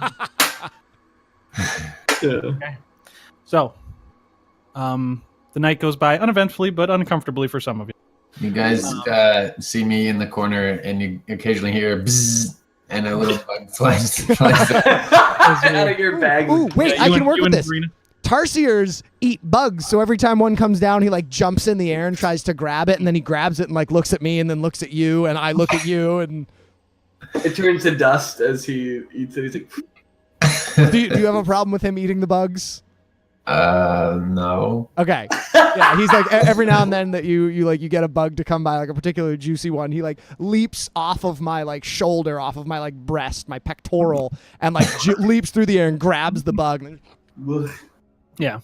Yeah. Okay. So, the night goes by uneventfully, but uncomfortably for some of you. You guys see me in the corner, and you occasionally hear bzzz, and a little bug flies Out of your bag. Ooh, wait, I can work with this. Marina? Tarsiers eat bugs, so every time one comes down, he like jumps in the air and tries to grab it, and then he grabs it and like looks at me and then looks at you, and I look at you, and It turns to dust as he eats it. He's like, do you have a problem with him eating the bugs? No. Okay. Yeah, he's like every now and then that you get a bug to come by, like a particularly juicy one, he like leaps off of my like shoulder, off of my like breast, my pectoral, and like leaps through the air and grabs the bug. And Yeah.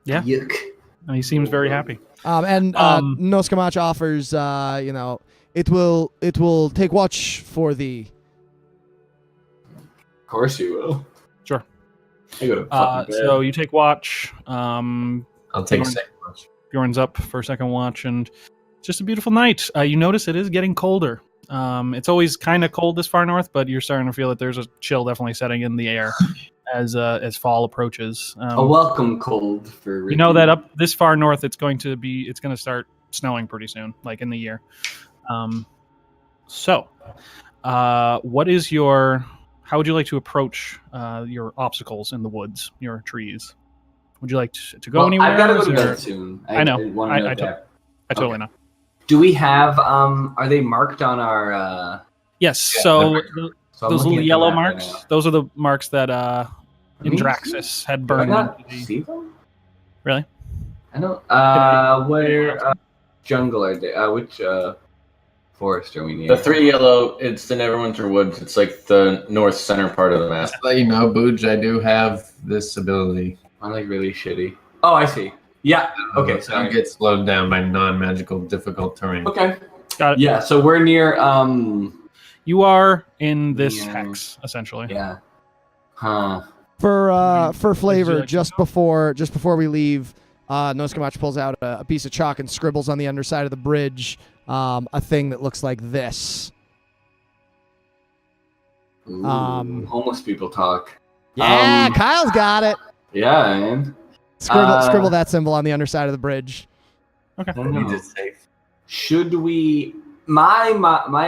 Yeah. yuck. He seems very happy. Noskamatch offers, it will take watch for thee. Of course you will. Sure. I go to fucking bed. So you take watch. I'll take Bjorn- second watch. Bjorn's up for second watch, and it's just a beautiful night. You notice it is getting colder. It's always kind of cold this far north, but you're starting to feel that there's a chill definitely setting in the air as fall approaches. A welcome cold for Ricky. You know that up this far north, it's going to start snowing pretty soon, like in the year. How would you like to approach your obstacles in the woods, your trees? Would you like to go anywhere? I've got to go to or- bed soon. I know. wanna I that. totally know. Do we have? Are they marked on our? Yes. Yeah, So So I'm those looking little at the yellow map right marks, now. those are the marks that Me? Indraxis had Do I burned. not into the- see them? Really? I don't. Where jungle are they? Which forest are we near? The 3 yellow, it's the Neverwinter Woods. It's like the north center part of the map. Just to let you know, Booj, I do have this ability. I'm like really shitty. Oh, I see. Yeah. Okay. So I Sorry. get slowed down by non-magical difficult terrain. Okay. Got it. Yeah. So we're near. You are in this Yeah. hex essentially. Yeah. Huh. For flavor, like just before we leave, Noskamatch pulls out a piece of chalk and scribbles on the underside of the bridge a thing that looks like this. Ooh, Um, homeless people talk. Yeah, Kyle's got it. Yeah, man. Scribble that symbol on the underside of the bridge. Okay. I don't know. Needs it safe. Should we? My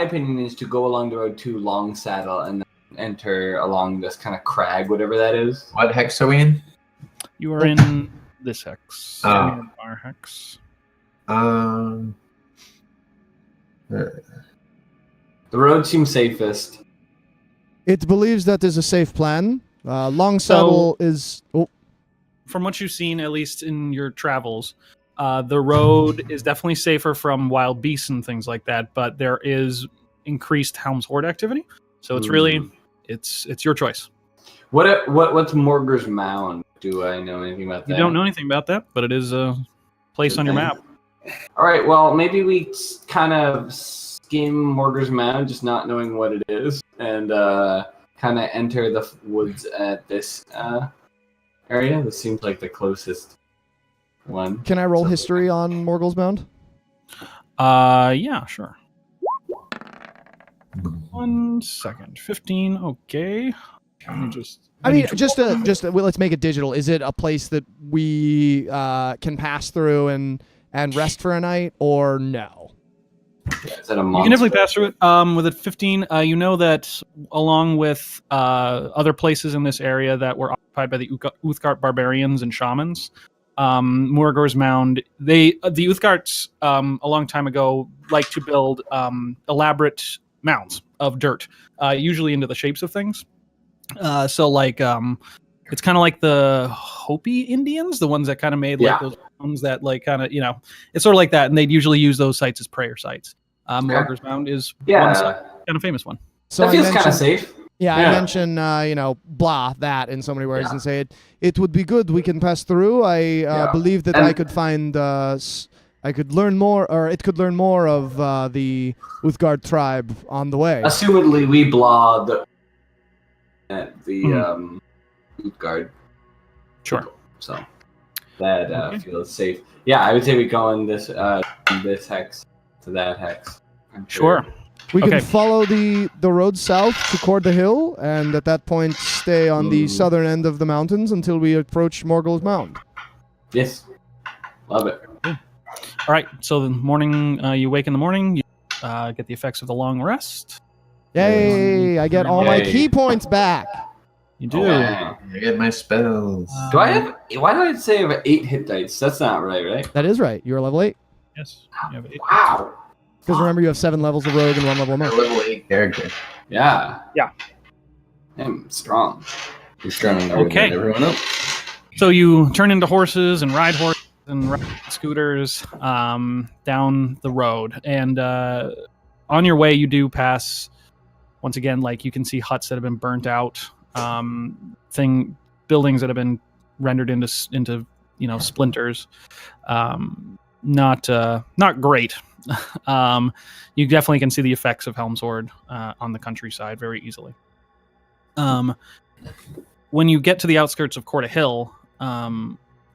opinion is to go along the road to Long Saddle and enter along this kind of crag, whatever that is. What hex are we in? You are in this hex. Oh. Our hex. The road seems safest. It believes that is a safe plan. Long Saddle is. Oh, From what you've seen, at least in your travels, the road is definitely safer from wild beasts and things like that. But there is increased Helm's Horde activity, so it's really it's your choice. What's Morger's Mound? Do I know anything about that? You don't know anything about that, but it is a place on your map. All right. Well, maybe we kind of skim Morger's Mound, just not knowing what it is, and kind of enter the woods at this area. This seems like the closest one. can I roll history on Morgul's Mound? Yeah, sure. 1 second. 15. Okay. Let me just. I mean, well, let's make it digital. Is it a place that we can pass through and rest for a night, or no? Is that a You monster? can definitely pass through it. With a 15, you know that along with other places in this area that were occupied by the Uthgard barbarians and shamans, Morgor's Mound, the Uthgards a long time ago liked to build elaborate mounds of dirt, usually into the shapes of things. It's kind of like the Hopi Indians, the ones that kind of made like those mounds that like kind of, it's sort of like that, and they'd usually use those sites as prayer sites. Morgor's Mound is one kind of famous one. So that feels kind of safe. Yeah, I mention, blah, that in so many words and say it would be good. We can pass through. I believe that I could find, I could learn more, or it could learn more of the Uthgard tribe on the way. Assumedly, we blah at the Uthgard. Sure. So that feels safe. Yeah, I would say we go in this hex to that hex. Sure. We can follow the road south to Corda Hill, and at that point stay on the southern end of the mountains until we approach Morgul's Mound. Yes. Love it. All right. So the morning, you wake in the morning, you get the effects of the long rest. Yay! I get all my key points back. You do. I get my spells. Why do I say I have 8 hit dice? That's not right? That is right. You're level 8. Yes. You have 8. Wow. Because remember, you have 7 levels of rogue and 1 level of monk. Level 8 character. Yeah. Yeah. I'm strong. You're stronger Okay. than everyone else. So you turn into horses and ride scooters down the road, and on your way you do pass once again, like you can see huts that have been burnt out, buildings that have been rendered into splinters. Not great. You definitely can see the effects of Helm's Horde on the countryside very easily. When you get to the outskirts of Corda Hill,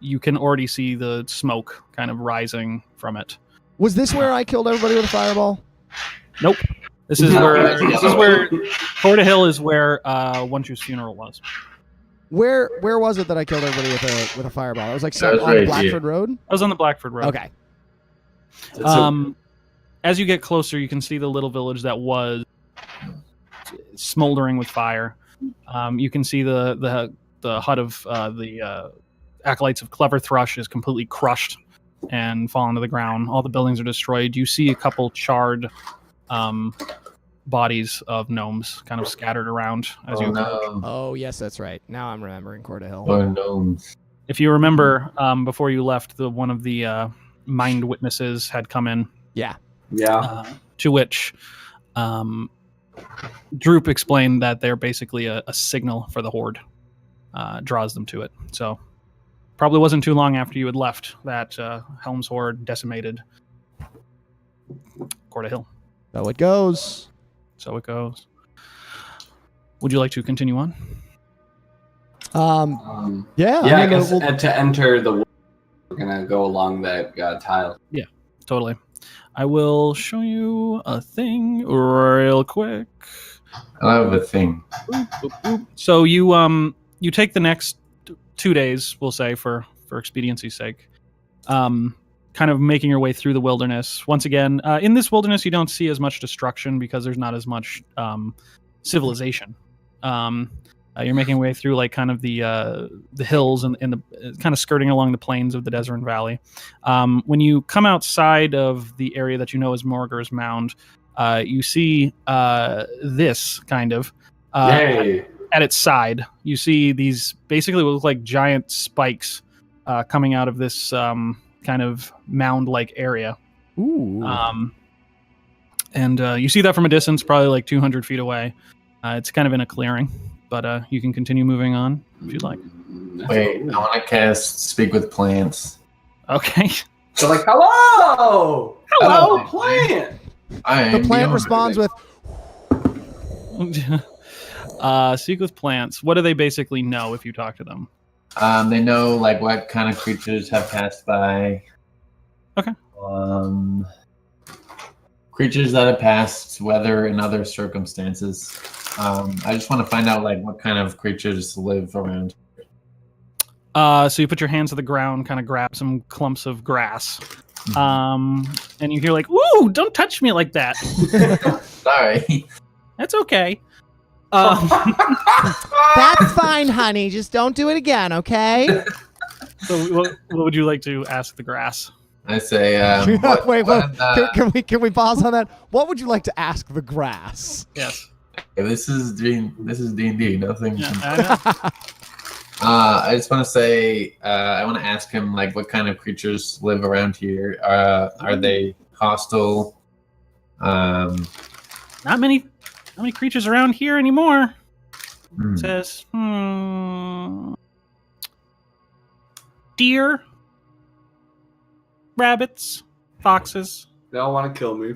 you can already see the smoke kind of rising from it. Was this where I killed everybody with a fireball? Nope. This is where Corda Hill is where One Shoe's funeral was. Where was it that I killed everybody with a fireball? It was like That was on right Blackford here. Road? I was on the Blackford Road. Okay. As you get closer, you can see the little village that was smoldering with fire. You can see the hut of the acolytes of Clever Thrush is completely crushed and fallen to the ground. All the buildings are destroyed. You see a couple charred bodies of gnomes kind of scattered around as you approach. Oh, yes, that's right. Now I'm remembering Corda Hill. Oh, gnomes. If you remember, before you left, one of the mind witnesses had come in. Yeah. To which Droop explained that they're basically a signal for the Horde, draws them to it. So probably wasn't too long after you had left that Helm's Horde decimated Corda Hill. So it goes. Would you like to continue on? Yeah. I guess to enter the wood, we're gonna go along that tile. Yeah, totally. I will show you a thing real quick. I have a thing. So you take the next 2 days, we'll say for expediency's sake, kind of making your way through the wilderness. Once again, in this wilderness, you don't see as much destruction because there's not as much civilization. You're making your way through like kind of the hills and the kind of skirting along the plains of the Desert Valley. When you come outside of the area that you know as Morgar's Mound, you see this kind of at its side. You see these basically what look like giant spikes coming out of this kind of mound-like area. Ooh. And you see that from a distance, probably like 200 feet away. It's kind of in a clearing, but you can continue moving on if you'd like. Wait, I want to cast Speak with Plants. Okay. So like, hello, Hello, plant. The plant responds with, Speak with Plants. What do they basically know if you talk to them? They know like what kind of creatures have passed by. Okay. Creatures that have passed, weather and other circumstances. I just want to find out like what kind of creatures live around. So you put your hands to the ground, kind of grab some clumps of grass, and you hear like, "Woo! Don't touch me like that." Sorry. That's okay. "That's fine, honey. Just don't do it again, okay?" So what would you like to ask the grass? I say, Wait. Can we pause on that? What would you like to ask the grass? Yes. this is D&D. Nothing. Yeah, I just want to say, I want to ask him like what kind of creatures live around here. Are they hostile? Not many creatures around here anymore. Hmm. It says, deer, rabbits, foxes. They all want to kill me.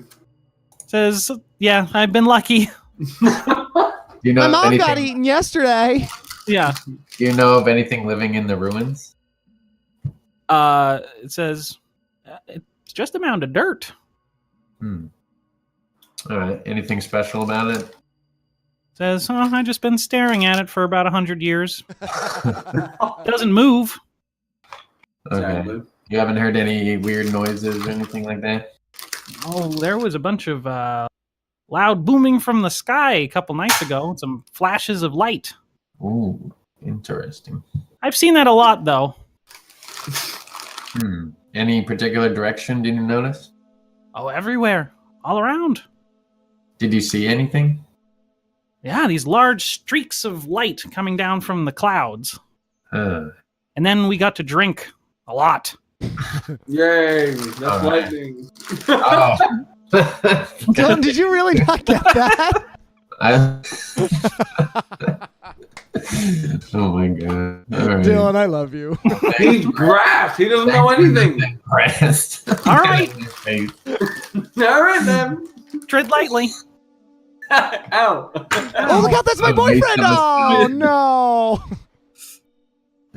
Says, yeah, I've been lucky. You know My of mom got anything? eaten yesterday. Yeah. Do you know of anything living in the ruins? It says, it's just a mound of dirt. All right. Anything special about it? Says, I've just been staring at it for about 100 years. Doesn't move. Okay. Sadly. You haven't heard any weird noises or anything like that? Oh, there was a bunch of loud booming from the sky a couple nights ago. Some flashes of light. Ooh, interesting. I've seen that a lot, though. Any particular direction did you notice? Oh, everywhere. All around. Did you see anything? Yeah, these large streaks of light coming down from the clouds. Huh. And then we got to drink a lot. Yay! That's All right. lightning. Oh. Dylan, did you really not get that? Oh my god. All right. Dylan, I love you. He's grass. He doesn't know anything. Grass. All right. All right, then. Tread lightly. Ow. Oh, look out, that's my Oh, he's boyfriend. coming. Oh,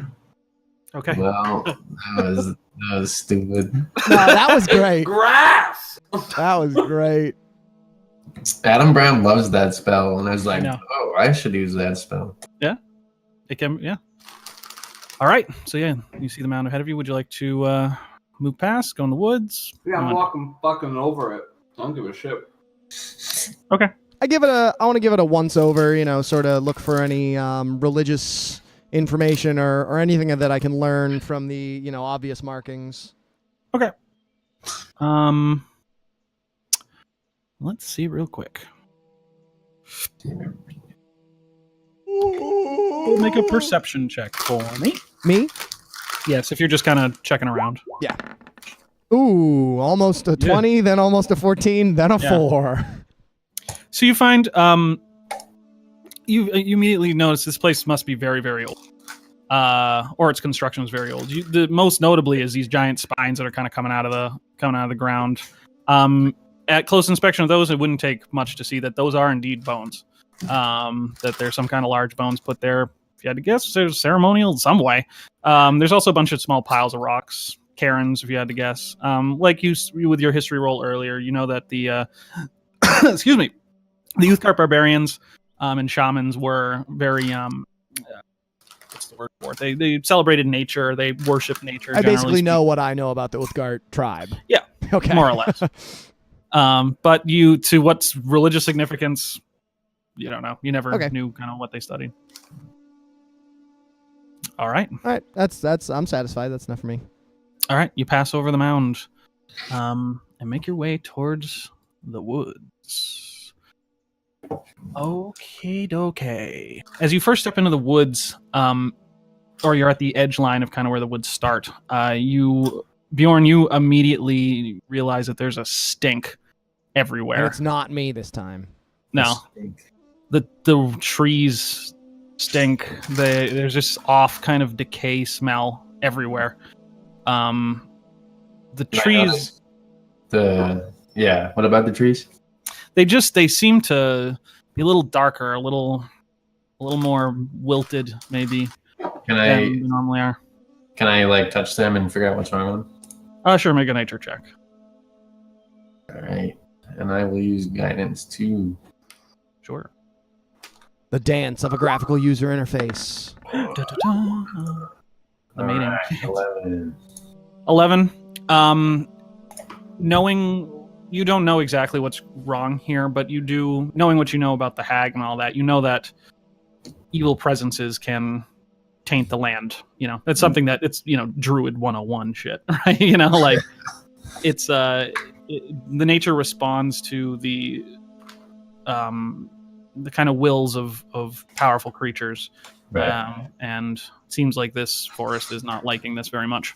no. Okay. Well, that was stupid. No, that was great. Grass. That was great. Adam Brown loves that spell, and I was like, I know. oh, I should use that spell. It can, yeah. All right. So, yeah, you see the mound ahead of you. Would you like to move past, go in the woods? Yeah, I'm walking fucking over it. I don't give a shit. Okay. I want to give it a once over, sort of look for any religious information or anything that I can learn from the, obvious markings. Okay. Let's see real quick. Make a perception check for me. Me? Yes, if you're just kind of checking around. Yeah. Ooh, almost a 20, then almost a 14, then a 4. So you find you immediately notice this place must be very, very old. Or its construction was very old. The most notably is these giant spines that are kind of coming out of the ground. At close inspection of those, it wouldn't take much to see that those are indeed bones. That there's some kind of large bones put there. If you had to guess, there's ceremonial in some way. There's also a bunch of small piles of rocks, cairns, if you had to guess. Like you with your history roll earlier, you know that the excuse me, the Youthcart barbarians and shamans were very what's the word for it? They celebrated nature. They worshiped nature. I basically generally know what I know about the Uthgard tribe. Yeah. Okay. More or less. But to what's religious significance, you don't know. You never Okay. knew kind of what they studied. All right. All right, that's. I'm satisfied. That's enough for me. All right. You pass over the mound, and make your way towards the woods. Okay. As you first step into the woods, or you're at the edge line of kind of where the woods start, Bjorn, you immediately realize that there's a stink everywhere. And it's not me this time. No, the trees stink. There's this off kind of decay smell everywhere. The trees. What about the trees? They seem to be a little darker, a little more wilted, maybe. Can than I they normally are? Can I like touch them and figure out what's wrong with them? Sure. Make a nature check. All right, and I will use guidance too. Sure. The dance of a graphical user interface. The meeting. Right, 11. Knowing you don't know exactly what's wrong here, but you do, knowing what you know about the hag and all that, you know that evil presences can taint the land. You know, that's something that it's, Druid 101 shit, right? Like it's the nature responds to the kind of wills of powerful creatures. right. And it seems like this forest is not liking this very much.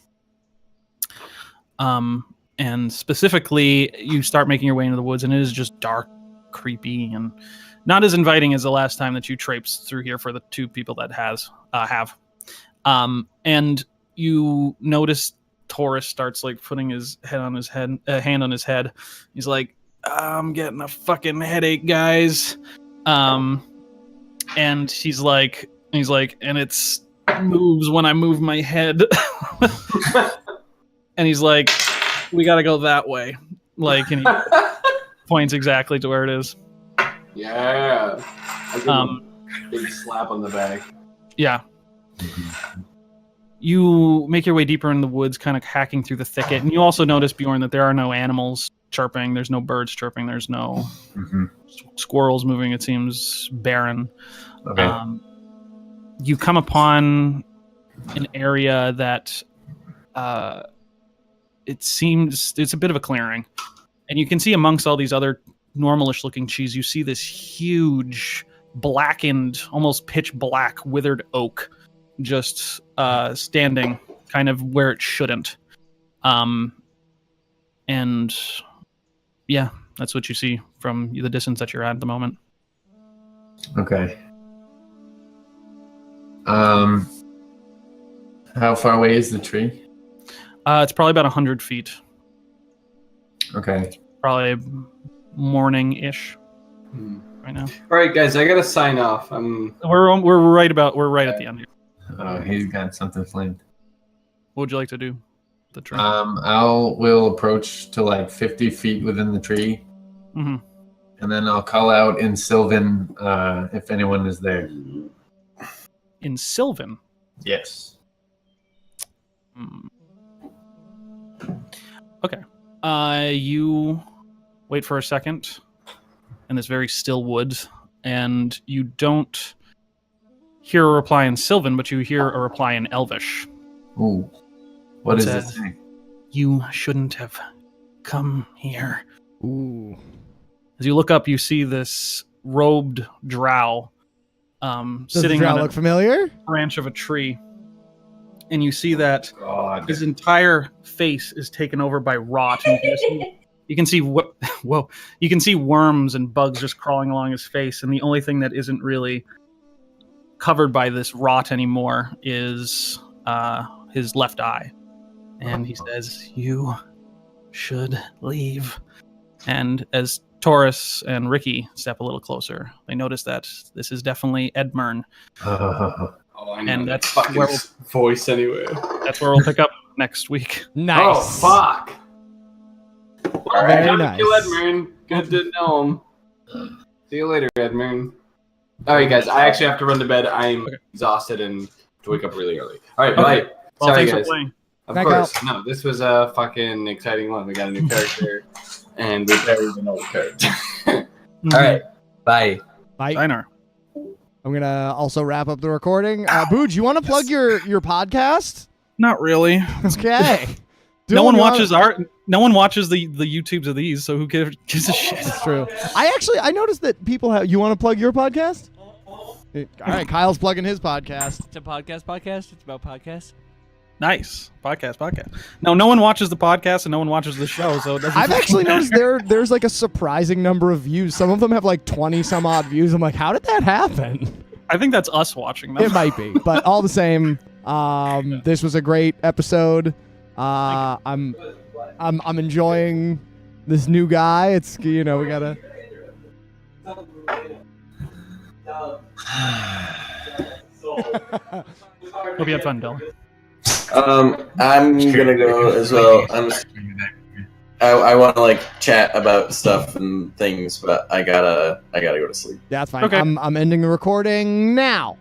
And specifically, you start making your way into the woods, and it is just dark, creepy, and not as inviting as the last time that you traipsed through here for the two people that have. And you notice Taurus starts like putting his hand on his head. He's like, "I'm getting a fucking headache, guys." And he's like, and it's moves when I move my head. And he's like, "We got to go that way." Like, and he points exactly to where it is. Yeah. I give him a big slap on the back. Yeah. You make your way deeper in the woods, kind of hacking through the thicket, and you also notice, Bjorn, that there are no animals chirping. There's no birds chirping. There's no squirrels moving. It seems barren. Okay. You come upon an area that it seems it's a bit of a clearing, and you can see amongst all these other normalish looking trees, you see this huge blackened, almost pitch black withered oak just standing kind of where it shouldn't. And yeah, that's what you see from the distance that you're at the moment. Okay. How far away is the tree? It's probably about 100 feet. Okay. Probably morning-ish right now. All right, guys, I gotta sign off. We're right at the end here. Oh, he's got something planned. What would you like to do? The tree. We'll approach to like 50 feet within the tree, Mm-hmm. and then I'll call out in Sylvan if anyone is there. In Sylvan. Yes. Okay. You wait for a second in this very still woods, and you don't hear a reply in Sylvan, but you hear a reply in Elvish. Ooh. What is It it says, saying? "You shouldn't have come here." Ooh. As you look up, you see this robed drow Does sitting the drow on a look familiar? branch of a tree, and you see that God. his entire face is taken over by rot. And you can see you can see worms and bugs just crawling along his face, and the only thing that isn't really covered by this rot anymore is his left eye. And he says, "You should leave." And as Taurus and Ricky step a little closer, they notice that this is definitely Edmern. Oh, I know And that that's fucking where voice anyway. That's where we'll pick up next week. Nice. Oh, fuck. All right, Very time nice. to kill Edmund. Good to know him. See you later, Edmund. All right, guys, I actually have to run to bed. I'm exhausted and to wake up really early. All right, Okay. bye. Well, Sorry, thanks guys. for playing. Of Back course. No, this was a fucking exciting one. We got a new character, and we barely even know the character. All right, bye. Bye. Einar. I'm gonna also wrap up the recording. Booj, you want to plug your podcast? Not really. Okay. No Dylan, one you watches wanna- No one watches the YouTubes of these, so who gives a shit? It's true. I noticed that people have. You want to plug your podcast? All right, Kyle's plugging his podcast. It's a podcast. It's about podcasts. Nice podcast. No one watches the podcast and no one watches the show. So it doesn't I've actually noticed there's like a surprising number of views. Some of them have like 20 some odd views. I'm like, how did that happen? I think that's us watching them. It might be, but all the same, this was a great episode. I'm enjoying this new guy. It's we gotta. Hope you had fun, Dylan. I'm gonna go as well. I want to like chat about stuff and things, but I gotta go to sleep. Yeah, that's fine. Okay. I'm ending the recording now.